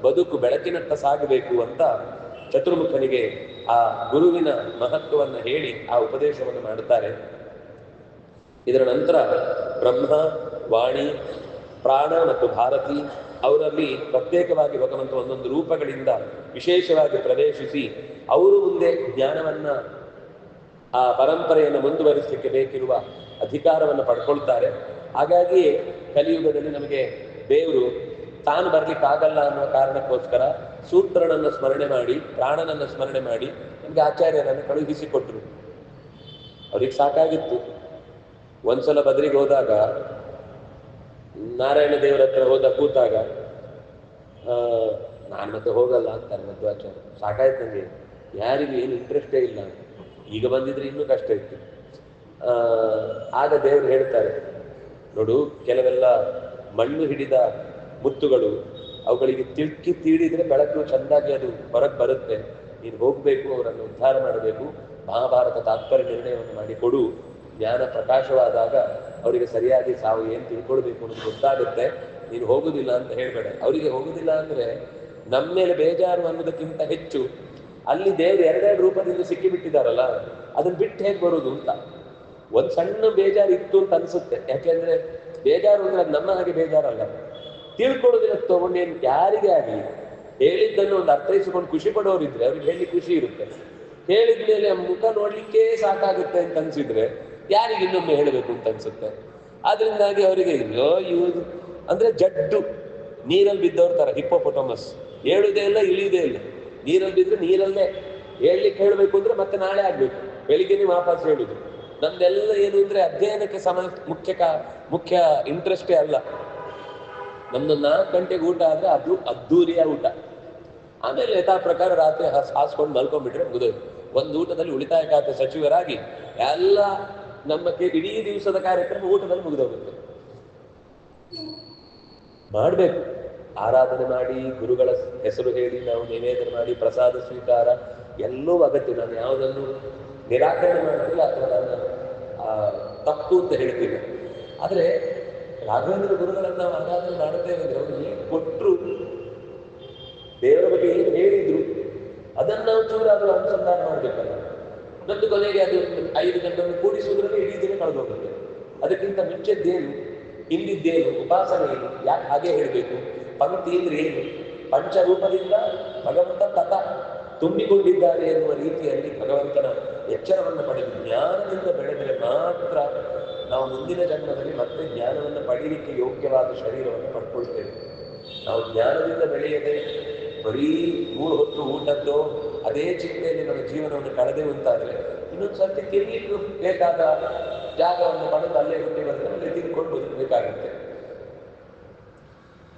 ಬದುಕು ಬೆಳಕಿನತ್ತ ಸಾಗಬೇಕು ಅಂತ ಚತುರ್ಮುಖನಿಗೆ ಆ ಗುರುವಿನ ಮಹತ್ವವನ್ನು ಹೇಳಿ ಆ ಉಪದೇಶವನ್ನು ಮಾಡುತ್ತಾರೆ. ಇದರ ನಂತರ ಬ್ರಹ್ಮ, ವಾಣಿ, ಪ್ರಾಣ ಮತ್ತು ಭಾರತಿ ಅವರಲ್ಲಿ ಪ್ರತ್ಯೇಕವಾಗಿ ಭಗವಂತ ಒಂದೊಂದು ರೂಪಗಳಿಂದ ವಿಶೇಷವಾಗಿ ಪ್ರವೇಶಿಸಿ ಅವರು ಮುಂದೆ ಜ್ಞಾನವನ್ನ ಆ ಪರಂಪರೆಯನ್ನು ಮುಂದುವರಿಸಲಿಕ್ಕೆ ಬೇಕಿರುವ ಅಧಿಕಾರವನ್ನು ಪಡ್ಕೊಳ್ತಾರೆ. ಹಾಗಾಗಿಯೇ ಕಲಿಯುಗದಲ್ಲಿ ನಮಗೆ ದೇವರು ತಾನು ಬರ್ಲಿಕ್ಕಾಗಲ್ಲ ಅನ್ನುವ ಕಾರಣಕ್ಕೋಸ್ಕರ ಸೂತ್ರನನ್ನು ಸ್ಮರಣೆ ಮಾಡಿ, ಪ್ರಾಣನನ್ನು ಸ್ಮರಣೆ ಮಾಡಿ ನಮಗೆ ಆಚಾರ್ಯರನ್ನು ಕಳುಹಿಸಿಕೊಟ್ರು. ಅವ್ರಿಗೆ ಸಾಕಾಗಿತ್ತು. ಒಂದ್ಸಲ ಬದರಿಗೆ ಹೋದಾಗ, ನಾರಾಯಣ ದೇವರ ಹತ್ರ ಕೂತಾಗ ನಾನು ಮತ್ತೆ ಹೋಗಲ್ಲ ಅಂತಾರೆ ಮಧ್ವಾಚಾರ್ಯ. ಸಾಕಾಯ್ತು ನನಗೆ, ಯಾರಿಗೂ ಏನು ಇಂಟ್ರೆಸ್ಟೇ ಇಲ್ಲ. ಈಗ ಬಂದಿದ್ರೆ ಇನ್ನೂ ಕಷ್ಟ ಇತ್ತು. ಆಗ ದೇವರು ಹೇಳ್ತಾರೆ, ನೋಡು, ಕೆಲವೆಲ್ಲ ಮಣ್ಣು ಹಿಡಿದ ಮುತ್ತುಗಳು, ಅವುಗಳಿಗೆ ತಿಳ್ಕಿ ತೀಡಿದ್ರೆ ಬೆಳಕು ಚೆಂದಾಗಿ ಅದು ಹೊರಗೆ ಬರುತ್ತೆ. ನೀನು ಹೋಗ್ಬೇಕು, ಅವರನ್ನು ಉದ್ಧಾರ ಮಾಡಬೇಕು, ಮಹಾಭಾರತ ತಾತ್ಪರ್ಯ ನಿರ್ಣಯವನ್ನು ಮಾಡಿ ಕೊಡು. ಜ್ಞಾನ ಪ್ರಕಾಶವಾದಾಗ ಅವರಿಗೆ ಸರಿಯಾಗಿ ತಾವು ಏನು ತಿಳ್ಕೊಳ್ಬೇಕು ಅನ್ನೋದು ಗೊತ್ತಾಗುತ್ತೆ. ನೀನು ಹೋಗುದಿಲ್ಲ ಅಂತ ಹೇಳ್ಬೇಡ. ಅವರಿಗೆ ಹೋಗುದಿಲ್ಲ ಅಂದ್ರೆ ನಮ್ಮ ಮೇಲೆ ಬೇಜಾರು ಅನ್ನೋದಕ್ಕಿಂತ ಹೆಚ್ಚು ಅಲ್ಲಿ ದೇವರು 2 ರೂಪದಿಂದ ಸಿಕ್ಕಿಬಿಟ್ಟಿದ್ದಾರಲ್ಲ, ಅದನ್ನ ಬಿಟ್ಟು ಹೇಗೆ ಬರೋದು ಅಂತ ಒಂದ್ ಸಣ್ಣ ಬೇಜಾರು ಇತ್ತು ಅಂತ ಅನ್ಸುತ್ತೆ. ಯಾಕೆಂದ್ರೆ ಬೇಜಾರು ಅಂದ್ರೆ ಅದು ನಮ್ಮ ಹಾಗೆ ಬೇಜಾರಲ್ಲ. ತಿಳ್ಕೊಳ್ಳೋದಿಲ್ಲ ತಗೊಂಡೇನು ಯಾರಿಗೆ ಆಗಲಿ ಹೇಳಿದ್ದನ್ನು ಒಂದು ಅರ್ಥೈಸಿಕೊಂಡು ಖುಷಿ ಪಡೋರಿದ್ರೆ ಅವ್ರಿಗೆ ಹೇಳಿ ಖುಷಿ ಇರುತ್ತೆ. ಹೇಳಿದ್ಮೇಲೆ ಮುಖ ನೋಡ್ಲಿಕ್ಕೆ ಸಾಕಾಗುತ್ತೆ ಅಂತ ಅನ್ಸಿದ್ರೆ ಯಾರಿಗೆ ಇನ್ನೊಮ್ಮೆ ಹೇಳಬೇಕು ಅಂತ ಅನ್ಸುತ್ತೆ. ಆದ್ರಿಂದಾಗಿ ಅವರಿಗೆ ಇವ್ರು ಅಂದ್ರೆ ಜಡ್ಡು ನೀರಲ್ಲಿ ಬಿದ್ದವ್ರ ತರ, ಹಿಪ್ಪೋಪೊಟಮಸ್, ಹೇಳುವುದೇ ಇಲ್ಲ ಇಳಿಯುವುದೇ ಇಲ್ಲ. ನೀರಲ್ಲಿ ಬಿದ್ರೆ ನೀರಲ್ಲೇ ಹೇಳಲಿಕ್ಕೆ ಹೇಳಬೇಕು ಅಂದ್ರೆ ಮತ್ತೆ ನಾಳೆ ಆಗ್ಬೇಕು, ಬೆಳಿಗ್ಗೆನೇ ವಾಪಸ್ ಹೇಳುದು. ನಮ್ದೆಲ್ಲ ಏನು ಅಂದ್ರೆ ಅಧ್ಯಯನಕ್ಕೆ ಮುಖ್ಯ ಇಂಟ್ರೆಸ್ಟೇ ಅಲ್ಲ. ನಮ್ದು 4 ಗಂಟೆಗೆ ಊಟ ಆದ್ರೆ ಅದು ಅದ್ದೂರಿಯ ಊಟ. ಆಮೇಲೆ ಯಥಾ ಪ್ರಕಾರ ರಾತ್ರಿ ಹಾಸ್ಕೊಂಡು ಮಲ್ಕೊಂಡ್ಬಿಟ್ರೆ ಮುಗಿದೋಯ್ತು. ಒಂದು ಊಟದಲ್ಲಿ ಉಳಿತಾಯ ಖಾತೆ ಸಚಿವರಾಗಿ ಎಲ್ಲ ನಮ್ಮ ಇಡೀ ದಿವಸದ ಕಾರ್ಯಕ್ರಮ ಊಟದಲ್ಲಿ ಮುಗಿದೋಗುತ್ತೆ. ಮಾಡಬೇಕು, ಆರಾಧನೆ ಮಾಡಿ, ಗುರುಗಳ ಹೆಸರು ಹೇಳಿ ನಾವು ನಿವೇದನೆ ಮಾಡಿ, ಪ್ರಸಾದ ಸ್ವೀಕಾರ ಎಲ್ಲವೂ ಅಗತ್ಯ. ನಾನು ಯಾವುದನ್ನು ನಿರಾಕರಣೆ ಮಾಡ್ತಿಲ್ಲ ಅಥವಾ ನಾನು ತಪ್ಪು ಅಂತ ಹೇಳ್ತಿಲ್ಲ. ಆದರೆ ರಾಘವೇಂದ್ರ ಗುರುಗಳನ್ನು ನಾವು ಆರಾಧನೆ ಮಾಡುತ್ತೇವೆ ಅಂದ್ರೆ ಅವರು ಏನು ಕೊಟ್ಟರು, ದೇವರ ಬಗ್ಗೆ ಏನು ಹೇಳಿದ್ರು ಅದನ್ನು ನಾವು ಚೂರಾದರೂ ಅನುಸಂಧಾನ ಮಾಡಬೇಕಲ್ಲ. ಮತ್ತು ಕೊನೆಗೆ ಅದು 5 ಗಂಟೆಯನ್ನು ಕೂಡಿಸುವುದರಲ್ಲಿ ಇಡೀ ದಿನ ಕಳೆದೋಗುತ್ತೆ. ಅದಕ್ಕಿಂತ ಮುಂಚೆದ್ದೇನು, ಹಿಂದಿದ್ದೇನು, ಉಪಾಸನೆ ಏನು, ಯಾಕೆ ಹಾಗೆ ಹೇಳಬೇಕು, ಪಂಕ್ತಿ ಅಂದ್ರೆ ಏನು, ಪಂಚರೂಪದಿಂದ ಭಗವಂತ ತತ ತುಂಬಿಕೊಂಡಿದ್ದಾರೆ ಎನ್ನುವ ರೀತಿಯಲ್ಲಿ ಭಗವಂತನ ಎಚ್ಚರವನ್ನು ಪಡೆದು ಜ್ಞಾನದಿಂದ ಬೆಳೆದರೆ ಮಾತ್ರ ನಾವು ಮುಂದಿನ ಜನ್ಮದಲ್ಲಿ ಮತ್ತೆ ಜ್ಞಾನವನ್ನು ಪಡೆಯಲಿಕ್ಕೆ ಯೋಗ್ಯವಾದ ಶರೀರವನ್ನು ಪಡ್ಕೊಳ್ತೇವೆ. ನಾವು ಜ್ಞಾನದಿಂದ ಬೆಳೆಯದೆ ಬರೀ 3 ಹೊತ್ತು ಊಟದ್ದು ಅದೇ ಚಿಂತೆಯಲ್ಲಿ ನಮ್ಮ ಜೀವನವನ್ನು ಕಳೆದೇ ಉಂಟಾದರೆ ಇನ್ನೊಂದು ಸರ್ತಿ ತಿರುಗಲಿಕ್ಕೂ ಬೇಕಾದ ಜಾಗವನ್ನು ಪಡೆದು ಅಲ್ಲೇ ಹುಟ್ಟಿ ಬಂದರೆ ಅಲ್ಲಿ ತಿನ್ಕೊಂಡು ಬದುಕಬೇಕಾಗುತ್ತೆ.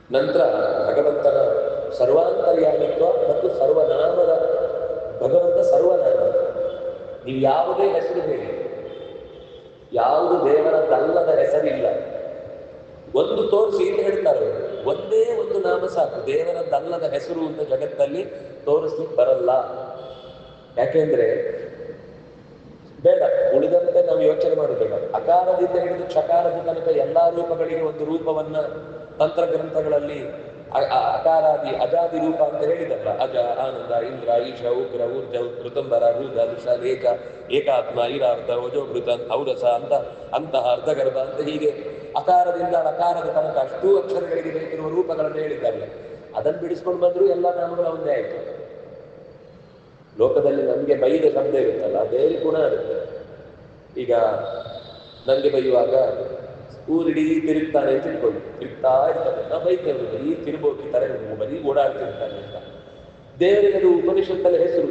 ನಂತರ ಭಗವಂತನ ಸರ್ವಾಂತರ್ಯಾಮಿತ್ವ ಮತ್ತು ಸರ್ವನಾಮದ, ಭಗವಂತ ಸರ್ವನಾಮ. ನೀವು ಯಾವುದೇ ಹೆಸರು ಹೇಳಿ, ಯಾವುದು ದೇವರದ್ದಲ್ಲದ ಹೆಸರಿಲ್ಲ. ಒಂದು ತೋರಿಸಿ ಅಂತ ಹೇಳ್ತಾರೆ, ಒಂದೇ ಒಂದು ನಾಮ ಸಾಕು, ದೇವರದ್ದಲ್ಲದ ಹೆಸರು ಅಂತ ಜಗತ್ತಲ್ಲಿ ತೋರಿಸ್ಲಿಕ್ಕೆ ಬರಲ್ಲ. ಯಾಕೆಂದ್ರೆ ಬೇಡ, ಉಳಿದಂತೆ ನಾವು ಯೋಚನೆ ಮಾಡೋದಿಲ್ಲ. ಅಕಾರದಿಂದ ಹಿಡಿದು ಕ್ಷಕಾರದ ತನಕ ಎಲ್ಲಾ ರೂಪಗಳಿಗೆ ಒಂದು ರೂಪವನ್ನ ತಂತ್ರಗ್ರಂಥಗಳಲ್ಲಿ ಅಕಾರಾದಿ ಅಜಾದಿ ರೂಪ ಅಂತ ಹೇಳಿದಲ್ಲ. ಅಜ, ಆನಂದ, ಇಂದ್ರ, ಈಶ, ಉಗ್ರ, ಊರ್ಜ, ಋತಂಬರ, ರೂಢ, ಋಷ, ಲೇಖ, ಏಕಾತ್ಮ, ಐರಾರ್ಧ, ವಜೋಭೃತ, ಔರಸ ಅಂತ ಅಂತಹ ಅರ್ಧಗರ್ಭ ಅಂತ ಹೀಗೆ ಅಕಾರದಿಂದ ಅಕಾರದ ತನಕ ಅಷ್ಟೂ ಅಕ್ಷರಗಳಿಗೆ ಬೇಕಿರುವ ರೂಪಗಳನ್ನು ಹೇಳಿದ್ದಾರೆ. ಅದನ್ನು ಬಿಡಿಸ್ಕೊಂಡು ಬಂದ್ರು ಎಲ್ಲ ನಾಮಗಳು ಒಂದೇ ಆಯ್ತು. ಲೋಕದಲ್ಲಿ ನಮ್ಗೆ ಬೈದ ಶಬ್ದ ಇರುತ್ತಲ್ಲ, ಬೇರೆ ಗುಣ ಇರುತ್ತೆ. ಈಗ ನನಗೆ ಬೈಯುವಾಗ ಊರಿಡೀ ತಿರುಗ್ತಾನೆ ಅಂತ ತಿಳ್ಕೊಳ್ಳಿ, ತಿರುಗ್ತಾ ಇರ್ತಾನೆ, ನಾವು ಬೈತೇವೆ, ಬರೀ ತಿರುಗೋಗಿ ತರ ಬರೀ ಓಡಾಡ್ತಿರ್ತಾನೆ ಅಂತ. ದೇವರಿಗೆ ಅದು ಉಪನಿಷತ್ತಲ್ಲಿ ಹೆಸರು.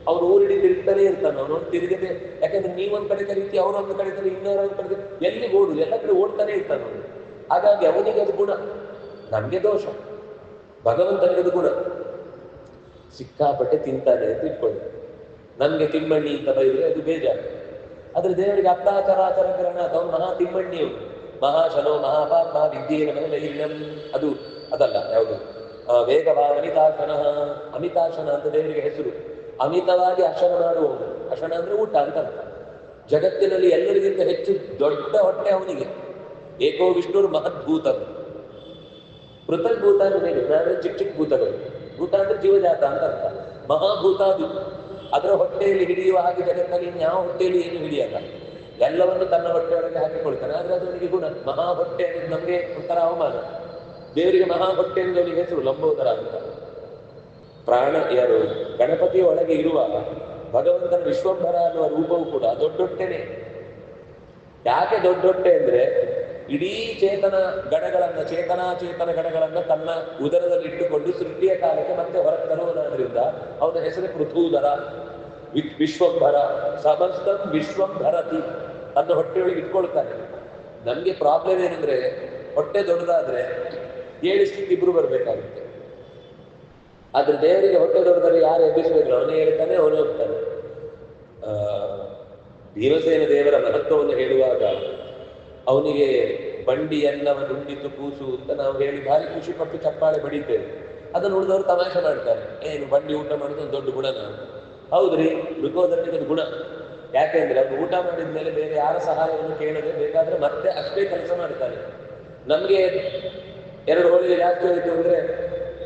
ಅವನು ಊರಿಡೀ ತಿರುಗ್ತಾನೆ ಇರ್ತಾನೆ, ಅವನೊಂದು ತಿರುಗದೆ. ಯಾಕಂದ್ರೆ ನೀವೊಂದು ಕಡೆ ಕರೀತಿ, ಅವರೊಂದು ಕಡೆ ಕರೀತಿ, ಇನ್ನೊಂದು ಕಡೆ ಎಲ್ಲಿ ಓಡು, ಎಲ್ಲ ಕಡೆ ಓಡ್ತಾನೆ ಇರ್ತಾನೆ ಅವನು. ಹಾಗಾಗಿ ಅವನಿಗೆ ಅದು ಗುಣ, ನಮ್ಗೆ ದೋಷ. ಭಗವಂತನಿಗೆ ಅದು ಗುಣ, ಸಿಕ್ಕಾಪಟ್ಟೆ ತಿಂತಾನೆ ಅಂತ ಇಟ್ಕೊಳ್ಳಿ. ನಮ್ಗೆ ತಿಮ್ಮಣ್ಣಿ ಅಂತ ಬೈದ್ರೆ ಅದು ಬೇಜಾರು. ಆದ್ರೆ ದೇವರಿಗೆ ಅತ್ತಾಚರಾಚರ ಗ್ರಹಣ, ಅವನು ಮಹಾ ತಿಮ್ಮಣ್ಣಿ, ಅವನು ಮಹಾಶನೋ ಮಹಾಪಾಪ ವಿದ್ಯೆ ಅದು ಅದಲ್ಲ ಯಾವುದು ವೇಗವಾನ್ ಅಮಿತಾಶನ. ಅಮಿತಾಶನ ಅಂತ ದೇವರಿಗೆ ಹೆಸರು. ಅಮಿತವಾಗಿ ಅಶನ ಮಾಡುವವನು. ಅಶನ ಅಂದ್ರೆ ಊಟ ಅಂತ ಅರ್ಥ. ಜಗತ್ತಿನಲ್ಲಿ ಎಲ್ಲರಿಗಿಂತ ಹೆಚ್ಚು ದೊಡ್ಡ ಹೊಟ್ಟೆ ಅವನಿಗೆ. ಏಕೋ ವಿಷ್ಣುರು ಮಹದ್ಭೂತ. ಪೃಥಗ್ಭೂತ ಅಂದ್ರೆ ಚಿಕ್ಕ ಚಿಕ್ಕ ಭೂತಗಳು. ಭೂತ ಅಂದ್ರೆ ಜೀವಜಾತ ಅಂತ ಅರ್ಥ. ಮಹಾಭೂತ ಅದು. ಅದರ ಹೊಟ್ಟೆಯಲ್ಲಿ ಹಿಡಿಯುವ ಹಾಗೆ ಜಗತ್ತಲ್ಲಿ ಯಾವ ಹೊಟ್ಟೆಯಲ್ಲಿ ಏನು ಹಿಡಿಯಲ್ಲ, ಎಲ್ಲವನ್ನು ತನ್ನ ಹೊಟ್ಟೆಯೊಳಗೆ ಹಾಕಿಕೊಳ್ತಾನೆ. ಆದ್ರೆ ಅದು ಅವನಿಗೆ ಗುಣ. ಮಹಾ ಹೊಟ್ಟೆ ಅನ್ನೋದು ನಮ್ಗೆ ಒಂಥರ ಅವಮಾನ. ದೇವರಿಗೆ ಮಹಾ ಹೊಟ್ಟೆ ಎಂದು ಅವನಿಗೆ ಹೆಸರು ಲಂಬೋದರ ಅಂತ. ಪ್ರಾಣ ಯಾರು ಗಣಪತಿಯ ಒಳಗೆ ಇರುವ ಭಗವಂತನ ವಿಶ್ವಂಭರ ಅನ್ನುವ ರೂಪವು ಕೂಡ ದೊಡ್ಡೊಟ್ಟೆನೆ. ಯಾಕೆ ದೊಡ್ಡೊಟ್ಟೆ ಅಂದ್ರೆ ಇಡೀ ಚೇತನಾಚೇತನ ಗಣಗಳನ್ನ ತನ್ನ ಉದರದಲ್ಲಿ ಇಟ್ಟುಕೊಂಡು ಸೃಷ್ಟಿಯ ಕಾಲಕ್ಕೆ ಮತ್ತೆ ಹೊರಗೆ ತರುವುದಾದ್ರಿಂದ ಅವನ ಹೆಸರು ಪೃಥೂದರ, ವಿಶ್ವಂಭರ. ಸಮಸ್ತ ವಿಶ್ವಂಭರತಿ ತನ್ನ ಹೊಟ್ಟೆಯೊಳಗೆ ಇಟ್ಕೊಳ್ತಾನೆ. ನಮ್ಗೆ ಪ್ರಾಬ್ಲಮ್ ಏನಂದ್ರೆ ಹೊಟ್ಟೆ ದೊಡ್ಡದಾದ್ರೆ ಏಳಿಸ್ಲಿಕ್ಕೆ ಇಬ್ರು ಬರ್ಬೇಕಾಗುತ್ತೆ. ಆದ್ರೆ ದೇವರಿಗೆ ಹೊಟ್ಟೆ ದೊಡ್ಡದಲ್ಲಿ ಯಾರು ಎಬ್ಬಿಸಬೇಕು, ಅವನೇ ಹೇಳ್ತಾನೆ, ಅವನೇ ಹೋಗ್ತಾನೆ. ಭೀಮಸೇನ ದೇವರ ಮಹತ್ವವನ್ನು ಹೇಳುವಾಗ ಅವನಿಗೆ ಬಂಡಿಯನ್ನವನ್ನು ಉಂಡಿತು ಕೂಸು ಅಂತ ನಾವು ಹೇಳಿ ಭಾರಿ ಖುಷಿ ಪಟ್ಟು ಚಪ್ಪಾಳೆ ಬಡಿತೇವೆ. ಅದನ್ನು ಉಳಿದವರು ತಮಾಷೆ ಮಾಡ್ತಾರೆ, ಏನು ಬಂಡಿ ಊಟ ಮಾಡೋದು ಒಂದು ದೊಡ್ಡ ಗುಣ. ನಾವು ಹೌದ್ರಿ, ಮೃಗೋದರನಿಗೆ ಅದು ಗುಣ. ಯಾಕೆಂದ್ರೆ ಅವ್ರು ಊಟ ಮಾಡಿದ ಮೇಲೆ ಬೇರೆ ಯಾರ ಸಹಾಯವನ್ನು ಕೇಳದೆ ಬೇಕಾದ್ರೆ ಮತ್ತೆ ಅಷ್ಟೇ ಕೆಲಸ ಮಾಡ್ತಾನೆ. ನಮ್ಗೆ 2 ಹೋಳಿಗೆ ಜಾಸ್ತಿ ಹೋಯ್ತು ಅಂದ್ರೆ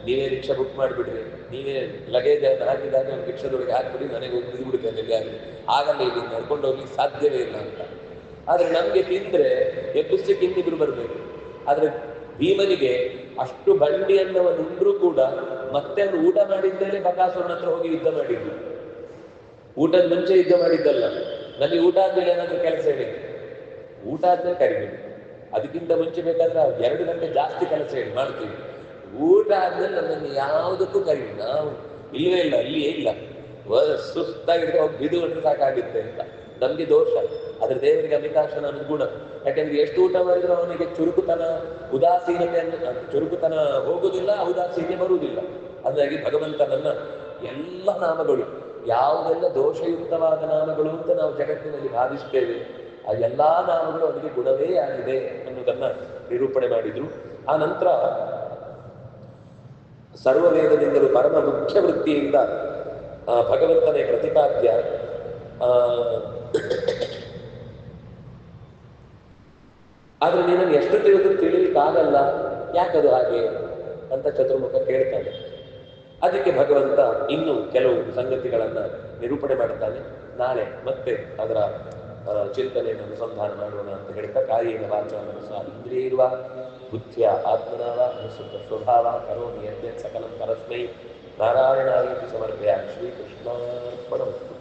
ನೀವೇ ರಿಕ್ಷಾ ಬುಕ್ ಮಾಡಿಬಿಡ್ರಿ, ನೀವೇ ಲಗೇಜ್ ಹಾಕಿದಾಗ ಒಂದು ರಿಕ್ಷಾದೊಳಗೆ ಹಾಕ್ಬಿಡಿ, ನನಗೆ ಹೋಗಿ ಬಿದ್ದುಬಿಡ್ತೇನೆ ಎಲ್ಲಿಯಾಗಿ, ಆಗಲ್ಲ, ಇಲ್ಲಿ ನಡ್ಕೊಂಡು ಹೋಗ್ಲಿಕ್ಕೆ ಸಾಧ್ಯವೇ ಇಲ್ಲ ಅಂತ. ಆದ್ರೆ ನಮ್ಗೆ ತಿಂದ್ರೆ ಎಬ್ಬಿಸ್ಲಿಕ್ಕೆ ಇನ್ನಿಬ್ರು ಬರ್ಬೇಕು. ಆದ್ರೆ ಭೀಮನಿಗೆ ಅಷ್ಟು ಬಂಡಿಯನ್ನು ಅವನು ಉಂಡ್ರೂ ಕೂಡ ಮತ್ತೆ ಅವನು ಊಟ ಮಾಡಿದ್ದೇನೆ ಬಕಾಸುರನ ಹತ್ರ ಹೋಗಿ ಯುದ್ಧ ಮಾಡಿದ್ದು. ಊಟದ ಮುಂಚೆ ಯುದ್ಧ ಮಾಡಿದ್ದಲ್ಲ. ನನಗೆ ಊಟ ಆದ್ಮೇಲೆ ಏನಾದ್ರೂ ಕೆಲಸ ಹೇಳಿ, ಊಟ ಆದ್ಮೇಲೆ ಕರಿಬೇಡಿ, ಅದಕ್ಕಿಂತ ಮುಂಚೆ ಬೇಕಾದ್ರೆ 2 ಗಂಟೆ ಜಾಸ್ತಿ ಕೆಲಸ ಹೇಳಿ ಮಾಡ್ತೀವಿ. ಊಟ ಆದ್ಮೇಲೆ ನನ್ನನ್ನು ಯಾವುದಕ್ಕೂ ಕರೀವಿ, ನಾವು ಇಲ್ಲವೇ ಇಲ್ಲ, ಅಲ್ಲಿಯೇ ಇಲ್ಲ, ಸುಸ್ತಾಗಿದ್ರೆ ಹೋಗಿ ಬಿದುಗಂಡ್ರೆ ಸಾಕಾಗುತ್ತೆ ಅಂತ. ನಮ್ಗೆ ದೋಷ, ಅದ್ರ ದೇವರಿಗೆ ಅಮಿತಾಶನ ಅನುಗುಣ. ಯಾಕಂದ್ರೆ ಎಷ್ಟು ಊಟ ಮಾಡಿದ್ರು ಅವನಿಗೆ ಚುರುಕುತನ ಉದಾಸೀನತೆ ಚುರುಕುತನ ಹೋಗುವುದಿಲ್ಲ, ಉದಾಸೀನತೆ ಬರುವುದಿಲ್ಲ. ಹಾಗಾಗಿ ಭಗವಂತನನ್ನ ಎಲ್ಲ ನಾಮಗಳು ಯಾವುದೆಲ್ಲ ದೋಷಯುಕ್ತವಾದ ನಾಮಗಳು ಅಂತ ನಾವು ಜಗತ್ತಿನಲ್ಲಿ ಭಾವಿಸ್ತೇವೆ, ಆ ಎಲ್ಲಾ ನಾಮಗಳು ಅವನಿಗೆ ಗುಣವೇ ಆಗಿದೆ ಅನ್ನೋದನ್ನ ನಿರೂಪಣೆ ಮಾಡಿದ್ರು. ಆ ನಂತರ ಸರ್ವವೇದದಿಂದಲೂ ಪರಮ ಮುಖ್ಯ ವೃತ್ತಿಯಿಂದ ಭಗವಂತನೇ ಪ್ರತಿಪಾದ್ಯ. ಆದ್ರೆ ನೀನನ್ನು ಎಷ್ಟು ತಿಳಿಲಿಕ್ಕಾಗಲ್ಲ, ಯಾಕದು ಹಾಗೆ ಅಂತ ಚತುರ್ಮುಖ ಕೇಳ್ತಾನೆ. ಅದಕ್ಕೆ ಭಗವಂತ ಇನ್ನು ಕೆಲವು ಸಂಗತಿಗಳನ್ನ ನಿರೂಪಣೆ ಮಾಡುತ್ತಾನೆ. ನಾಳೆ ಮತ್ತೆ ಅದರ ಚಿಂತನೆಯನ್ನು ಅನುಸಂಧಾನ ಮಾಡೋಣ ಅಂತ ಹೇಳ್ತಾ, ಕಾಯೇನ ವಾಚಾ ಮನಸಾ ಇಂದ್ರಿಯೈರ್ವಾ ಬುದ್ಧಿಯ ಆತ್ಮನಾವ ಅನುಸೃತ ಸ್ವಭಾವ ಕರೋಮಿ ಯದ್ಯತ್ ಸಕಲಂ ಪರಸ್ಮೈ ನಾರಾಯಣಾಯೇತಿ ಸಮರ್ಪಯಾಮಿ. ಶ್ರೀಕೃಷ್ಣಾರ್ಪಣಮಸ್ತು.